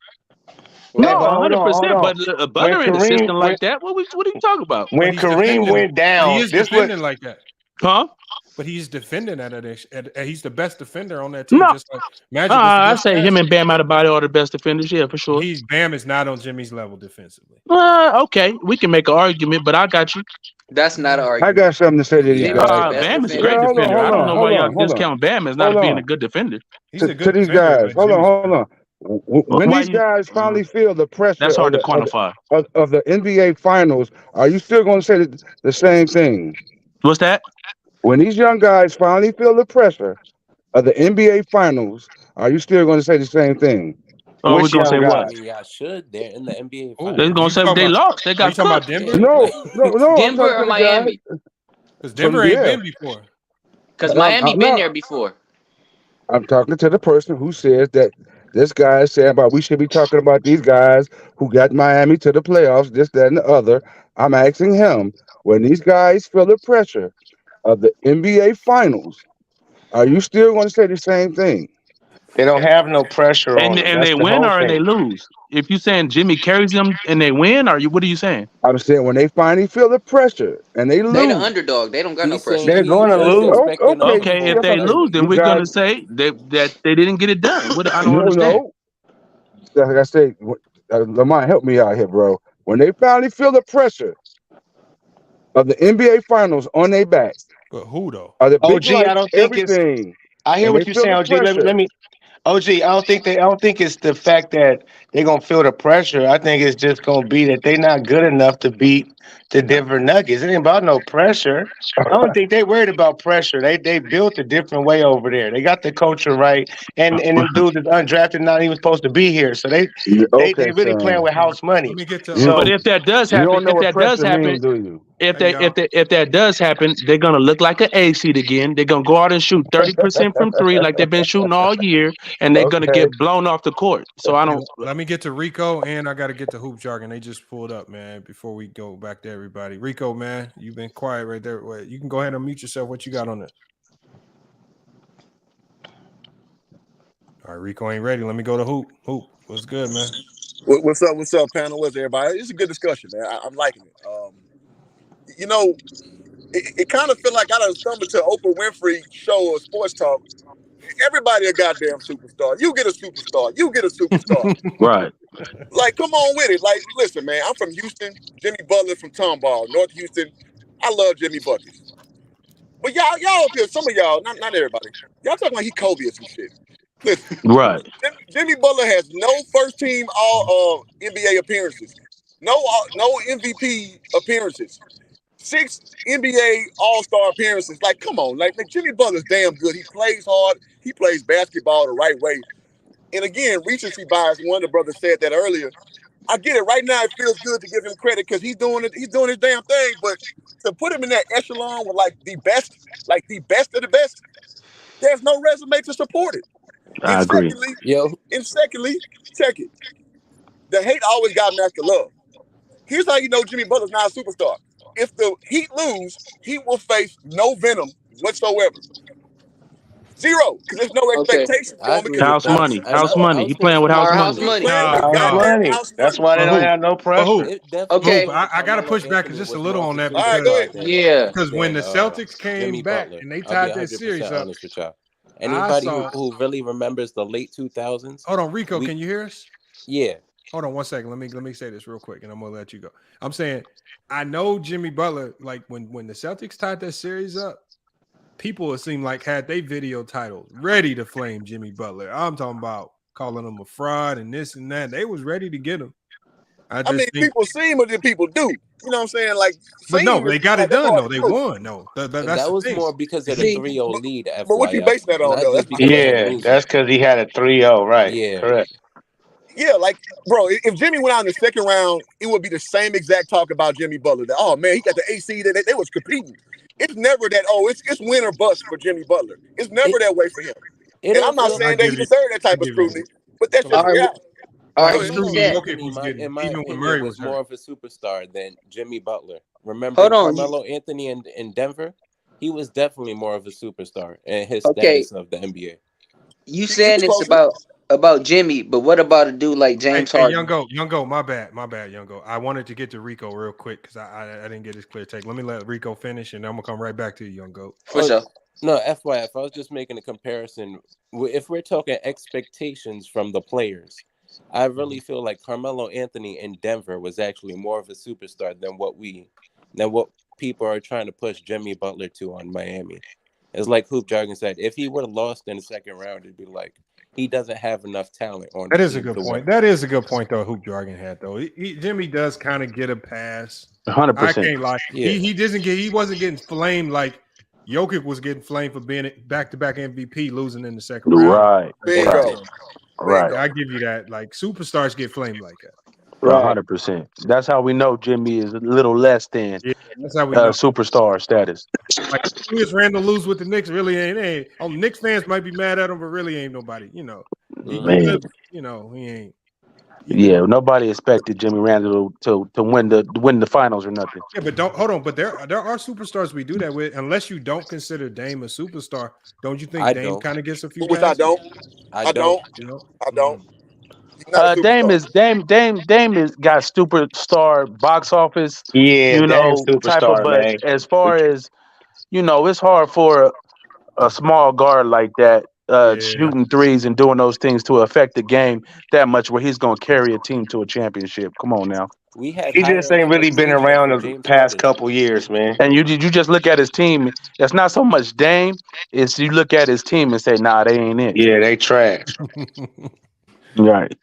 No, Hold 100%. on. But Butler ain't assisting like that. What are you talking about? When Kareem went But he down, is this was defending like that. Huh? But he's defending he's the best defender on that team. No, Just like Magic. I say him and Bam out of body are the best defenders. Yeah, for sure. Bam is not on Jimmy's level defensively. Okay, we can make an argument, but I got you. That's not an I argument. got something to say to you guys. Bam is a great defender. I don't know why y'all discount Bam as not being a good defender. He's a To good these defender, guys, but hold on. When these guys finally feel the pressure That's hard to quantify. of the NBA Finals, are you still going to say the same thing? What's that? When these young guys finally feel the pressure of the NBA Finals, are you still going to say the same thing? Oh, we're going to say what? I mean, y'all should. They're in the NBA They're Finals. going to say they lost. They got talking about cooked. Denver? No. Denver or Miami? Because Denver ain't been before. Because Miami been there before. I'm talking to the person who says that this guy is saying about we should be talking about these guys who got Miami to the playoffs, this, that, and the other. I'm asking him, when these guys feel the pressure of the NBA Finals, are you still going to say the same thing? They don't have no pressure on them. And they win or they lose? If you're saying Jimmy carries them and they win, what are you saying? I'm saying when they finally feel the pressure and they lose. They the underdog. They don't got no pressure. They're going to lose. Okay, if they lose, then we're going to say that they didn't get it done. I don't understand. No. Like I say, Lamont, help me out here, bro. When they finally feel the pressure of the NBA Finals on their back. But who though? Are the big OG, I don't think everything. I hear what you're saying, OG. Let me OG, I don't think it's the fact that they're gonna feel the pressure. I think it's just gonna be that they're not good enough to beat the Denver Nuggets. It ain't about no pressure. I don't think they worried about pressure. They built a different way over there. They got the culture right, and them dudes is undrafted, not even supposed to be here. So they really playing with house money. But if that does happen, if that does happen, they're gonna look like an A seed again. They're gonna go out and shoot 30% from three, like they've been shooting all year, and they're gonna get blown off the court. So I don't. Let me get to Rico, and I got to get to Hoop Jargon. They just pulled up, man. Before we go back to everybody, Rico, man, you've been quiet right there. Wait, you can go ahead and mute yourself. What you got on it? All right, Rico ain't ready. Let me go to Hoop. Hoop, what's good, man? What's up, panel? What's everybody? It's a good discussion, man. I'm liking it. It kind of feel like I done stumbled to Oprah Winfrey show or sports talk. Everybody a goddamn superstar. You get a superstar. You get a superstar. Right. Like, come on with it. Like, listen, man, I'm from Houston. Jimmy Butler from Tomball, North Houston. I love Jimmy Buckets. But y'all, some of y'all, not everybody, y'all talking like he Kobe or some shit. Listen, right. Jimmy Butler has no first team all NBA appearances, no MVP appearances, 6 NBA All-Star appearances. Like, come on, like Jimmy Butler's damn good. He plays hard. He plays basketball the right way. And again, recency bias. One of the brothers said that earlier. I get it. Right now, it feels good to give him credit because he's doing it. He's doing his damn thing. But to put him in that echelon with the best of the best, there's no resume to support it. I agree. Secondly, check it. The hate always got master love. Here's how you know Jimmy Butler's not a superstar. If the Heat lose, he will face no venom whatsoever. Zero, because there's no expectation for him. House money. He playing with house money. That's why they don't have no pressure. Okay, I got to push back just a little on that because when the Celtics came back and they tied that series up. Anybody who really remembers the late 2000s? Hold on, Rico, can you hear us? Yeah. Hold on 1 second. Let me say this real quick, and I'm gonna let you go. I'm saying I know Jimmy Butler. Like when the Celtics tied that series up, people it seemed like had they video titled ready to flame Jimmy Butler. I'm talking about calling him a fraud and this and that. They was ready to get him. I mean, people see what the people do. You know what I'm saying? Like, but no, they got it done though. They won. No, And that's that the was thing. more because of the 3-0 lead. FYI. But what you base that on, Not though? just because Yeah, that's because he had a 3-0, right? Yeah. Correct. Yeah, like, bro, if Jimmy went out in the second round, it would be the same exact talk about Jimmy Butler. That, oh, man, he got the AC. They was competing. It's never that, it's win or bust for Jimmy Butler. It's never that way for him. And I'm not saying that he deserved that type of scrutiny, but that's just reality. In my opinion, was more of a superstar than Jimmy Butler. Remember Carmelo Anthony in Denver? He was definitely more of a superstar in his status of the NBA. You saying it's about Jimmy, but what about a dude like James Harden? Young Go, my bad, Young Go. I wanted to get to Rico real quick because I didn't get his clear take. Let me let Rico finish, and then I'm gonna come right back to you, Young Go. For sure. No, FYI, if I was just making a comparison, if we're talking expectations from the players, I really feel like Carmelo Anthony in Denver was actually more of a superstar than what people are trying to push Jimmy Butler to on Miami. It's like Hoop Jargon said, if he would have lost in the second round, it'd be like he doesn't have enough talent on. That is a good point. That is a good point, though. Hoop Jargon had though. Jimmy does kind of get a pass. 100%. I can't lie. Yeah. He wasn't getting flamed like Jokic was getting flamed for being back-to-back MVP, losing in the second round. Right. I give you that. Like superstars get flamed like that. 100%. That's how we know Jimmy is a little less than that's how we know. Superstar status. Like Julius Randle lose with the Knicks really ain't. Oh, Knicks fans might be mad at him, but really ain't nobody. You know, he ain't. Yeah, nobody expected Jimmy Randle to win the finals or nothing. Yeah, but hold on. But there are superstars we do that with. Unless you don't consider Dame a superstar, don't you think Dame kind of gets a few? Which I don't. I don't. Dame is got superstar box office. Yeah, type of. But man. as far as it's hard for a small guard like that shooting threes and doing those things to affect the game that much where he's going to carry a team to a championship. Come on now. He just ain't really been around the past couple years, man. And you just look at his team. It's not so much Dame. It's you look at his team and say, nah, they ain't it. Yeah, they trash. Right.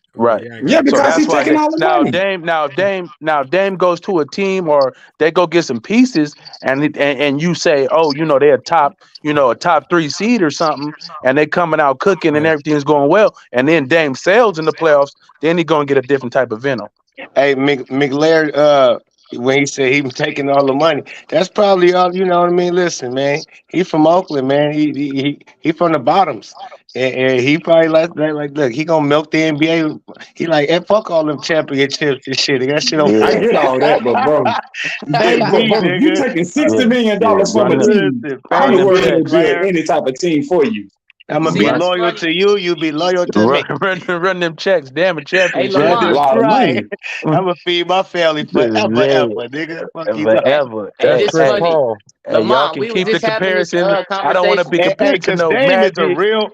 Yeah, because that's he's taking all the money. Dame goes to a team or they go get some pieces and you say, oh, they're a top 3 seed or something, and they coming out cooking and everything's going well, and then Dame sails in the playoffs, then he's gonna get a different type of venom. Hey, McLaren, when he said he was taking all the money, that's probably all. You know what I mean? Listen, man, he from Oakland, man. He from the bottoms, and he probably like look, he gonna milk the NBA. He like, fuck all them championships and shit. That shit don't. I get all that, but bro, you taking $60 million from a team. I'm the worst to build any type of team for you. I'm gonna be loyal to you. You be loyal to me. Run them checks, damn it, championship. Right. I'm gonna feed my family forever, nigga. Forever. Hey, Chris Paul. Y'all can keep the comparison. I don't want to be compared to no Dame Magic. Is a real,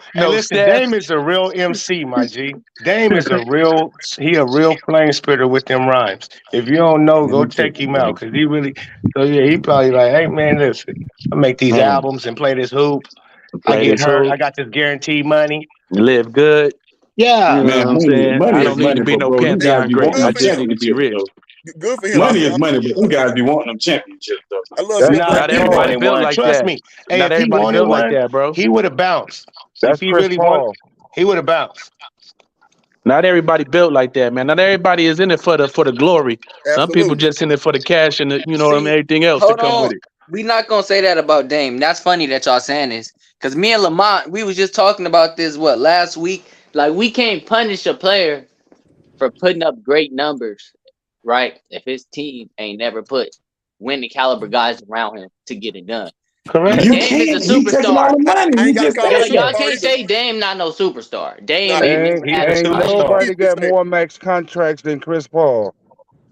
Dame is a real MC, my G. Dame is a real flame spitter with them rhymes. If you don't know, go check him out because he really. So yeah, he probably like, hey man, listen, I make these albums and play this hoop. I get hurt. I got this guaranteed money. Live good. Yeah, you know what I'm saying? I don't need to be no Pantheon great. I just need to be rich. Good for him. Money is money, but them guys be wanting them championships, though. I love not everybody built like Trust that. me. Hey, not if he everybody wanted built one, like that, bro. He would have bounced. That's if he Chris really Paul. wanted, he would have bounced. Not everybody built like that, man. Not everybody is in it for the glory. Absolutely. Some people just in it for the cash and everything else to come with it. We not gonna say that about Dame. That's funny that y'all saying this. Because me and Lamont, we was just talking about this, last week? Like, we can't punish a player for putting up great numbers, right? If his team ain't never put winning caliber guys around him to get it done. Correct. You Dame is a superstar. Y'all can't say Dame not no superstar. Dame Nobody got more max contracts than Chris Paul.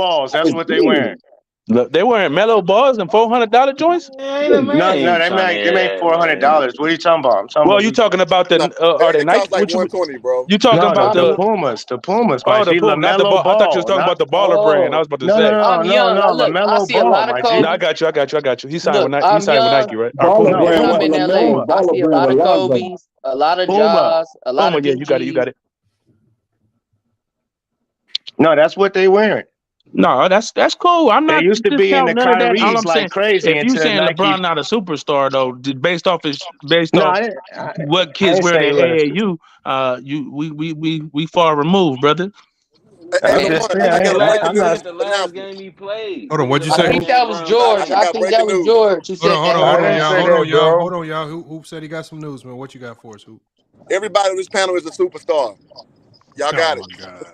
balls. That's what they wearing. Look, they wearing mellow balls and $400 joints. No, they make $400. What are you talking about? I'm talking Well, you talking about the are they It Nike? costs like 120, bro. You talking about the Pumas? The Pumas. Oh, the Puma, not the ball. I thought you was talking about the Baller brand. I was about to say. I'm young. Look, I LaMelo see a Ball, lot of my Kobe. No, I got you. He signed Look, with I'm with young. Nike, right? Baller brand When I'm with in LA, LaMelo. I see a Baller lot brand of with Lonzo. Kobe's, a lot of Puma. Jaws, a lot Puma, of yeah, you got it. No, that's what they wearing. No, that's cool. I'm not They used to be in the discounting none of that. All Kyries I'm like saying, crazy if you until saying Nike. LeBron not a superstar though, based off what I kids didn't wear say at he was. AAU, we far removed, brother. Hey, Yeah. Lamont, I got breaking I'm not news the last announcement. game he played. Hold on, Niggas what'd you don't I say? know think Hoop? that was James I, George. I I got think that breaking was news. George who said that. I didn't say that, Y'all. bro. Hold on, y'all. Hoop said he got some news, man. What you got for us, Hoop? Everybody on this panel is a superstar. Y'all got Oh it. my God.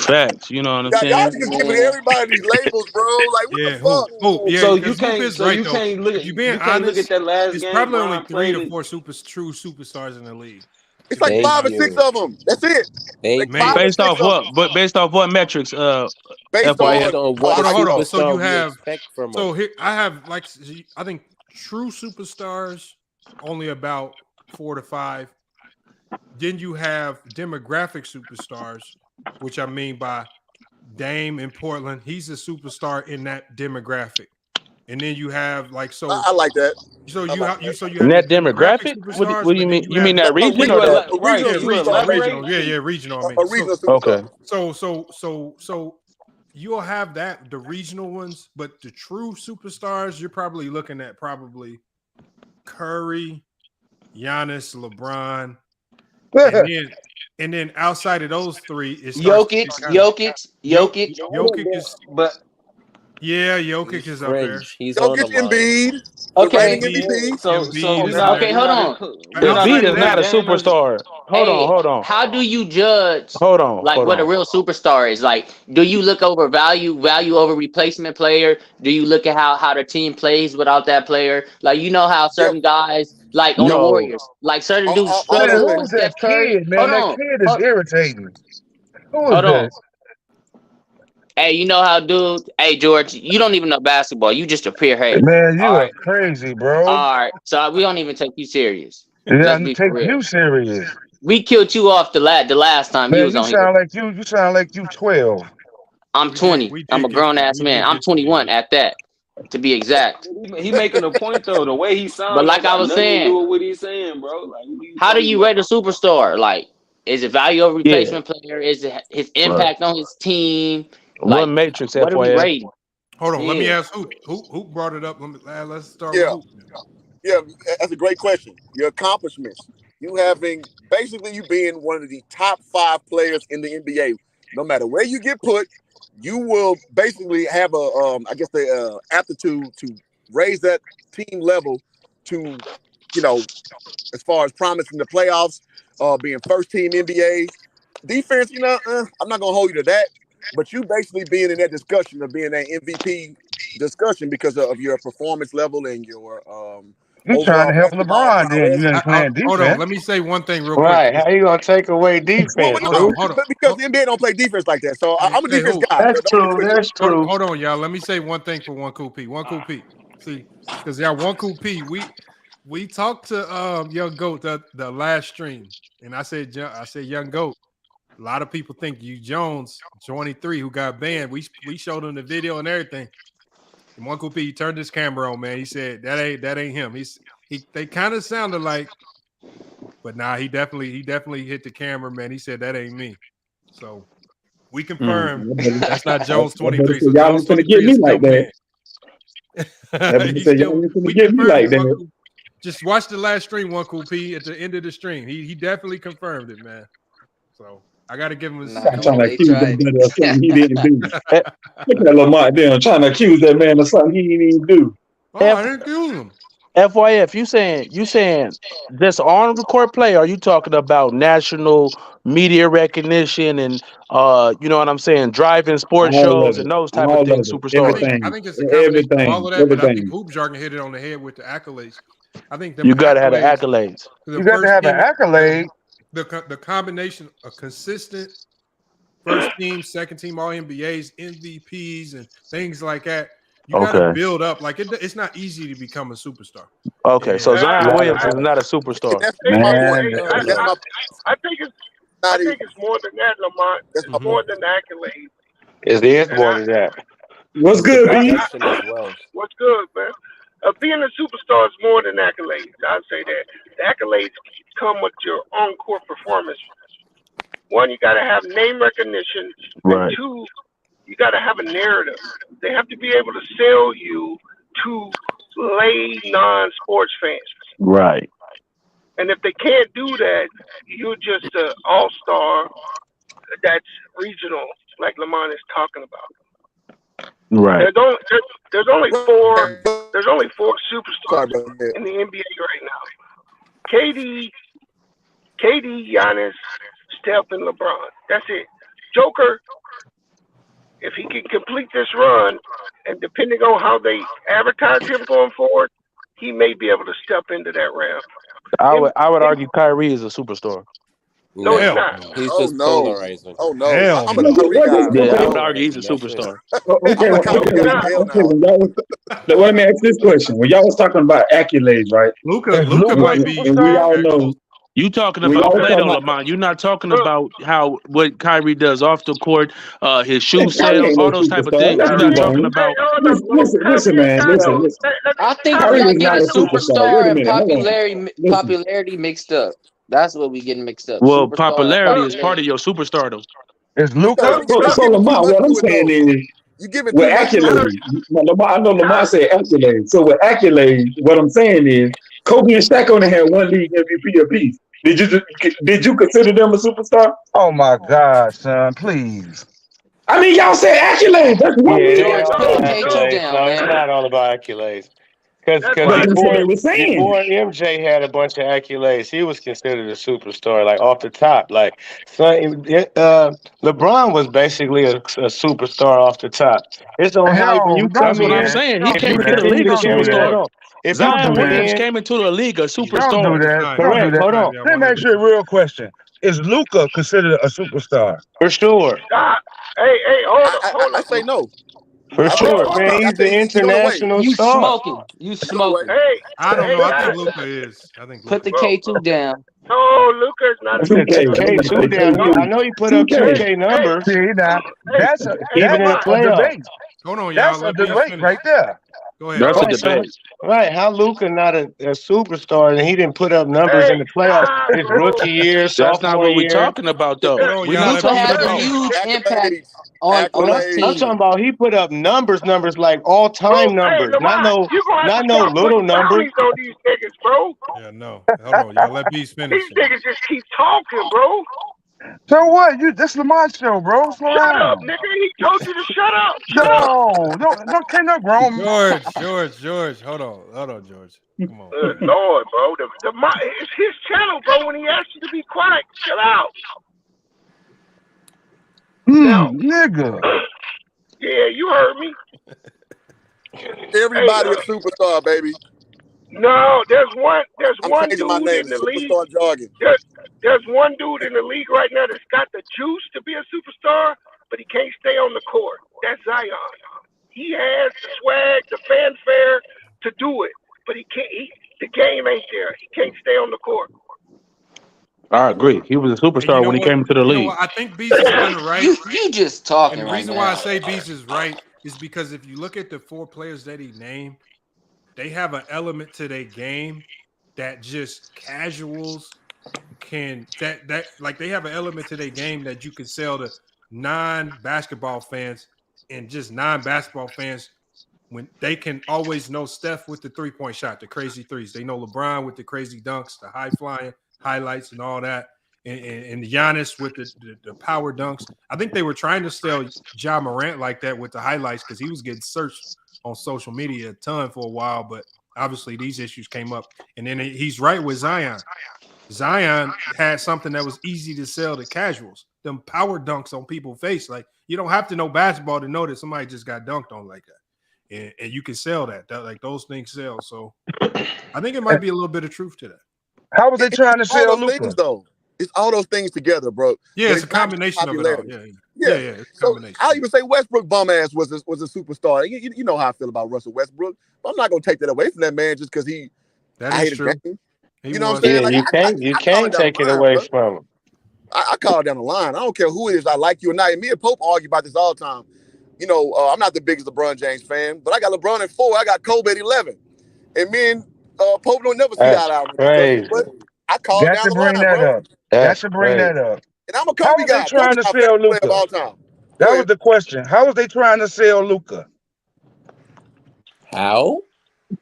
Facts. You know what I'm Y'all saying? just giving Man. everybody these labels, bro. Like, what the Yeah, fuck? Hoop. Yeah, So because Hoop is so right you though. can't look If at you're being you can't look at honest, that last it's game probably only Bron 3 played to it. 4 true superstars in the league. It's To be like honest, Thank 5 or 6 you. of them. That's it. Like Thank man. 5 or you. based 6 off of what? them. But based off what metrics? Based FYF. Based on on what how Hold you on. talk. So you superstar we have expect from him. so here I have like I think true superstars only about 4 to 5. Then you have demographic superstars, which I mean by Dame in Portland. He's a superstar in that demographic. And then you have like I like that. so I you like have that. you have your Net demographic demographic? superstars, What do but you then mean? you You mean have that A region Can or you regional, that? a right? regional yeah, Can you regional, superstar. elaborate? regional. I mean, A regional Okay. superstar. so you'll have the regional ones, but the true superstars, you're probably looking at Curry, Giannis, LeBron, and then outside of those three, it starts to get kind of Jokic is But Jokic he's is up there. fringe. He's on the Embiid, line. Embiid, the Okay. reigning Embiid, MVP. So Embiid Come is on now. there. Okay, hold on. But Embiid outside of is not that, a superstar. Hold on. How do you judge Hold on. like Hold what a on. real superstar is? Like, do you look over value over replacement player? Do you look at how the team plays without that player? Like, you know how Yeah. certain guys, like on the No. Warriors, like certain dudes All Man, struggle the who and is that Steph Curry. kid, man? That kid is irritating. Who is Hold on. this? Hey, you know how dude? Hey, George, you don't even know basketball. You just a pure hater. Man, you All are right, crazy, bro. all right. So we don't even take you serious. Yeah, Let's I'm be for take real. you serious. We killed you off the last time you Man, was on here. you sound like you 12. I'm we did 20. I'm a grown ass we man. did I'm get you, 21 man. at that, to be exact. he making a point though. The way he But sounds don't like I got was nothing to do saying, with what he's saying, bro. Like what are you how do talking you rate about? a superstar? Like, is it value over Yeah. replacement player? Is it his Right. impact on his team? What Like, matrix, what are we FYF? rating? Hold on, let me Yeah. ask Who brought it up. Let's start with Yeah, Hoop. yeah. That's a great question. Your accomplishments. You being one of the top 5 players in the NBA. No matter where you get put, you will basically have the aptitude to raise that team level to, as far as promising the playoffs, being first team NBA defense. I'm not gonna hold you to that, but you basically being in that discussion of being that MVP discussion because of your performance level and your You trying overall to help basketball LeBron, then prowess. you ain't playing Hold on. defense. Let me say one thing real quick. Right. How you gonna take away defense, Well, Hoop? Hold on. but because the NBA don't play defense like that, so I'm a Hey, defense Hoop. guy. That's Don't get it true. twisted. That's true. Hold on, y'all. Let me say one thing for one cool P. One cool P. See, because y'all one cool P. We talked to Young Goat the last stream, and I said Young Goat. A lot of people think you Jones 23 who got banned. We showed him the video and everything. And one cool P, he turned his camera on, man. He said that ain't him. They kind of sounded like, but nah, he definitely hit the camera, man. He said that ain't me. So we confirmed that's not Jones 23. So Y'all Jones ain't finna get 23 is me still like that. banned. He's Y'all still. ain't finna We get me confirmed like it. One that. cool. Just watch the last stream, one cool P. At the end of the stream, he definitely confirmed it, man. So I got to give him his. I'm trying to They accuse that tried. brother of something he didn't do. Look at Lamont there trying to accuse that man of something he didn't even do. Oh, I didn't kill him. FYF, you saying this on the court play? Or are you talking about national media recognition and you know what I'm saying, driving sports All of shows it. and those type of All things, of it. superstars? I Everything. think it's a combination of all of that, but I think Everything. Hoop Jargon hit it on the head with the accolades. I think them You gotta have the accolades, accolades. the You got to first have an team, accolade. the combination of consistent first team, second team, all NBAs, MVPs, and things like that. You got to Okay. build up. Like it's not easy to become a superstar. Okay. So And Zion Right, Williamson is right. not a superstar. That's Hey, my hey, point. hey, No, That's no. my I think it's not even. more than that, Lamont. That's It's my mhm. more point. than the accolades. It is And more than that. What's It's the good, B? production as well. what's good, man? Being a superstar is more than accolades. I'd say that. The accolades come with your on court performance. One, you got to have name recognition, and Right. two, you got to have a narrative. They have to be able to sell you to lay non-sports fans. Right. And if they can't do that, you're just an all-star that's regional, like Lamont is talking about. Right. There's only four Sorry, superstars brother. in the NBA right now. KD, Giannis, Steph, and LeBron. That's it. Joker, if he can complete this run, and depending on how they advertise him going forward, he may be able to step into that ramp. I would argue Kyrie is a superstar. No, he's Hell not. no. He's Oh just no. polarizing. Oh no. Hell I'm a no. Kyrie guy. Yeah, I would Polarizing. argue he's a That's it. superstar. Okay, I'm a Kyrie guy. Hell okay. no. When y'all was, let me ask this question. When y'all was talking about accolades, right? Luka Is Luka a might be. And we superstar? all know You talking we about all play talking though, about. Lamont. You're not talking about how what Kyrie does off the court, his shoe Kyrie sales, ain't all no those type of superstar. things. Let's You're be not Kyrie, talking honest. about. Listen, man. Listen. I think we Kyrie might is get not a a superstar. Wait superstar a and minute. Hold on. Listen. popularity mixed up. That's what we getting mixed up. Well, Superstar and popularity is part popularity. of your superstardom. Is You Luka a So giving too Lamar, much what I'm to it saying though. is, You giving with too much to it. accolades, I know Lamar said accolades. So with accolades, what I'm saying is, Kobe and Shaq only had one league MVP apiece. Did you consider them a superstar? Oh my God, son, please. I mean, y'all said accolades. That's one Yeah, league it ain't George, all put the about MVP. K2 accolades. down, No, it's man. not all about accolades. Because that's But why I that's what they said were saying. before MJ had a bunch of accolades, he was considered a superstar, like off the top. Like, so, LeBron was basically a superstar off the top. It's on how when Hell, you don't That's come do what I'm in, that. saying. He Don't if do you came into the that. continue league a to Don't do carry that that. superstar. on, if you Don't Zion do come that. Williams in, came into the league a Don't do superstar. that. Zion. Don't do correct, that. hold on, Let me ask you a real question. Is Luka considered a superstar? for sure. Hey, hold I up. say no. For I say sure, Hold man. up. I He's the think he's on the way. international You star. smoking. You He's on the way. smoking. I don't Hey, know. I guys. think Luka is. I think Put Luka the is. K2 down. No, Luka's not a I said 2K. superstar. Nobody K2 say down. No. I 2K. know he put up 2K. 2K numbers, See, now Hey, even in the Lamont. that's a playoffs. debate. Hold on, y'all. That's a Let Beast debate finish. right there. Go ahead, That's a Beast. Right, so debate. right, how Luka not a superstar and he didn't put up numbers Hey, in the playoffs stop, his bro. rookie year, That's not sophomore what we're year. talking about, though. Hold on, We're y'all. not Let Luka Beast talking has a finish. about. huge impact Accolades. on his I'm Accolades. talking team. about he put up numbers like all time Hey, numbers, Lamont, you gonna have to not no start little putting numbers. bounties on these niggas, bro. Yeah, no. Hold on, y'all. Let Beast finish. These niggas just keep talking, bro. So what? This Lamont show, bro. Slow Shut up, down. nigga. He told you to shut up. Shut up. No, don't can't no grown. George. Hold on, George. Come on. Good Lord, bro. It's his channel, bro. When he asks you to be quiet, chill out. Now, Nigga. yeah, you heard me. Everybody Hey, a superstar, baby. no, there's one I'm dude changing my name in to the league. Superstar Jargon. There's one dude in the league right now that's got the juice to be a superstar, but he can't stay on the court. That's Zion. He has the swag, the fanfare to do it, but he can't. The game ain't there. He can't stay on the court. I agree. He was a And superstar when he came into the You know league. what? I think Beast is kind of right. You just And talking the right reason why I now. say Beast is right is because if you look at the four players that he named, they have an element to their game that just casuals can that like they have an element to their game that you can sell to non-basketball fans and just non-basketball fans when they can always know Steph with the three-point shot, the crazy threes. They know LeBron with the crazy dunks, the high-flying highlights and all that. And Giannis with the power dunks. I think they were trying to sell Ja Morant like that with the highlights because he was getting searched on social media a ton for a while, but obviously these issues came up. And then he's right with Zion. Zion had something that was easy to sell to casuals. Them power dunks on people's face. Like, you don't have to know basketball to know that somebody just got dunked on like that. And you can sell that. Like, those things sell. So I think it might be a little bit of truth to that. How was they trying to All sell those things, Luka? though. It's all those things together, bro. Yeah, But it's a not just combination of it all. popularity. Yeah, it's a So combination. I'll even say Westbrook bum ass was a superstar. You know how I feel about Russell Westbrook. But I'm not gonna take that away from that man just because I hate his game. You know what I'm saying? Yeah, Like you I call can't it down take the it line, away bro. from him. I call it down the line. I don't care who it is. I like you or not. And me and Pope argue about this all the time. You know, I'm not the biggest LeBron James fan, but I got LeBron at 4. I got Kobe at 11. And me and Pope don't never see eye That's to eye with crazy. but I call it Got down to the bring line, that bro. up. Got to bring that up. And I'm a How Kobe was they guy. trying Kobe to my sell favorite player of Luka? all time. That was the question. How was they trying to sell Luka? How?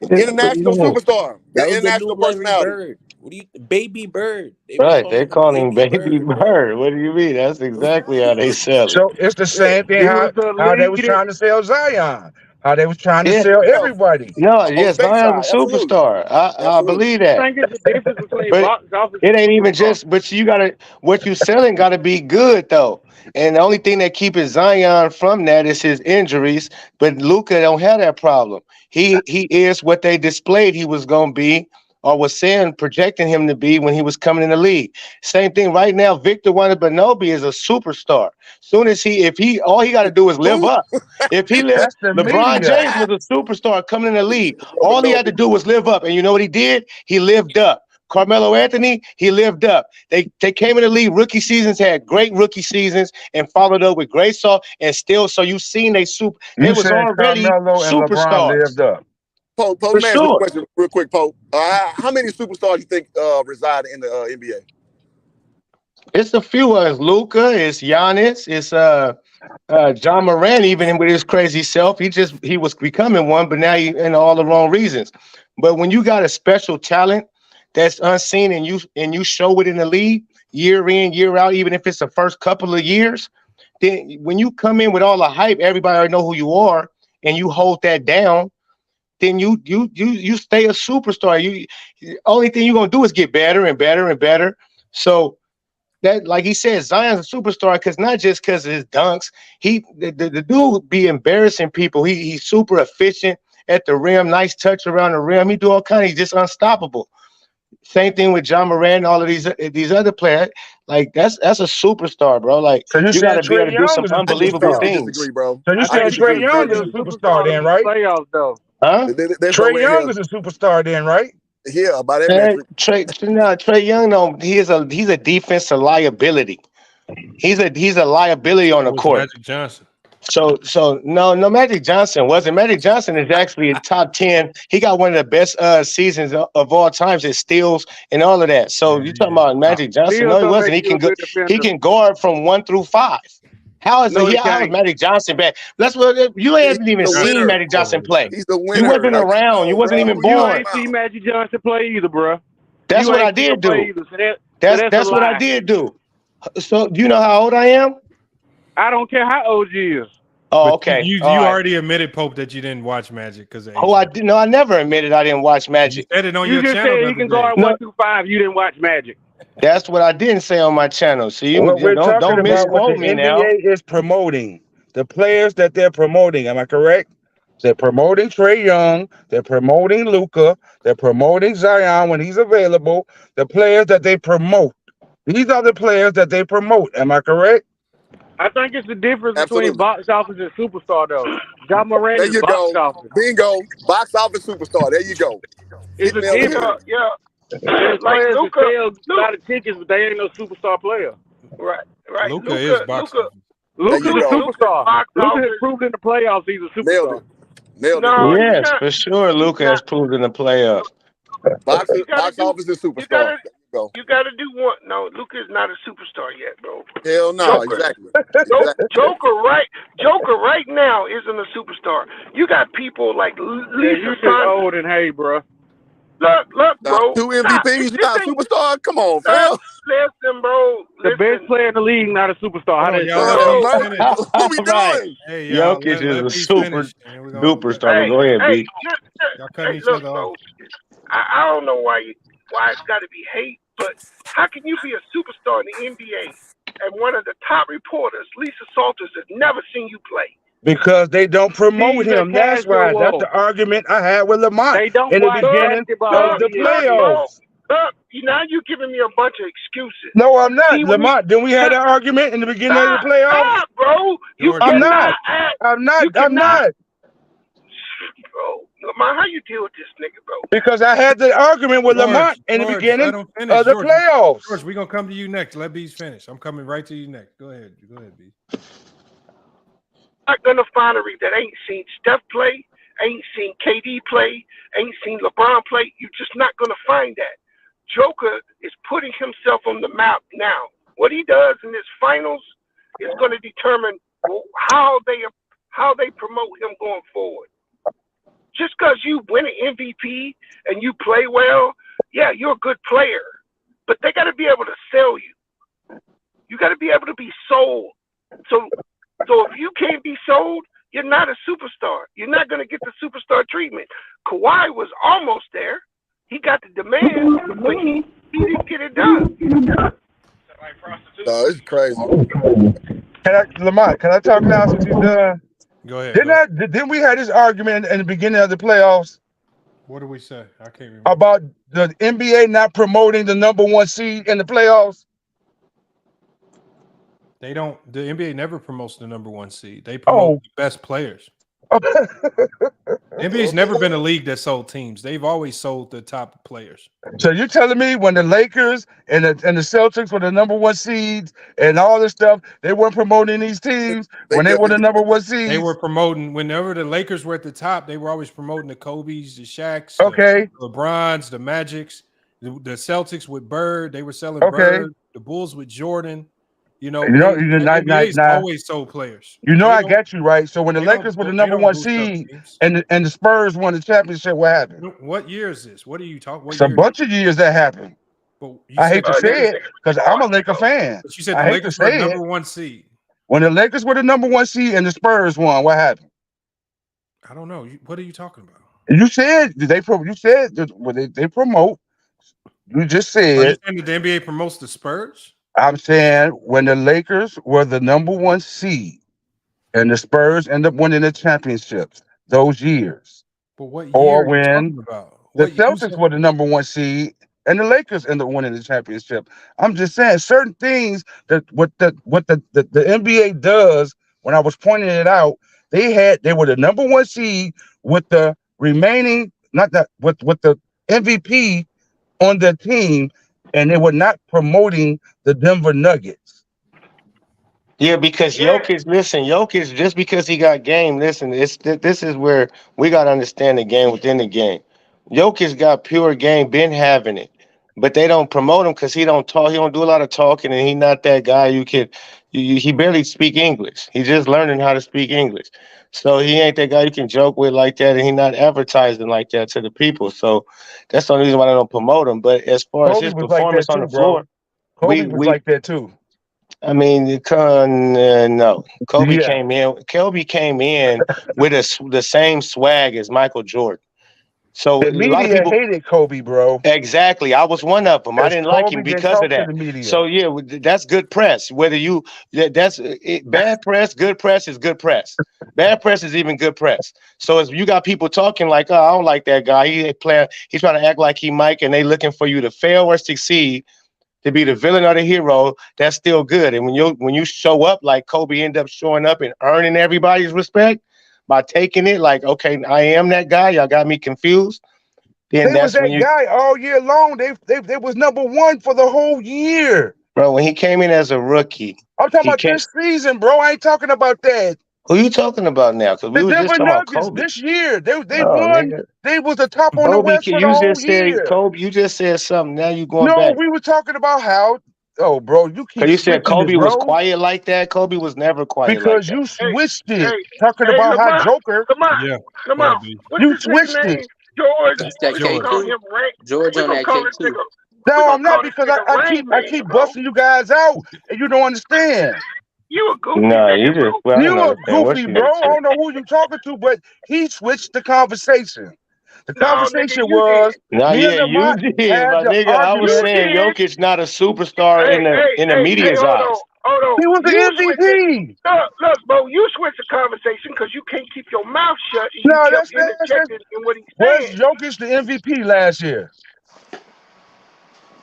International superstar. That was the International new Larry personality. Bird. What do you, Baby Bird? They was Right, calling they him call him Baby Baby Bird, bro. Bird. What do you mean? That's exactly how they sell it. So it's the Yeah, same thing He was the how they was leader. trying to sell Zion, how they was trying to Yeah, sell yeah. everybody. no, On yes, Zion's stateside, a absolutely, superstar. I absolutely. believe I that. think it's the difference between But box office it and ain't even superstar. just. But you gotta what you selling gotta be good though. And the only thing that keeping Zion from that is his injuries. But Luka don't have that problem. He is what they displayed he was gonna be, or was saying projecting him to be when he was coming in the league. Same thing right now. Victor Wembanyama is a superstar. Soon as if he all he got to do is live Who? up. If he live, That's the LeBron media. James was a superstar coming in the league. All he had to Wembanyama. do was live up, and you know what he did? He lived up. Carmelo Anthony, he lived up. They came in the league, rookie seasons, had great rookie seasons, and followed up with great soft, and still, so you seen they You was saying already Carmelo and LeBron superstars. lived up. Pope, let For me ask you a sure. question real quick, Pope. How many superstars you think reside in the NBA? It's a few of us. Luca, it's Giannis, it's John Moran, even with his crazy self, he was becoming one, but now he in all the wrong reasons. But when you got a special talent that's unseen and you show it in the league year in, year out, even if it's the first couple of years, then when you come in with all the hype, everybody already know who you are, and you hold that down, then you stay a superstar. Only thing you're gonna do is get better and better and better. So that, like he said, Zion's a superstar because not just because of his dunks. The dude be embarrassing people. He's super efficient at the rim, nice touch around the rim. He do all kind. He's just unstoppable. Same thing with John Moran, all of these other players. Like that's a superstar, bro. Like So you you got saying to be able Trey to do Young some is a I unbelievable disagree. I superstar? disagree, things. bro. So you I I saying think Trey disagree he's Young is still a a respectfully. superstar superstar then, in the right? playoffs, though. Huh? There's no Trey way in Young hell. is a superstar then, right? Yeah, by that Man, metric. Trey Young, no, he's a defensive liability. He's a liability on So the was court. Magic Johnson. So no, Magic Johnson wasn't. Magic Johnson is actually a top 10. He got one of the best seasons of all times at steals and all of that. So Yeah, you he talking is about top. Magic Johnson? Steals No, he don't wasn't. make He you can a go. good He defender. can guard from 1 through 5. No, he How is can't. Magic Johnson bad? That's what you He's haven't even the Johnson seen winner. Magic over Johnson the play. He's the You winner. wasn't Like, come around. You on, wasn't bro. even What you You talking born. ain't about? seen Magic Johnson play either, bro. That's You what I ain't seen him did play do. either. So that's a That's what I lie. did do. So do you know how old I am? I don't care how old you is. Oh, But okay. All you right. already admitted, Pope, that you didn't watch Magic because of Oh, I age. did. No, I never admitted I didn't watch You Magic. said it on You your just channel said the he other can day. guard No, 1 through 5. You didn't watch Magic. that's what I didn't say on my channel. So What we're talking don't about, what the misquote me now. NBA is promoting, the players that they're promoting. Am I correct? They're promoting Trey Young. They're promoting Luca. They're promoting Zion when he's available. The players that they promote. These are the players that they promote. Am I correct? I think it's the difference between Absolutely. box office and superstar, though. John Moran There is you box go. office. Bingo. Box office superstar. There you go. It's Hit a the nail on the head. difference. Yeah. There's Like players that Luca, sell a lot of tickets, but they ain't no superstar player. right. Luca is box office. There Luka's you a go. Luca's superstar. box Luka has office. proved in the playoffs he's a Nailed superstar. it. Nailed it. No, he's Yes, not. for sure. He's Luca has not. proved in the playoffs. Box You gotta do. office and You superstar. gotta. There you go. You gotta do one. No, Luca is not a superstar yet, bro. Hell no. Joker. Exactly. Exactly. Joker right now isn't a superstar. You got people like Yeah, Lisa you just Saunders. old and hey, bro. Look, bro. 2 Stop. MVPs. You're not a superstar. Come on, Stop. fam. Listen, bro. The best player in the league, not a superstar. How Hold on, that y'all. sound? Let Lord of Beast mercy. finish. What we Right. doing? Hey, y'all. Jokic is Let a Beast super finish. And we're gonna duper star. But go ahead, Hey, B. y'all cutting each look, other bro. off. I don't know why it's got to be hate, but how can you be a superstar in the NBA and one of the top reporters, Lisa Saunders, has never seen you play? Because they don't promote He's a him. That's why. That's casual. the argument I had with Lamont They don't in the watch beginning basketball of in the the NBA. playoffs. Look, now you're giving me a bunch of excuses. No, I'm not. See, when you Lamont, didn't we have that argument in the beginning of the playoffs? stop, bro. You George, I'm cannot not. act. I'm not. You I'm cannot, not. bro. Lamar, how you deal with this nigga, bro? Because I had the argument with Lamont in the George, beginning let him finish. of the George, playoffs. we're gonna come to you next. Let Beast finish. I'm coming right to you next. Go ahead, Beast. Not gonna find a reason that ain't seen Steph play, ain't seen KD play, ain't seen LeBron play. You're just not gonna find that. Joker is putting himself on the map now. What he does in this finals is going to determine how they promote him going forward. Just because you win an MVP and you play well, yeah, you're a good player, but they got to be able to sell you. You got to be able to be sold. So if you can't be sold, you're not a superstar. You're not going to get the superstar treatment. Kawhi was almost there. He got the demand, but he didn't get it done. No, it's crazy. Lamont, can I talk now since he's done? Go ahead. Didn't we have this argument in the beginning of the playoffs? What did we say? I can't remember. About the NBA not promoting the number 1 seed in the playoffs? They don't. The NBA never promotes the number 1 seed. They promote the best players. The NBA's never been a league that sold teams. They've always sold the top players. So you're telling me when the Lakers and the Celtics were the number 1 seeds and all this stuff, they weren't promoting these teams when they were the number 1 seeds? They were promoting whenever the Lakers were at the top. They were always promoting the Kobe's, the Shaqs, the LeBrons, the Magics, the Celtics with Bird. They were selling Bird. The Bulls with Jordan. NBA's always sold players. I got you right. So when the Lakers were the number 1 seed and the Spurs won the championship, what happened? What year is this? What are you talking? It's a bunch of years that happened. I hate to say it because I'm a Laker fan. But you said the Lakers were the number 1 seed. When the Lakers were the number 1 seed and the Spurs won, what happened? I don't know. What are you talking about? You said they promote. You just said. Are you saying that the NBA promotes the Spurs? I'm saying when the Lakers were the number 1 seed and the Spurs ended up winning the championships those years. But what year or are you when talking about? the Celtics were the number 1 seed and the Lakers ended up winning the championship. I'm just saying certain things that what the NBA does. When I was pointing it out, they were the number 1 seed with the remaining with the MVP on their team, and they were not promoting the Denver Nuggets. Yeah, because Jokic, just because he got game, this is where we got to understand the game within the game. Jokic got pure game, been having it, but they don't promote him because he don't talk. He don't do a lot of talking, and he not that guy he barely speak English. He's just learning how to speak English. So he ain't that guy you can joke with like that, and he not advertising like that to the people. So that's the only reason why they don't promote him. But as far as his performance on the floor, Kobe was like that too. I mean, no. Kobe came in with the same swag as Michael Jordan. So the media a lot of people hated Kobe, bro. Exactly. I was one of them. I didn't like him because of that. So yeah, that's good press. Bad press, good press is good press. Bad press is even good press. So if you got people talking like, "Oh, I don't like that guy. He's trying to act like he Mike," and they looking for you to fail or succeed, to be the villain or the hero, that's still good. And when you show up like Kobe ended up showing up and earning everybody's respect by taking it like, okay, I am that guy. Y'all got me confused. Then they was that guy all year long. They was number 1 for the whole year. Bro, when he came in as a rookie. I'm talking about this season, bro. I ain't talking about that. Who you talking about now? Because we were just talking about Kobe. This year. They won. Nigga. They was the top on the West for the whole year. Kobe, you just said something. Now you going back. No, we were talking about how. Oh, bro, you keep. You said Kobe was quiet like that. Kobe was never quiet because like that. You switched it. Talking about how Joker. Come on. You switched it. George on that cake too. No, I'm not, because I keep busting you guys out and you don't understand. You a goofy. No, you just you a goofy, bro. I don't know who you talking to, but he switched the conversation. The conversation was you did, my nigga. I was saying Jokic not a superstar in the media's eyes. Hold on. He was the MVP. Look, bro, you switched the conversation because you can't keep your mouth shut. And you kept interjecting in what he's saying. Was Jokic the MVP last year?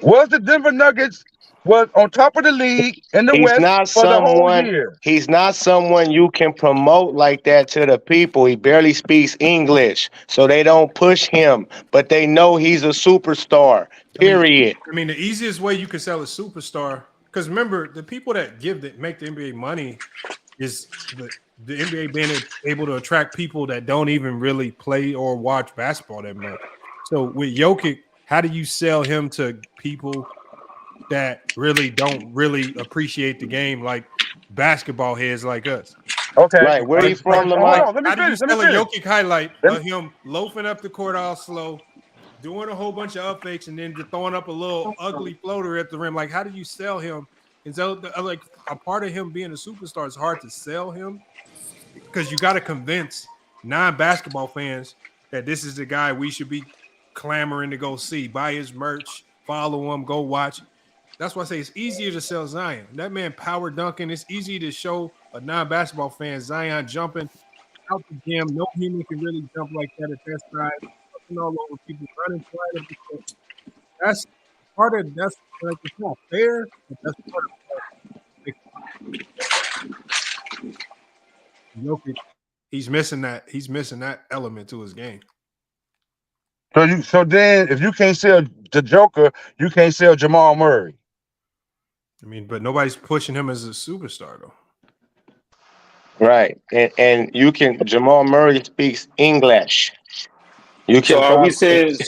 Was the Denver Nuggets on top of the league in the West for the whole year? He's not someone you can promote like that to the people. He barely speaks English, so they don't push him. But they know he's a superstar. Period. I mean, the easiest way you can sell a superstar, because remember, the people that make the NBA money is the NBA being able to attract people that don't even really play or watch basketball that much. So with Jokic, how do you sell him to people that really don't appreciate the game, like basketball heads like us? Okay. Right. Where are you from, Lamar? How do you sell a Jokic highlight of him loafing up the court all slow, doing a whole bunch of up fakes and then just throwing up a little ugly floater at the rim. Like, how do you sell him? And so, like, a part of him being a superstar is hard to sell him because you got to convince non-basketball fans that this is the guy we should be clamoring to go see, buy his merch, follow him, go watch. That's why I say it's easier to sell Zion. That man power dunking. It's easy to show a non-basketball fan Zion jumping out the gym. No human can really jump like that at that size. All over people running right up the court. That's part of that's like it's not fair, but that's part of Jokic. He's missing that. He's missing that element to his game. So then, if you can't sell the Joker, you can't sell Jamal Murray. I mean, but nobody's pushing him as a superstar though. Right, and you can. Jamal Murray speaks English. You can. So are we saying?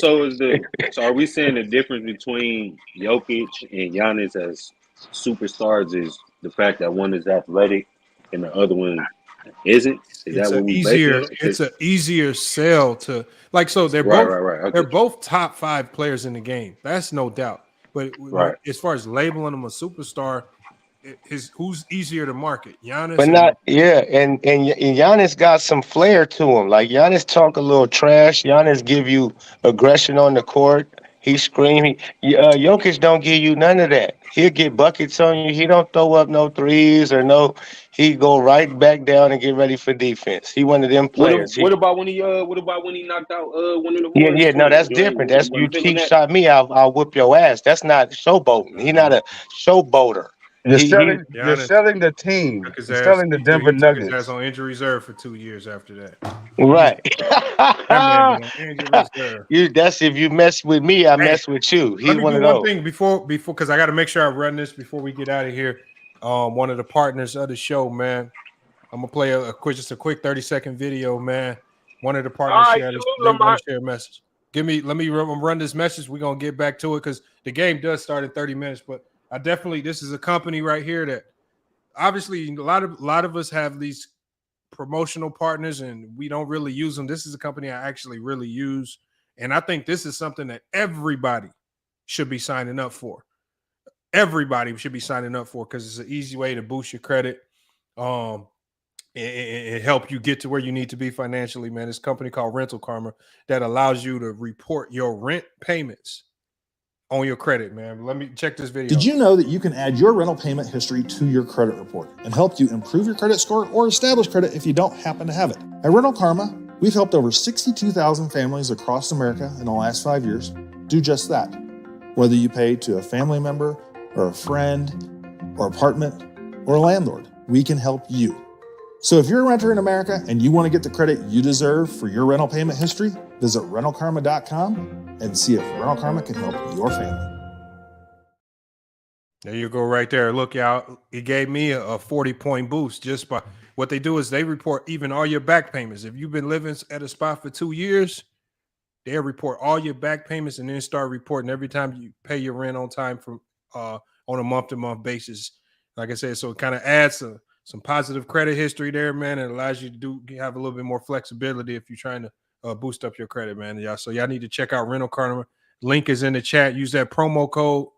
Are we saying the difference between Jokic and Giannis as superstars is the fact that one is athletic and the other one isn't? Is that what we easier? It's an easier sell to like. So they're both right. They're both top 5 players in the game. That's no doubt. But as far as labeling them a superstar, who's easier to market? Giannis, but not and Giannis got some flair to him. Like Giannis talk a little trash. Giannis give you aggression on the court. He scream. Jokic don't give you none of that. He'll get buckets on you. He don't throw up no threes or no. He go right back down and get ready for defense. He one of them players. What about when he knocked out one of the Warriors? Yeah, no, that's different. That's you cheap shot me, I'll whip your ass. That's not showboating. He's not a showboater. You're selling the team. You're selling the Denver Nuggets. His ass on injury reserve for 2 years after that. Right. You. That's if you mess with me, I mess with you. He's one of those. One thing before because I got to make sure I run this before we get out of here. One of the partners of the show, man. I'm gonna play a quick 30-second video, man. One of the partners share a message. Let me run this message. We're gonna get back to it because the game does start in 30 minutes, but this is a company right here that obviously a lot of us have these promotional partners and we don't really use them. This is a company I actually really use. And I think this is something that everybody should be signing up for. Everybody should be signing up for because it's an easy way to boost your credit and help you get to where you need to be financially, man. It's a company called Rental Karma that allows you to report your rent payments on your credit, man. Let me check this video. Did you know that you can add your rental payment history to your credit report and help you improve your credit score or establish credit if you don't happen to have it? At Rental Karma, we've helped over 62,000 families across America in the last 5 years do just that. Whether you pay to a family member or a friend or apartment or a landlord, we can help you. So if you're a renter in America and you want to get the credit you deserve for your rental payment history, visit rentalkarma.com and see if Rental Karma can help your family. There you go right there. Look out. It gave me a 40-point boost just by what they do is they report even all your back payments. If you've been living at a spot for 2 years, they'll report all your back payments and then start reporting every time you pay your rent on time from on a month-to-month basis. Like I said, so it kind of adds some positive credit history there, man. It allows you to have a little bit more flexibility if you're trying to boost up your credit, man. So y'all need to check out Rental Karma. Link is in the chat. Use that promo code.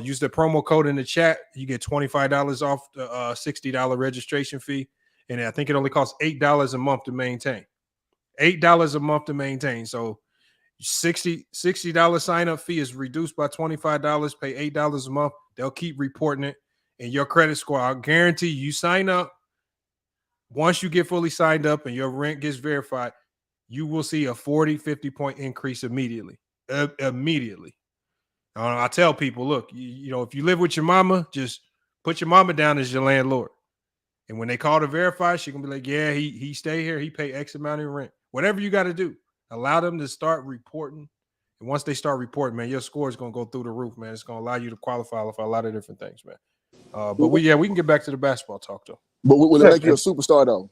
Use the promo code in the chat. You get $25 off the $60 registration fee. And I think it only costs $8 a month to maintain. $8 a month to maintain. So $60 sign-up fee is reduced by $25. Pay $8 a month. They'll keep reporting it. And your credit score, I'll guarantee you sign up. Once you get fully signed up and your rent gets verified, you will see a 40, 50-point increase immediately. Immediately. I tell people, look, you know, if you live with your mama, just put your mama down as your landlord. And when they call to verify, she can be like, yeah, he stay here. He pay X amount in rent. Whatever you got to do, allow them to start reporting. And once they start reporting, man, your score is going to go through the roof, man. It's going to allow you to qualify for a lot of different things, man. But we can get back to the basketball talk, though. But will it make you a superstar, though?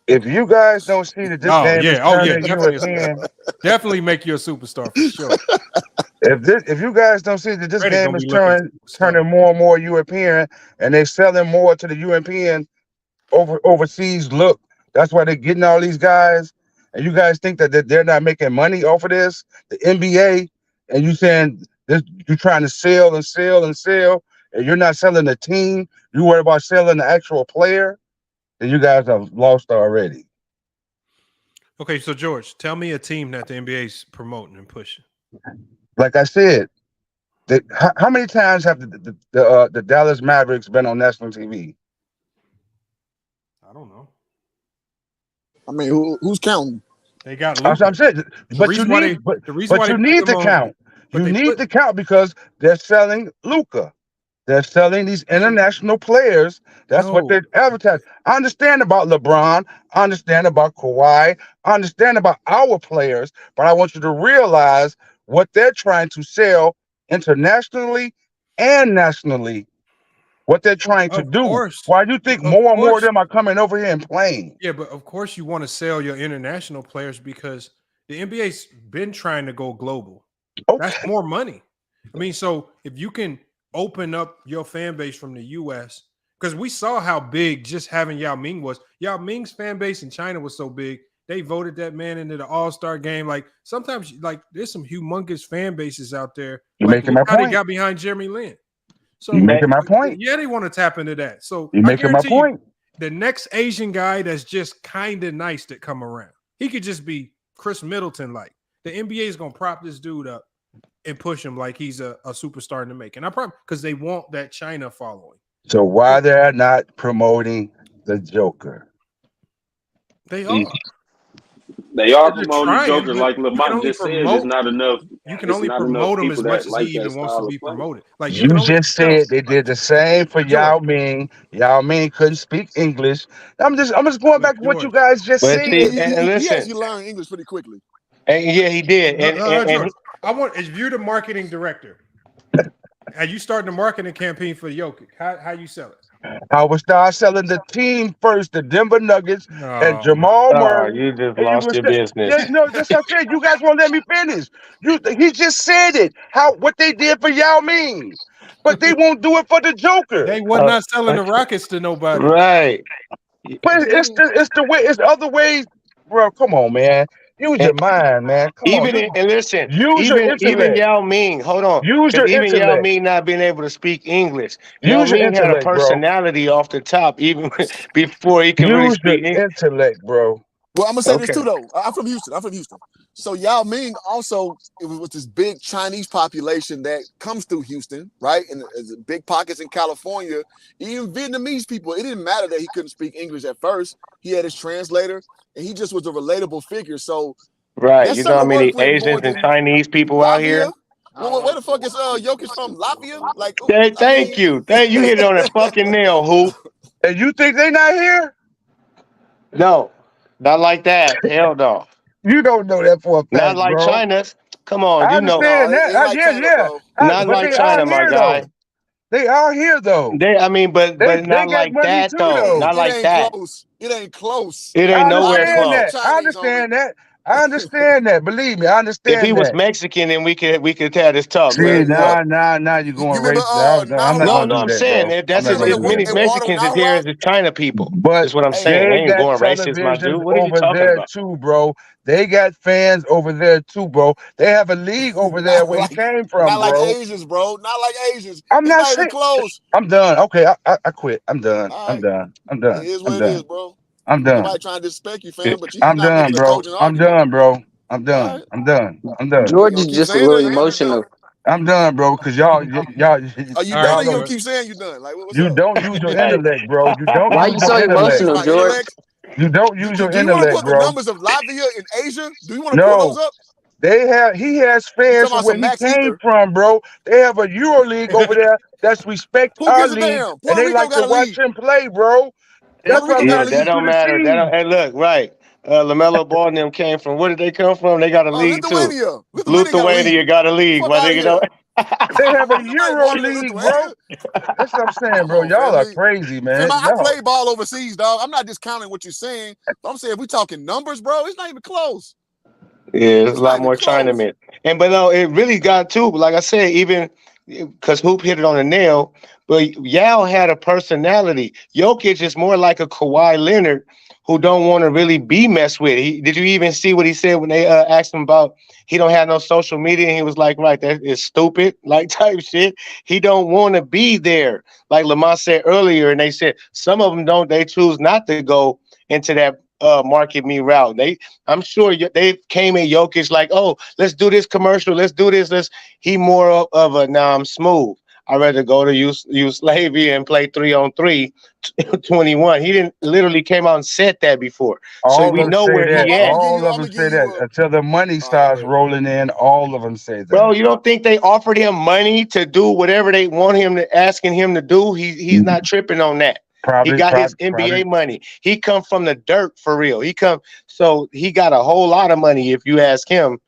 If you guys don't see that this game is turning European, definitely make you a superstar for sure. If you guys don't see that this game is turning more and more European, and they're selling more to the European overseas look, that's why they're getting all these guys. and you guys think that they're not making money off of this, the NBA, and you saying this, you're trying to sell and sell and sell, and you're not selling the team, you worry about selling the actual player, then you guys have lost already. Okay, so George, tell me a team that the NBA's promoting and pushing. Like I said, how many times have the Dallas Mavericks been on national TV? I don't know. I mean, who's counting? They got Luka. I'm saying, but you need to count. You need to count because they're selling Luka. They're selling these international players. That's what they're advertising. I understand about LeBron. I understand about Kawhi. I understand about our players. But I want you to realize what they're trying to sell internationally and nationally. What they're trying to do. Why do you think more and more of them are coming over here and playing? Yeah, but of course you want to sell your international players because the NBA's been trying to go global. That's more money. I mean, so if you can open up your fan base from the U.S., because we saw how big just having Yao Ming was. Yao Ming's fan base in China was so big, they voted that man into the All-Star game. Like sometimes, like there's some humongous fan bases out there. You're making my point. They got behind Jeremy Lin. So you're making my point. Yeah, they want to tap into that. So you're making my point. The next Asian guy that's just kind of nice that come around, he could just be Chris Middleton. Like the NBA is gonna prop this dude up and push him like he's a superstar in the making. I probably because they want that China following. So why they're not promoting the Joker? They are. They are promoting the Joker, like Lamont just said. It's not enough. You can only promote him as much as he even wants to be promoted. Like you just said, they did the same for Yao Ming. Yao Ming couldn't speak English. I'm just going back to what you guys just said. And listen, he actually learned English pretty quickly. And yeah, he did. George, I want if you're the marketing director, are you starting a marketing campaign for Jokic? How you sell it? I would start selling the team first, the Denver Nuggets and Jamal Murray. You just lost your business. No, that's okay. You guys won't let me finish. He just said it. What they did for Yao Ming, but they won't do it for the Joker. They were not selling the Rockets to nobody, right? But it's the way. It's other ways, bro. Come on, man. Use your mind, man. Come on. And listen, even Yao Ming, hold on. Even Yao Ming not being able to speak English. Yao Ming had a personality off the top, even before he could really speak English. Intellect, bro. Well, I'm gonna say this too, though. I'm from Houston. So Yao Ming also, it was this big Chinese population that comes through Houston, right? And there's big pockets in California. Even Vietnamese people, it didn't matter that he couldn't speak English at first. He had his translator, and he just was a relatable figure. So, right, you know how many Asians and Chinese people out here? Well, where the fuck is Jokic from? Latvia? Like, thank you. You hit it on the fucking nail, Hoop. And you think they not here? No, not like that. Hell no. You don't know that for a fact, not like bro. China's. Come on, I you know. Understand that. Not like China, my guy. They are here though. But not like that though. Not like that. It ain't close. It ain't nowhere close. I understand that. I understand that. Believe me, I understand. If he was Mexican, then we could have this talk. See, nah, you're going racist. I'm saying if that's as many Mexicans as here as the China people. But that's what I'm saying. They ain't going racist, my dude. What are you talking about? Too, bro. They got fans over there too, bro. They have a league over there where he came from, not bro. Like Asians, bro. Not like Asians. I'm not even close. I'm done. Okay, I quit. I'm done. I'm done. It is what it is, bro. I'm done. Nobody trying to disrespect you, fam, but I'm done, bro. I'm done, bro. I'm done. I'm done. I'm done. George is just a little emotional. I'm done, bro. Because y'all. Are you done? Or you gonna keep saying you done? Like, what's up? Don't use your intellect, bro. You don't. Why you so emotional, George? You don't use your intellect, bro. Do you want to put the numbers of Latvia in Asia? Do you want to pull those up? He has fans from where he came from, bro. They have a Euro League over there that's respect our league, and they like to watch him play, bro. That's that don't matter. Hey, look, right. LaMelo Ball and them came from. Where did they come from? They got a league too. Lithuania got a league. Why they They have a Euro League, bro. That's what I'm saying, bro. Y'all are crazy, man. I play ball overseas, dog. I'm not discounting what you're saying. I'm saying if we're talking numbers, bro, it's not even close. Yeah, there's a lot more Chinamen. But no, it really got too. Like I said, even because Hoop hit it on the nail. But Yao had a personality. Jokic is more like a Kawhi Leonard, who don't want to really be messed with. Did you even see what he said when they asked him about he don't have no social media? And he was like, right, that is stupid, like type shit. He don't want to be there. Like Lamont said earlier, and they said some of them don't, they choose not to go into that market me route. I'm sure they came at Jokic like, oh, let's do this commercial, let's do this. He more of a I'm smooth. I'd rather go to Yugoslavia and play 3-on-3 21. He didn't literally came out and said that before. So All we of them know say where that. he at. All of them say that until the money starts rolling in. All of them say that. Bro, you don't think they offered him money to do whatever they want him to asking him to do? He's not tripping on that. He got his NBA money. He come from the dirt for real. He got a whole lot of money if you ask him.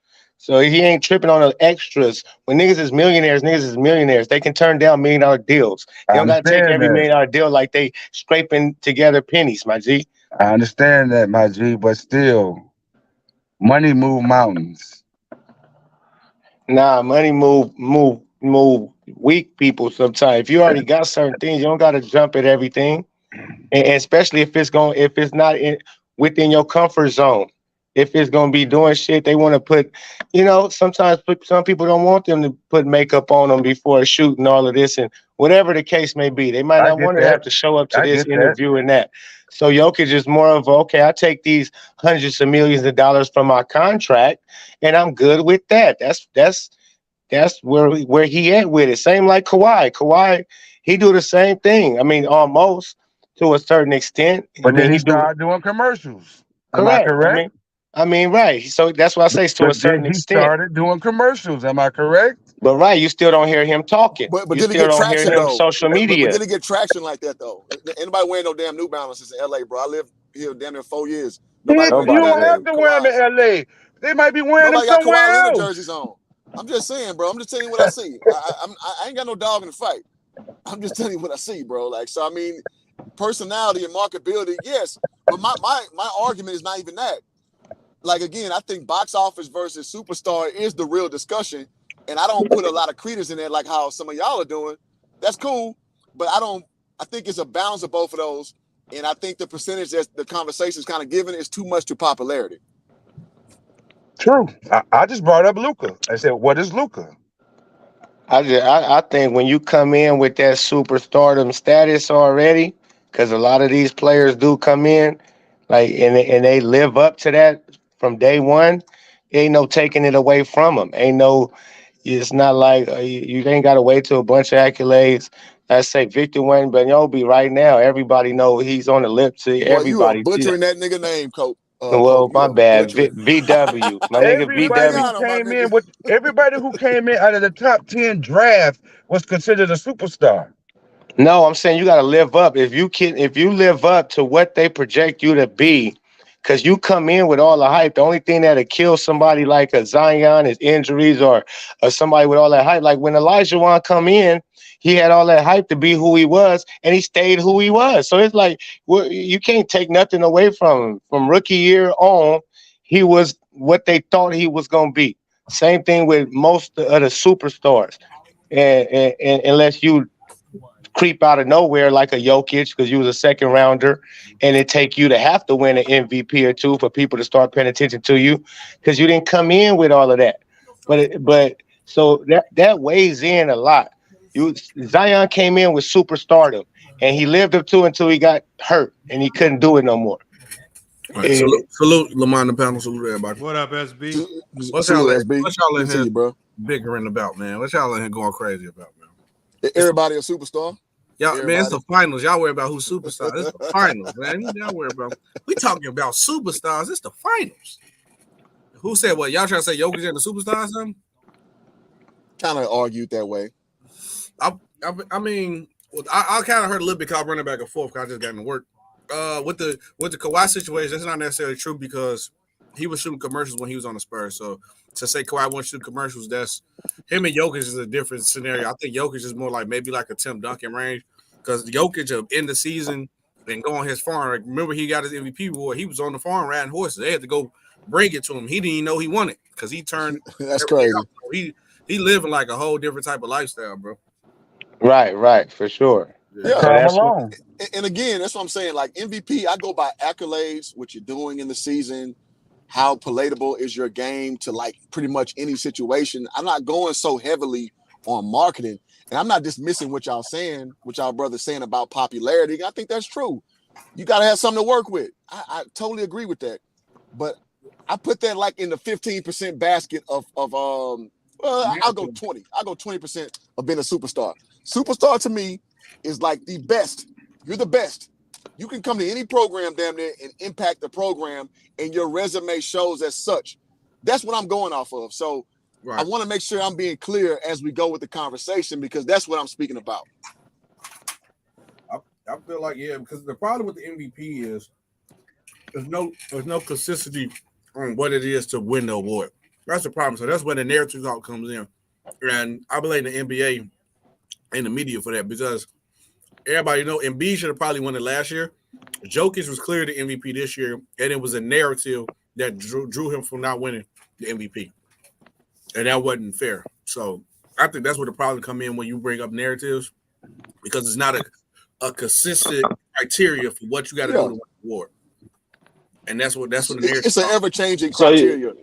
So he ain't tripping on the extras. When niggas is millionaires. They can turn down $1 million deals. They don't gotta take every $1 million deal like they scraping together pennies, my G. I understand that, my G, but still, money move mountains. Nah, money move weak people sometimes. If you already got certain things, you don't gotta jump at everything. And especially if it's not within your comfort zone. If it's gonna be doing shit, they want to put, sometimes some people don't want them to put makeup on them before a shoot and all of this and whatever the case may be. They might not want to have to show up to this interview and that. So Jokic is more of okay, I take these hundreds of millions of dollars from my contract and I'm good with that. That's where he at with it. Same like Kawhi. Kawhi, he do the same thing. I mean, almost to a certain extent. But then he started doing commercials. Am I Correct. correct? I mean, right. So that's why I say to a certain extent. He started doing commercials. Am I correct? But right, you still don't hear him talking. But you did he still get don't hear traction him though? social media. But did he get traction like that though? Anybody wearing no damn New Balances in LA, bro? I lived here damn near 4 years. You don't have to wear them in LA. They might be wearing them got somewhere Kawhi Leonard else. jerseys on. I'm just saying, bro. I'm just telling you what I see. I ain't got no dog in the fight. I'm just telling you what I see, bro. Like, so I mean, personality and marketability, yes. But my argument is not even that. Like, again, I think box office versus superstar is the real discussion. And I don't put a lot of credence in that like how some of y'all are doing. That's cool. But I think it's a balance of both of those. And I think the percentage that the conversation is kind of given is too much to popularity. True. I just brought up Luka. I said, what is Luka? I think when you come in with that superstardom status already, because a lot of these players do come in, like and they live up to that from day one, ain't no taking it away from them. It's not like you ain't got to wait till a bunch of accolades. I say Victor Wembanyama right now. Everybody know he's on the lip to everybody. Boy, you are butchering that nigga name, Coach. Well, my bad. VW. My nigga VW. Everybody who came in out of the top 10 draft was considered a superstar. No, I'm saying you got to live up. If you live up to what they project you to be, because you come in with all the hype. The only thing that'll kill somebody like a Zion is injuries or somebody with all that hype. Like when Elijah Wan come in, he had all that hype to be who he was, and he stayed who he was. So it's like you can't take nothing away from him. From rookie year on, he was what they thought he was going to be. Same thing with most of the superstars. And unless you creep out of nowhere like a Jokic because you was a second rounder and it take you to have to win an MVP or two for people to start paying attention to you because you didn't come in with all of that. But so that weighs in a lot. Zion came in with superstardom and he lived up to it until he got hurt and he couldn't do it no more. Right, salute Lamont the panel, salute everybody. What up, SB? What y'all in here, bro? Bickering about, man? What y'all in here going crazy about, man? Everybody a superstar. Y'all, man, it's the finals. Y'all worry about who's superstar. It's the finals, man. Y'all worry about. We talking about superstars. It's the finals. Who said what? Y'all trying to say Jokic and the superstar or something? Kind of argued that way. I mean, I kind of heard a little bit called running back and forth because I just got into work. With the Kawhi situation, that's not necessarily true because he was shooting commercials when he was on the Spurs. So to say Kawhi won't shoot commercials, that's him and Jokic is a different scenario. I think Jokic is more like maybe like a Tim Duncan range because Jokic in the season and go on his farm. Like, remember he got his MVP award. He was on the farm riding horses. They had to go bring it to him. He didn't even know he won it because he turned. That's crazy. He living like a whole different type of lifestyle, bro. Right, for sure. Yeah. Cut them alone. And again, that's what I'm saying. Like MVP, I go by accolades, what you're doing in the season, how palatable is your game to like pretty much any situation. I'm not going so heavily on marketing, and I'm not dismissing what y'all saying, what y'all brothers saying about popularity. I think that's true. You got to have something to work with. I totally agree with that, but I put that like in the 15% basket of I'll go 20. I'll go 20% of being a superstar. Superstar to me is like the best. You're the best. You can come to any program damn near and impact the program, and your resume shows as such. That's what I'm going off of. So I want to make sure I'm being clear as we go with the conversation, because that's what I'm speaking about. I feel like, yeah, because the problem with the MVP is there's no consistency on what it is to win the award. That's the problem. So that's where the narrative talk comes in. And I blame the NBA and the media for that, because everybody know Embiid should have probably won it last year. Jokic was clearly the MVP this year, and it was a narrative that drew him from not winning the MVP. And that wasn't fair. So I think that's where the problem come in when you bring up narratives, because it's not a consistent criteria for what you got to do to win the award. And that's what the narrative. It's an ever-changing criteria.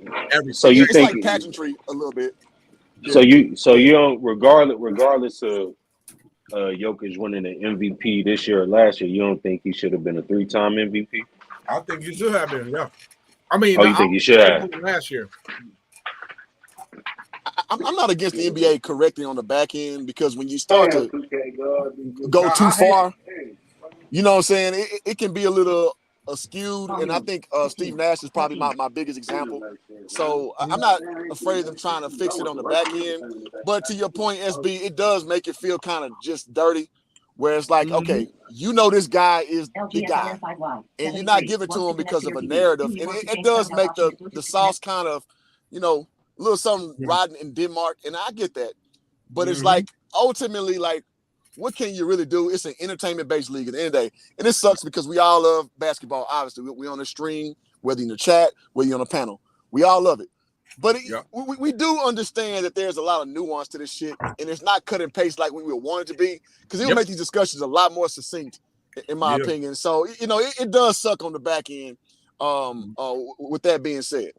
So you it's think like pageantry a little bit. So you don't, regardless of Jokic winning the MVP this year or last year, you don't think he should have been a 3-time MVP? I think you should have been, yeah. I mean, you think he should have last year? I'm not against the NBA correcting on the back end, because when you start to go too far, you know what I'm saying, it can be a little skewed. And I think Steve Nash is probably my biggest example. So I'm not afraid of them trying to fix it on the back end. But to your point, SB, it does make it feel kind of just dirty, where it's like, okay, you know this guy is the guy, and you're not giving it to him because of a narrative. And it does make the sauce kind of, a little something riding in Denmark, and I get that. But it's like, ultimately, like, what can you really do? It's an entertainment-based league at the end of the day. And it sucks because we all love basketball, obviously. We're on the stream, whether you're in the chat, whether you're on a panel. We all love it. But we do understand that there's a lot of nuance to this shit, and it's not cut and paste like we would want it to be, because it'll make these discussions a lot more succinct, in my opinion. So, it does suck on the back end, with that being said.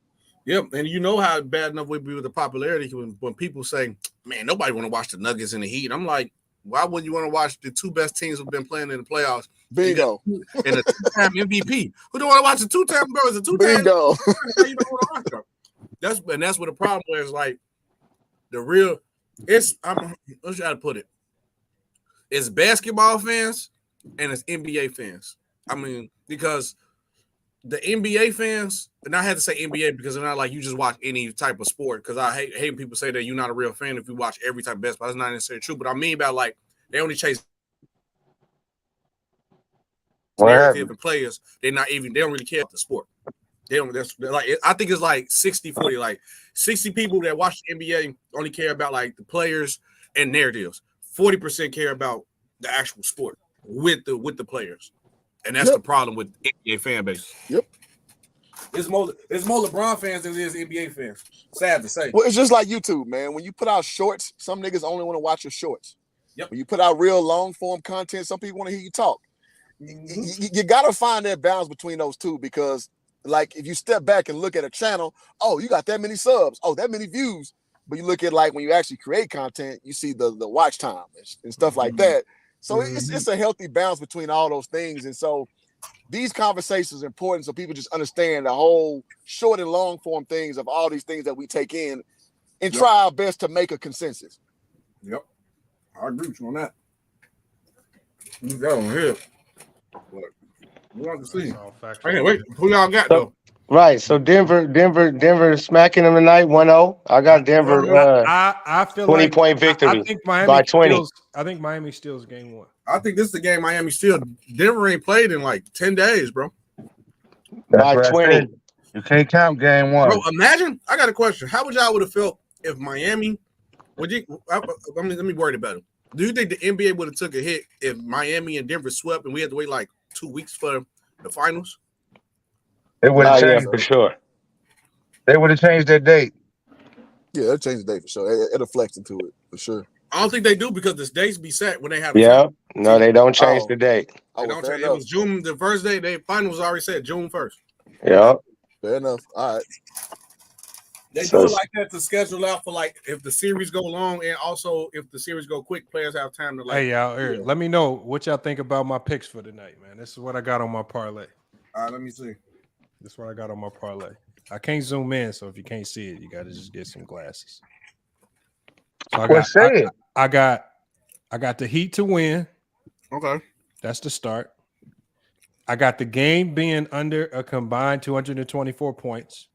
Yep, and you know how bad enough we'd be with the popularity when people say, man, nobody want to watch the Nuggets and the Heat. I'm like, why wouldn't you want to watch the two best teams who've been playing in the playoffs? Bingo. And a two-time MVP. Who don't want to watch a two-time, bro? It's a two-time. Bingo. That's what the problem is. Like, the real, let's try to put it. It's basketball fans and it's NBA fans. I mean, because the NBA fans, and I had to say NBA because they're not like you just watch any type of sport, because I hate when people say that you're not a real fan if you watch every type of basketball. That's not necessarily true, but I mean about, like, they only chase narrative and players. They don't really care about the sport. They don't. I think it's like 60-40. Like 60 people that watch the NBA only care about like the players and narratives. 40% care about the actual sport with the players. And that's the problem with NBA fan base. Yep. It's more LeBron fans than it is NBA fans. Sad to say. Well, it's just like YouTube, man. When you put out shorts, some niggas only want to watch your shorts. Yep. When you put out real long form content, some people want to hear you talk. You got to find that balance between those two, because, like, if you step back and look at a channel, oh, you got that many subs, oh, that many views. But you look at, like, when you actually create content, you see the watch time and stuff like that. So it's a healthy balance between all those things. And so these conversations are important, so people just understand the whole short and long form things of all these things that we take in, and try our best to make a consensus. Yep. I agree with you on that. You got on here. But we want to see. I can't wait. Who y'all got, though? Right. So Denver smacking them tonight, 1-0. I got Denver. I feel 20-point victory. I think Miami by 20. I think Miami steals game 1. I think this is the game Miami steals. Denver ain't played in like 10 days, bro. By 20. You can't count game 1. Bro, imagine. I got a question. How would y'all have felt if Miami? Let me word it better. Do you think the NBA would have took a hit if Miami and Denver swept and we had to wait like 2 weeks for the finals? It would have changed for sure. They would have changed their date. Yeah, they'll change the date for sure. It'll flex into it for sure. I don't think they do, because the dates be set when they have a Yeah. time. No, they don't change the date. They don't change. It was June. The first day. They finals already said June 1st. Yep. Fair enough. All right. They do it like that to schedule out for like if the series go long and also if the series go quick, players have time to like. Hey y'all, here, let me know what y'all think about my picks for tonight, man. This is what I got on my parlay. All right, let me see. This is what I got on my parlay. I can't zoom in, so if you can't see it, you got to just get some glasses. So I got the Heat to win. Okay, that's the start. I got the game being under a combined 224 points.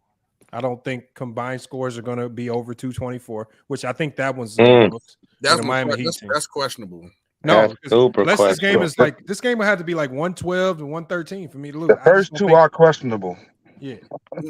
I don't think combined scores are going to be over 224, which I think that one's that's the Miami Heat team. That's questionable. No, unless this game is like this game would have to be like 112 and 113 for me to lose. The first two are questionable. Yeah,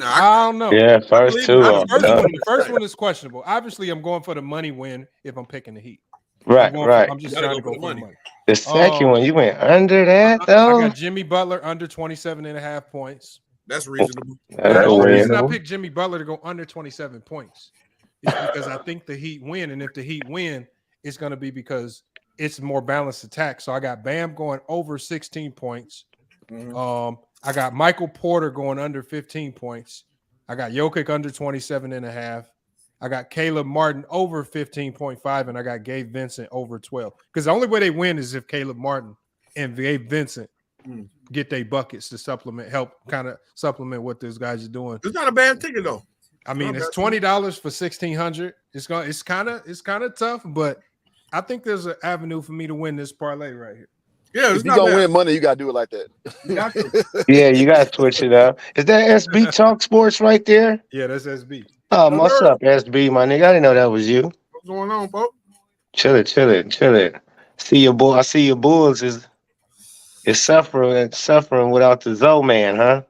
I don't know. Yeah, first two. The first one is questionable. Obviously, I'm going for the money win if I'm picking the Heat. Right. I'm just trying to go for the money. The second one, you went under that though. I got Jimmy Butler under 27.5 points. That's reasonable. The only reason I picked Jimmy Butler to go under 27 points is because I think the Heat win, and if the Heat win, it's going to be because it's more balanced attack. So I got Bam going over 16 points. I got Michael Porter going under 15 points. I got Jokic under 27.5. I got Caleb Martin over 15.5, and I got Gabe Vincent over 12. Because the only way they win is if Caleb Martin and Gabe Vincent get their buckets to supplement what those guys are doing. It's not a bad ticket though. I mean, it's $20 for 1,600. It's kind of tough, but I think there's an avenue for me to win this parlay right here. Yeah, if you're gonna win money, you gotta do it like that. Yeah, you gotta switch it up. Is that SB Talk Sports right there? Yeah, that's SB. What's up, SB, my nigga? I didn't know that was you. What's going on, folks? Chill it. See your boy. I see your Bulls is suffering without the Zoe man, huh?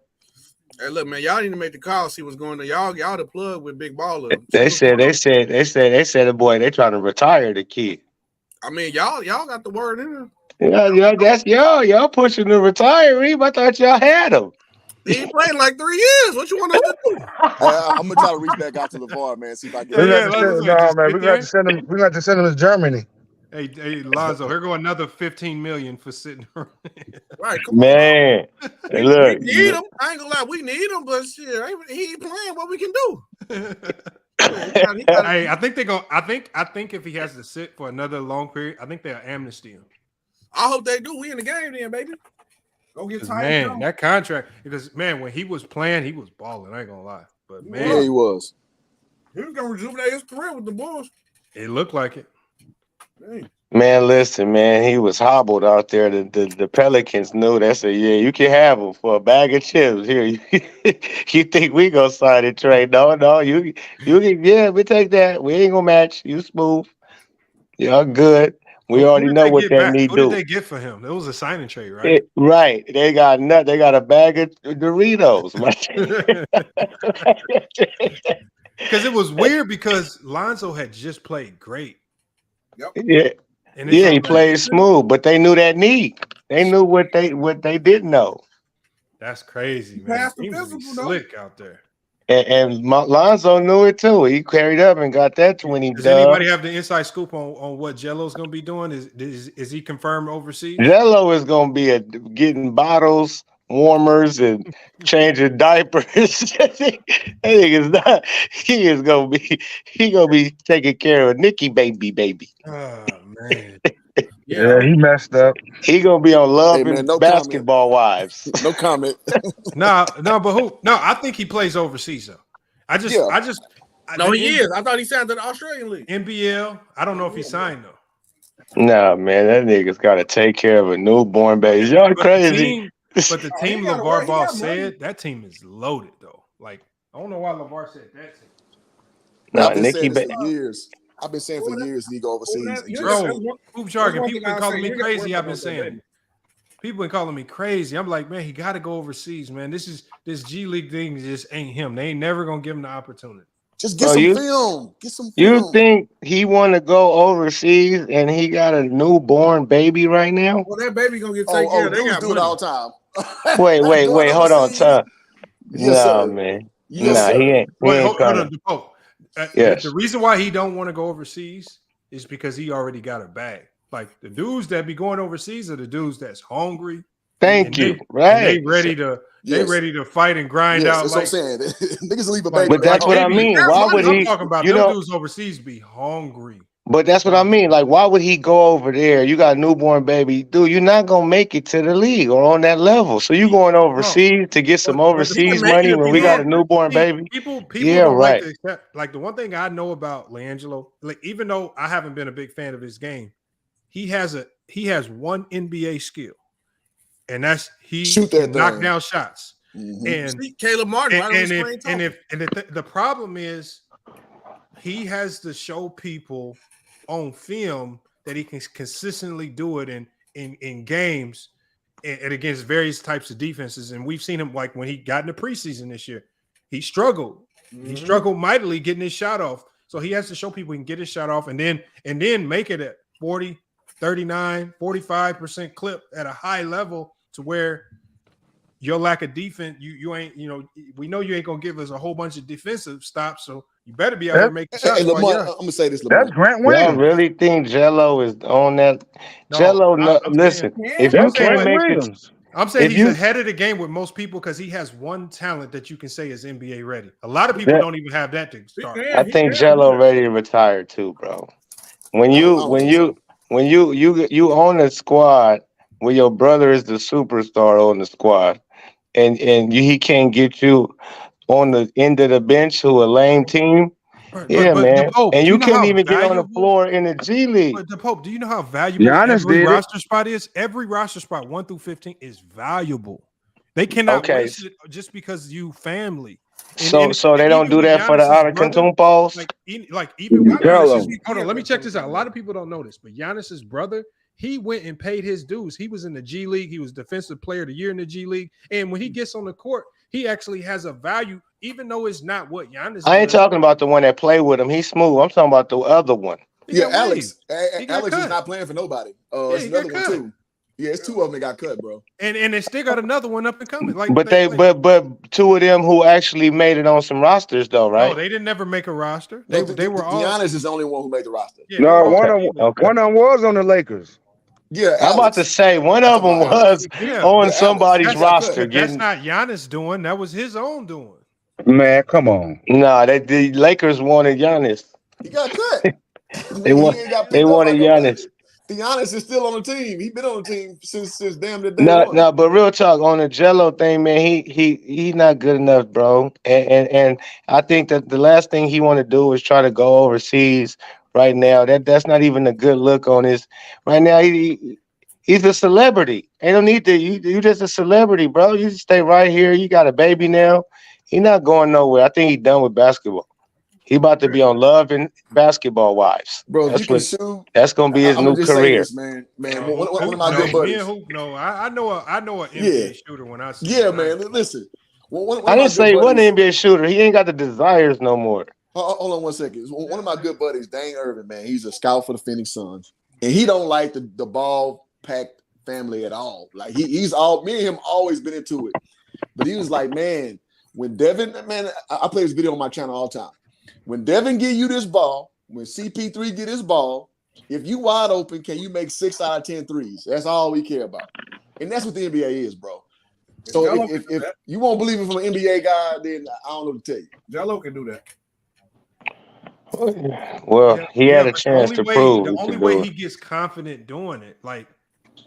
Hey, look, man, y'all need to make the call. See what's going on. Y'all the plug with Big Baller. They said the boy they trying to retire the kid. I mean, y'all got the word in there. Yeah, that's y'all pushing the retiree. I thought y'all had him. He ain't playing like 3 years. What you want us to do? I'm gonna try to reach back out to LeVar, man. See if I can. We got to send him. We got to send him to Germany. Hey, Lonzo, here go another $15 million for sitting around. Right, come man. on. Hey, look, we need him. I ain't gonna lie, we need him, but shit, he ain't playing. What we can do? Hey, I think I think if he has to sit for another long period, I think they'll amnesty him. I hope they do. We in the game then, baby. Go get tired. Man, that contract, because man, when he was playing, he was balling. I ain't gonna lie, but man, yeah, he was. He was gonna rejuvenate his career with the Bulls. It looked like it. Dang. Man, listen, man, he was hobbled out there. The Pelicans knew. They said, yeah, you can have him for a bag of chips. Here, you think we gonna sign it, trade? No, you can, yeah, we take that. We ain't gonna match. You smooth. Y'all good. We already know what they need to do. What did they get for him? It was a signing trade, right? Right. They got They got a bag of Doritos. Because it was weird because Lonzo had just played great. Yep. Yeah, he played smooth, but they knew that need. They knew what they didn't know. That's crazy, man. He was slick out there. And Lonzo knew it too. He carried up and got that 20. Does anybody have the inside scoop on what Jello's going to be doing? Is he confirmed overseas? Jello is going to be getting bottles, warmers, and changing diapers. He is going to be taking care of Nikki baby. Oh man. Yeah, he messed up. He gonna be on Love and Basketball Wives. No comment. No, but who? No, I think he plays overseas though. No, he is. I thought he signed to the Australian League. NBL. I don't know if he signed though. Nah, man, that nigga's got to take care of a newborn baby. Y'all crazy. But the team LeVar Ball said that team is loaded though. Like I don't know why LeVar said that team. No, I've been Nikki saying this for years. I've been saying for years he go overseas. Bro, hoop jargon. People been calling me crazy. I've been saying people been calling me crazy. I'm like, man, he got to go overseas, man. This G League thing just ain't him. They ain't never gonna give him the opportunity. Just get some film. Get some film. You think he want to go overseas and he got a newborn baby right now? Well, that baby gonna get taken care of. They got do it all the time. Wait, hold on, Tom. Yes, nah, sir. man. Yes, nah, sir. he ain't. Hold on, DePoe. Yes. The reason why he don't want to go overseas is because he already got a bag. Like the dudes that be going overseas are the dudes that's hungry. Thank you. And Right. they ready to fight and grind out. That's like, what I'm saying. Niggas leave a like, baby. But that's what I mean. Why would I'm he? talking about You them know, dudes overseas be hungry. but that's what I mean. Like, why would he go over there? You got a newborn baby, dude. You're not gonna make it to the league or on that level. So you going overseas to get some overseas money when we got a newborn baby? People Yeah, don't right. like to accept. Like the one thing I know about LiAngelo, like even though I haven't been a big fan of his game, he has one NBA skill, and that's he can knock down shots. Mm-hmm. And See, Caleb Martin, the problem is he has to show people on film that he can consistently do it in games and against various types of defenses. And we've seen him like when he got in the preseason this year, he struggled. Mm-hmm. He struggled mightily getting his shot off. So he has to show people he can get his shot off and then make it at 40, 39, 45% clip at a high level to where your lack of defense, you ain't, we know you ain't gonna give us a whole bunch of defensive stops, so you better be out here making shots. Hey, Lamar, I'm gonna say this, Lamar. That's Grant Williams. Y'all really think Jello is on that? Jello, listen. If you can't make it, I'm saying he's ahead of the game with most people because he has one talent that you can say is NBA ready. A lot of people don't even have that to start. I think Jello ready to retire too, bro. When you own a squad where your brother is the superstar on the squad, and he can't get you on the end of the bench who a lame team. But man. Pope, and you can't even get on the floor in the G League. But the Pope, do you know how valuable every roster spot is? Every roster spot, 1 through 15, is valuable. They cannot waste it just because you family. So they don't do that for the Antetokounmpos? Like even hold on, let me check this out. A lot of people don't know this, but Giannis's brother, he went and paid his dues. He was in the G League. He was Defensive Player of the Year in the G League. And when he gets on the court, he actually has a value, even though it's not what Giannis I ain't talking about the one that played with him. He's smooth. I'm talking about the other one. Yeah, Alex. Alex is not playing for nobody. It's another one too. Yeah, it's 2 of them that got cut, bro. And they still got another one up and coming. Like, but 2 of them who actually made it on some rosters, though, right? No, they didn't never make a roster. They were all. Giannis is the only one who made the roster. Yeah, no, one of them was on the Lakers. Yeah, I'm about to say one of them was on somebody's roster. That's not Giannis doing. That was his own doing. Man, come on. Nah, the Lakers wanted Giannis. He got cut. They wanted Giannis. Giannis is still on the team. He's been on the team since damn the day. No, but real talk on the Jello thing, man. He not good enough, bro. And I think that the last thing he want to do is try to go overseas right now. That's not even a good look on his. Right now, he's a celebrity. They don't need to. You just a celebrity, bro. You just stay right here. You got a baby now. He not going nowhere. I think he's done with basketball. He about to be on Love and Basketball Wives. Bro, that's gonna be his new career. This, man, one of my good buddies. I know an NBA shooter when I see. Yeah, man. Listen, I didn't say he wasn't an NBA shooter. He ain't got the desires no more. Hold on 1 second. One of my good buddies, Dane Irvin, man. He's a scout for the Phoenix Suns, and he don't like the ball packed family at all. Like he's all me and him always been into it, but he was like, man, when Devin, man, I play this video on my channel all the time. When Devin give you this ball, when CP3 get his ball, if you wide open, can you make 6 out of 10 threes? That's all we care about. And that's what the NBA is, bro. So if you won't believe it from an NBA guy, then I don't know what to tell you. Jello can do that. Well, he had a chance to prove. The only way he gets confident doing it, like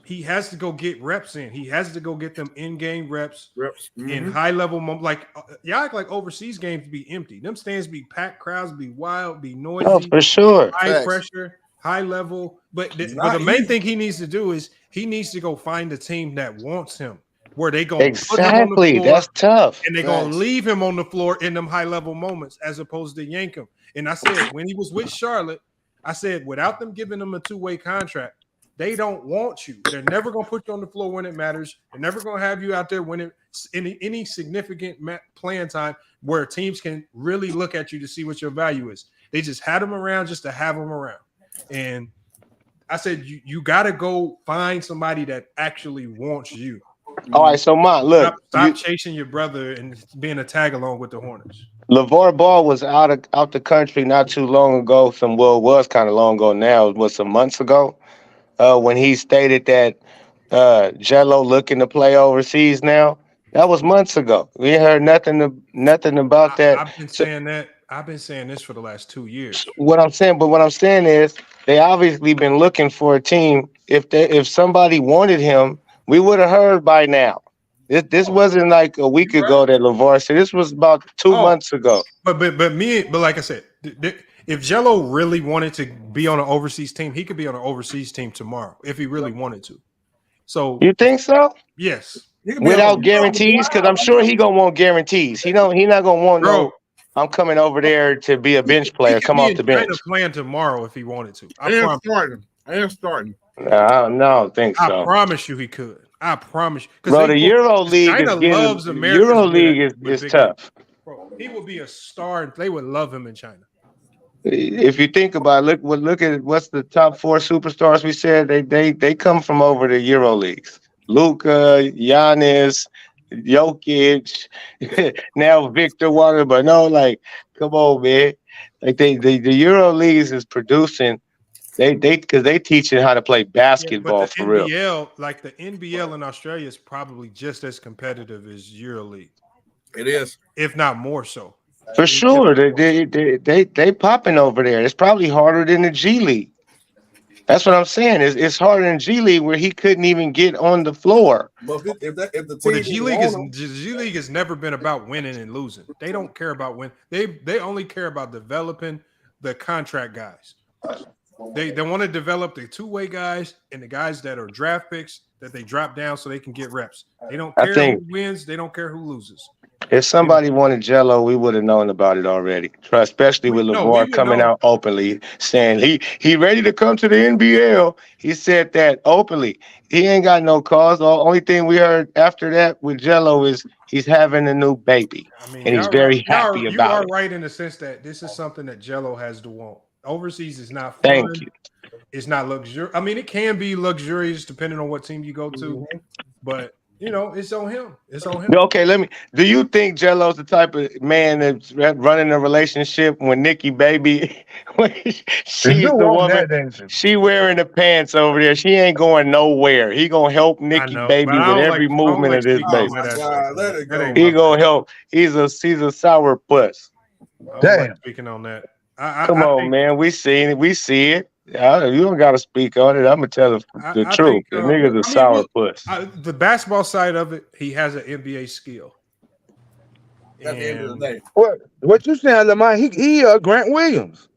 he has to go get reps in. He has to go get them in-game reps in high-level moments. Like y'all act like overseas games be empty. Them stands be packed, crowds be wild, be noisy. Oh, for sure. High pressure, high level. But the main thing he needs to do is he needs to go find a team that wants him. Where they gonna put him on the floor, that's tough. And they're gonna leave him on the floor in them high-level moments as opposed to yank him. And I said when he was with Charlotte, I said without them giving him a 2-way contract, they don't want you. They're never going to put you on the floor when it matters. They're never going to have you out there when it any significant playing time where teams can really look at you to see what your value is. They just had them around just to have them around. And I said, you got to go find somebody that actually wants you. All right, so look. Stop chasing your brother and being a tag along with the Hornets. LeVar Ball was out the country not too long ago. It was kind of long ago now. It was some months ago. when he stated that Jello looking to play overseas now. That was months ago. We ain't heard nothing about that. I've been So saying that. I've been saying this for the last 2 years. what I'm saying is they obviously been looking for a team. If somebody wanted him, we would have heard by now. This wasn't like a week ago that LeVar said. This was about 2 months ago. But like I said, if Jello really wanted to be on an overseas team, he could be on an overseas team tomorrow if he really wanted to. So you think so? Yes. Without guarantees, because I'm sure he gonna want guarantees. He not gonna want no. I'm coming over there to be a bench player. Come off the bench. Playing tomorrow if he wanted to. I am starting. No, I don't think so. I promise you he could. I promise you. Bro, the Euro League China is getting, loves Americans. Euro League is tough. Bro, he would be a star, and they would love him in China. If you think about it, look at what's the top 4 superstars we said they come from over the Euro leagues. Luka, Giannis, Jokic, now Victor Water, but no, like, come on, man. Like the Euro leagues is producing. Because they teaching how to play basketball but the for NBL, real. like the NBL in Australia is probably just as competitive as EuroLeague. It is, if not more so. For sure, they popping over there. It's probably harder than the G League. That's what I'm saying. It's harder than G League where he couldn't even get on the floor. But if the Well, the G League has never been about winning and losing. They don't care about win. They only care about developing the contract guys. They want to develop the two-way guys and the guys that are draft picks that they drop down so they can get reps. They don't care who wins. They don't care who loses. If somebody wanted Jello, we would have known about it already. Especially with LeVar coming out openly saying he ready to come to the NBL. He said that openly. He ain't got no cause. The only thing we heard after that with Jello is he's having a new baby, and he's very happy about it. You are right in the sense that this is something that Jello has to want. Overseas is not fun. Thank you. It's not luxurious. I mean, it can be luxurious depending on what team you go to, but you know, it's on him. It's on him. Okay, do you think Jello's the type of man that's running a relationship when Nikki Baby, when she's the woman, she wearing the pants over there. She ain't going nowhere. He gonna help Nikki Baby with every movement of this baby. He gonna help. He's a sour puss. Damn. Speaking on that. Come on, man. We see it. You don't got to speak on it. I'm gonna tell the truth. The nigga's a sour puss. The basketball side of it, he has an NBA skill. At the end of the day, what you saying, Lamar? He Grant Williams.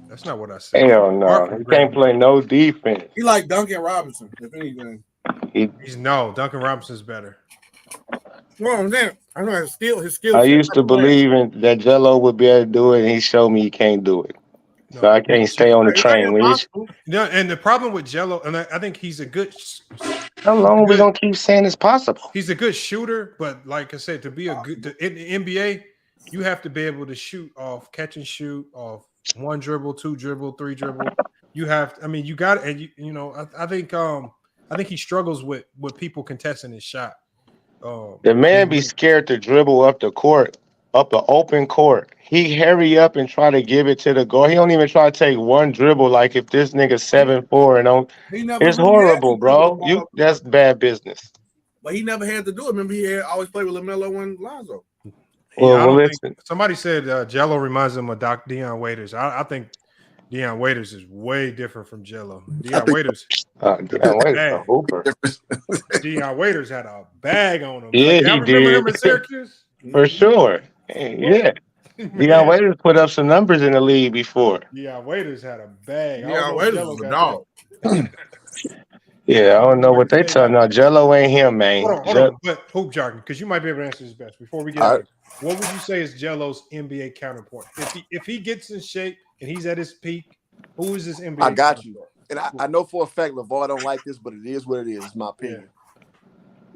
That's not what I said. Hell no, he can't play no defense. He like Duncan Robinson, if anything. Duncan Robinson's better. Well, man, I know his skill. I used to believe that Jello would be able to do it, and he showed me he can't do it. So I can't stay on the train. And the problem with Jello, and I think he's a good. How long are we gonna keep saying it's possible? He's a good shooter, but like I said, to be a good in the NBA, you have to be able to shoot off, catch and shoot off 1 dribble, 2 dribble, 3 dribble. You have. I mean, you got it. And you know, I think he struggles with people contesting his shot. The man be scared to dribble up the court, up an open court. He hurry up and try to give it to the goal. He don't even try to take 1 dribble. Like if this nigga 7'4" and don't, it's horrible, bro. That's bad business. But he never had to do it. Remember, he had always played with LaMelo and Lonzo. Well, listen. Somebody said Jello reminds him of Deion Waiters. I think Deion Waiters is way different from Jello. Deion Waiters. Deion Waiters a hooper. Deion Waiters had a bag on him. Yeah, like, he remember did. him in Syracuse? For sure. Yeah. Deion Waiters put up some numbers in the league before. Deion Waiters had a bag. Deion Waiters was a dog. Yeah, I don't know what they talking about. Jello ain't him, man. Hold on. But hoop jargon, because you might be able to answer this best. Before we get there, what would you say is Jello's NBA counterpart? If he gets in shape and he's at his peak, who is this NBA? I got you. And I know for a fact LeVar don't like this, but it is what it is. It's my opinion.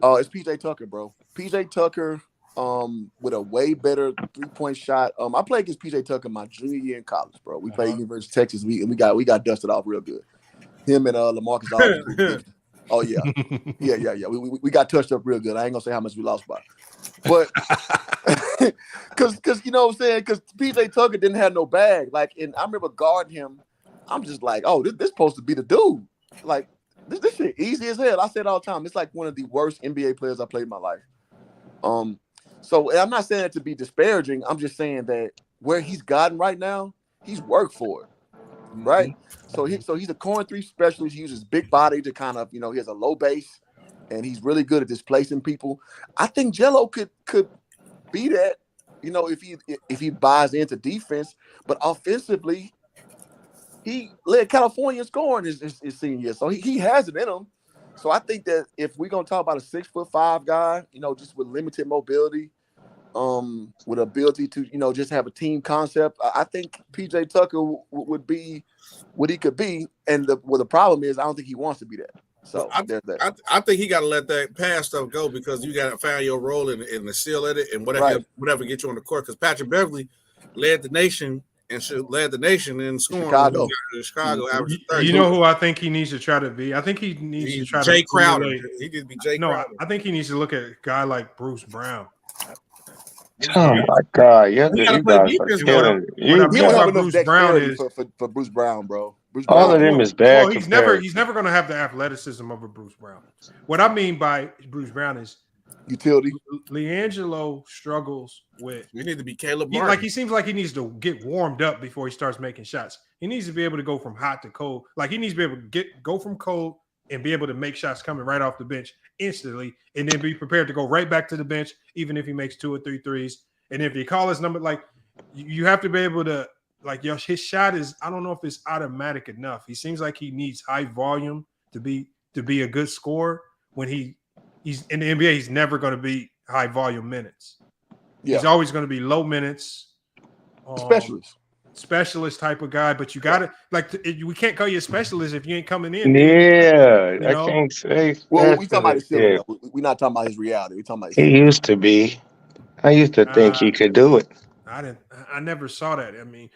It's PJ Tucker, bro. PJ Tucker with a way better 3-point shot. I played against PJ Tucker my junior year in college, bro. We played University of Texas. We got dusted off real good. Him and LaMarcus Aldridge. Oh yeah. Yeah. We got touched up real good. I ain't gonna say how much we lost by. But cause you know what I'm saying? Because PJ Tucker didn't have no bag. Like, and I remember guarding him. I'm just like, oh, this supposed to be the dude. Like this shit easy as hell. I say it all the time. It's like one of the worst NBA players I played in my life. So I'm not saying that to be disparaging. I'm just saying that where he's gotten right now, he's worked for it. Right? So he's a corner three specialist. He uses big body to kind of, he has a low base, and he's really good at displacing people. I think Jello could be that, if he buys into defense, but offensively, he led California in scoring his senior year. So he has it in him. So I think that if we're gonna talk about a 6'5" guy, just with limited mobility, with ability to, just have a team concept, I think PJ Tucker would be what he could be. And the problem is, I don't think he wants to be that. So there's that. I think he got to let that pass stuff go, because you got to find your role in the seal at it and whatever get you on the court. Because Patrick Beverly led the nation in scoring. Chicago average 30. You know who I think he needs to try to be? I think he needs to try Jay to Crowder. emulate. He needs to be Jay Crowder. I think he needs to look at a guy like Bruce Brown. Oh my God! You guys are killing it. You don't have enough dexterity for Bruce Brown, bro. All of them is bad. Well, he's never going to have the athleticism of a Bruce Brown. What I mean by Bruce Brown is utility. LiAngelo struggles with. We need to be Caleb Martin. He seems like he needs to get warmed up before he starts making shots. He needs to be able to go from hot to cold. Like, he needs to be able to go from cold and be able to make shots coming right off the bench instantly, and then be prepared to go right back to the bench, even if he makes 2 or 3 threes. And if you call his number, like, you have to be able to, like, his shot is, I don't know if it's automatic enough. He seems like he needs high volume to be a good scorer. When he's in the NBA, he's never going to be high volume minutes. Yeah. He's always going to be low minutes. Specialist type of guy, but you got to, we can't call you a specialist if you ain't coming in. Yeah, I can't say. Well, we talking about his ceiling. We're not talking about his reality. We're talking about he used to be. I used to think he could do it. I never saw that. I mean,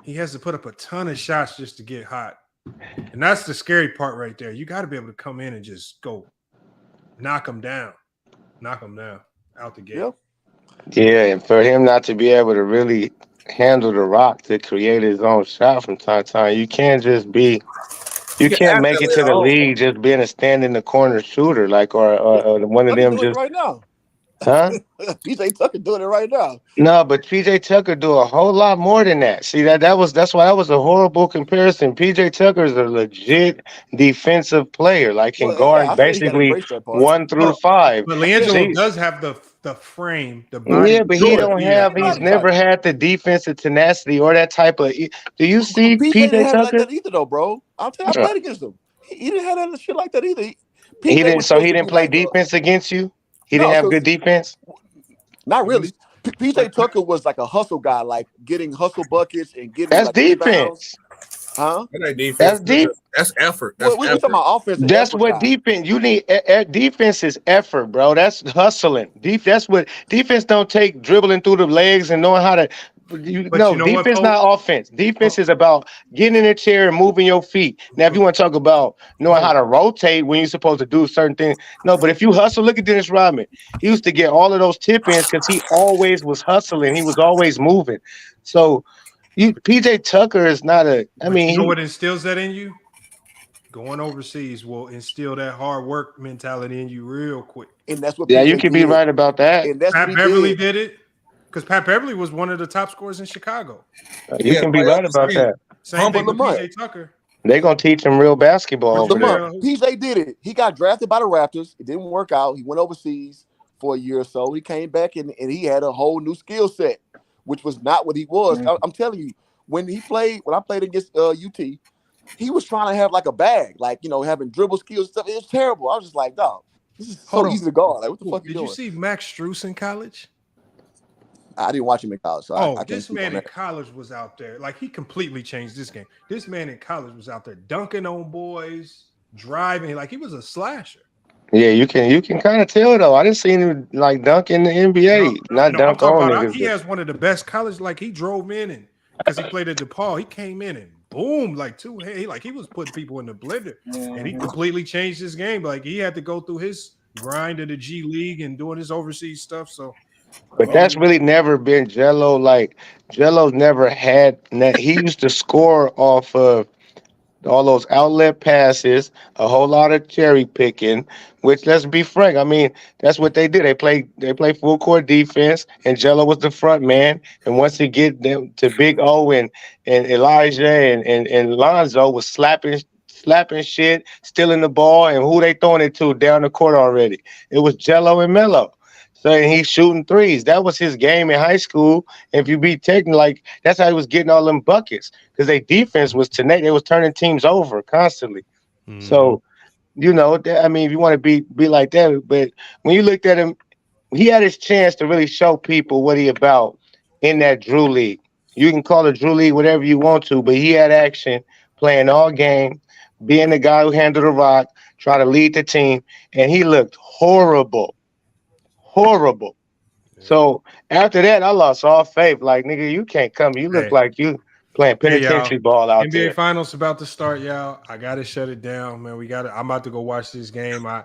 he has to put up a ton of shots just to get hot. And that's the scary part right there. You got to be able to come in and just go knock him down out the gate. Yeah, and for him not to be able to really handle the rock to create his own shot from time to time, you can't just be. You can't make it to the league just being a stand in the corner shooter, like or one of them just right now. Huh? PJ Tucker doing it right now. No, but PJ Tucker do a whole lot more than that. See, that's why that was a horrible comparison. PJ Tucker is a legit defensive player, like can guard basically 1 through 5. But LiAngelo does have the frame, the body. Yeah, but he's never had the defensive tenacity or that type of. Do you see PJ didn't have Tucker? like that either, though, bro. I played against him. He didn't have that shit like that either. He didn't. So he didn't play defense against you. He didn't have good defense? Not really. PJ Tucker was like a hustle guy, like getting hustle buckets and getting. That's defense. Huh? That ain't defense. That's deep. That's effort. We're talking about offense. That's what defense. You need defense is effort, bro. That's hustling. That's what defense don't take dribbling through the legs and knowing how to. Defense not offense. Defense is about getting in a chair and moving your feet. Now, if you want to talk about knowing how to rotate when you're supposed to do certain things, no. But if you hustle, look at Dennis Rodman. He used to get all of those tip-ins because he always was hustling. He was always moving. So, PJ Tucker is not a. I mean, you know what instills that in you? Going overseas will instill that hard work mentality in you real quick. And that's what. Yeah, you can be right about that. And that's Pat Beverly did it. Because Pat Beverly was one of the top scorers in Chicago. You can be right about that. Same thing with PJ Tucker. They're going to teach him real basketball over there. PJ did it. He got drafted by the Raptors. It didn't work out. He went overseas for a year or so. He came back and he had a whole new skill set, which was not what he was. I'm telling you, when I played against UT, he was trying to have like a bag, like, having dribble skills and stuff. It was terrible. I was just like, dog, this is so easy to guard. Like, what the fuck you doing? Did you see Max Strus in college? I didn't watch him in college. So I can't this man in college was out there. Like, he completely changed this game. This man in college was out there dunking on boys, driving. Like, he was a slasher. Yeah, you can kind of tell, though. I didn't see him, like, dunk in the NBA. Dunk on niggas. He has one of the best college. Like, he drove in and because he played at DePaul, he came in and boom, like he was putting people in the blender. And he completely changed his game. Like, he had to go through his grind of the G League and doing his overseas stuff. So, but that's really never been Jello. Like, Jello's never had that. He used to score off of all those outlet passes, a whole lot of cherry picking, which let's be frank, I mean, that's what they did. They play full court defense, and Jello was the front man. And once they get them to Big O and Elijah and Lonzo was slapping shit, stealing the ball, and who they throwing it to down the court already? It was Jello and Melo. So he's shooting threes. That was his game in high school. If you be taking, like, that's how he was getting all them buckets, because their defense was tenacious. They was turning teams over constantly. So, you know, I mean, if you want to be like that, but when you looked at him, he had his chance to really show people what he about in that Drew League. You can call it Drew League whatever you want to, but he had action, playing all game, being the guy who handled the rock, try to lead the team, and he looked horrible. So after that, I lost all faith. Like, nigga, you can't come. You look like you playing penitentiary ball out there. NBA Finals about to start, y'all. I gotta shut it down, man. I'm about to go watch this game. I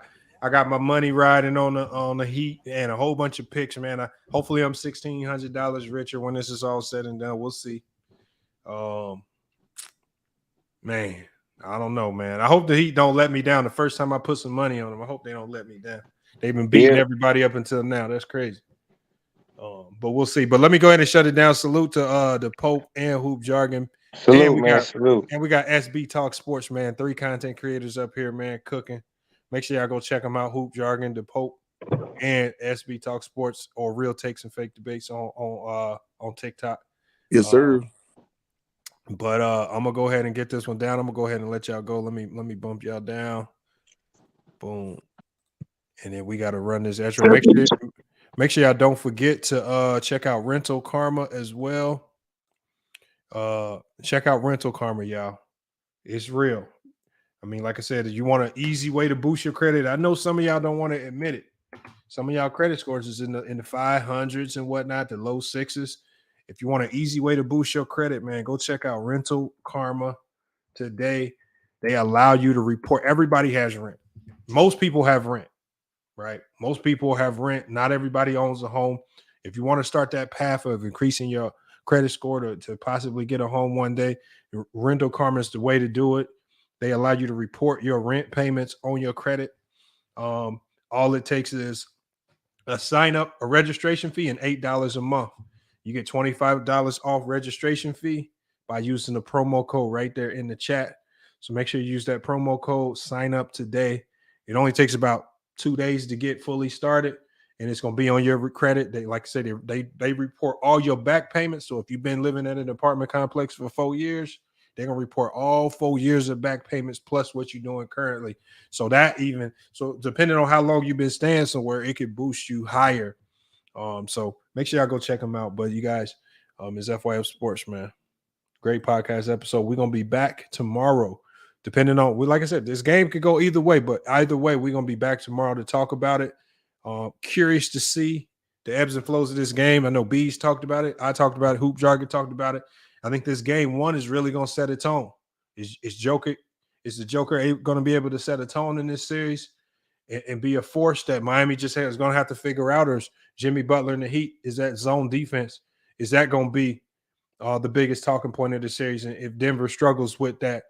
got my money riding on the Heat and a whole bunch of picks, man. Hopefully I'm $1,600 richer when this is all said and done. We'll see. Man, I don't know, man. I hope the Heat don't let me down. The first time I put some money on them, I hope they don't let me down. They've been beating everybody up until now. That's crazy. But we'll see. But let me go ahead and shut it down. Salute to the Pope and Hoop Jargon. Salute, man. Salute. And we got SB Talk Sports, man. 3 content creators up here, man, cooking. Make sure y'all go check them out. Hoop Jargon, the Pope, and SB Talk Sports, or Real Takes and Fake Debates on TikTok. Yes, sir. But I'm gonna go ahead and get this one down. I'm gonna go ahead and let y'all go. Let me bump y'all down. Boom. And then we got to run this extra. Make sure y'all don't forget to check out Rental Karma as well. Check out Rental Karma, y'all. It's real. I mean, like I said, if you want an easy way to boost your credit, I know some of y'all don't want to admit it. Some of y'all credit scores is in the 500s and whatnot, the low 6s. If you want an easy way to boost your credit, man, go check out Rental Karma today. They allow you to report. Everybody has rent. Most people have rent. Right? Most people have rent. Not everybody owns a home. If you want to start that path of increasing your credit score to possibly get a home one day, Rental Karma is the way to do it. They allow you to report your rent payments on your credit. All it takes is a sign up, a registration fee, and $8 a month. You get $25 off registration fee by using the promo code right there in the chat. So make sure you use that promo code, sign up today. It only takes about 2 days to get fully started, and it's going to be on your credit. They, like I said, they report all your back payments. So if you've been living at an apartment complex for 4 years, they're going to report all 4 years of back payments plus what you're doing currently. So depending on how long you've been staying somewhere, it could boost you higher. So make sure y'all go check them out. But you guys, it's FYF Sports, man. Great podcast episode. We're going to be back tomorrow. Depending on, like I said, this game could go either way, but either way, we're going to be back tomorrow to talk about it. Curious to see the ebbs and flows of this game. I know Bees talked about it. I talked about it. Hoop Jargon talked about it. I think this game one is really going to set a tone. Is the Joker going to be able to set a tone in this series and be a force that Miami just is going to have to figure out? Or is Jimmy Butler in the Heat, is that zone defense, is that going to be the biggest talking point of the series? And if Denver struggles with that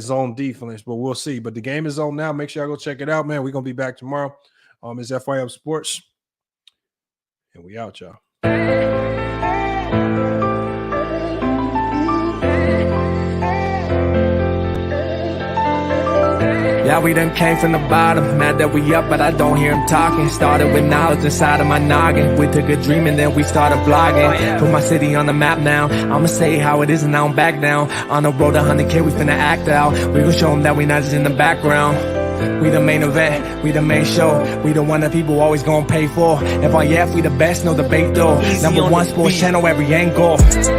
zone defense, but we'll see. But the game is on now. Make sure y'all go check it out, man. We're going to be back tomorrow. It's FYF Sports. And we out, y'all. Yeah, we done came from the bottom. Mad that we up, but I don't hear him talking. Started with knowledge inside of my noggin. We took a dream and then we started blogging. Put my city on the map now. I'ma say how it is and I don't back down. On the road to 100K, we finna act out. We gon' show them that we not just in the background. We the main event, we the main show. We the one that people always gonna pay for. FYF, we the best, no debate though. Number one sports channel, every angle.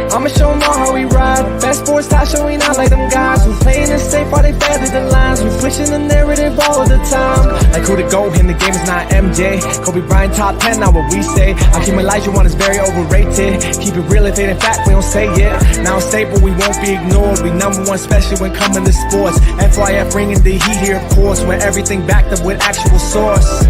I'ma show them all how we ride. Best sports talk show, we not like them guys. We playing it safe while they feather the lines. We pushing the narrative all the time. Like who to go in the game is not MJ. Kobe Bryant top 10, not what we say. Hakeem Olajuwon is very overrated. Keep it real if it ain't fact, we don't say it. Now stable, we won't be ignored. We number one special when coming to sports. FYF bringing the heat here, of course. When everything backed up with actual source.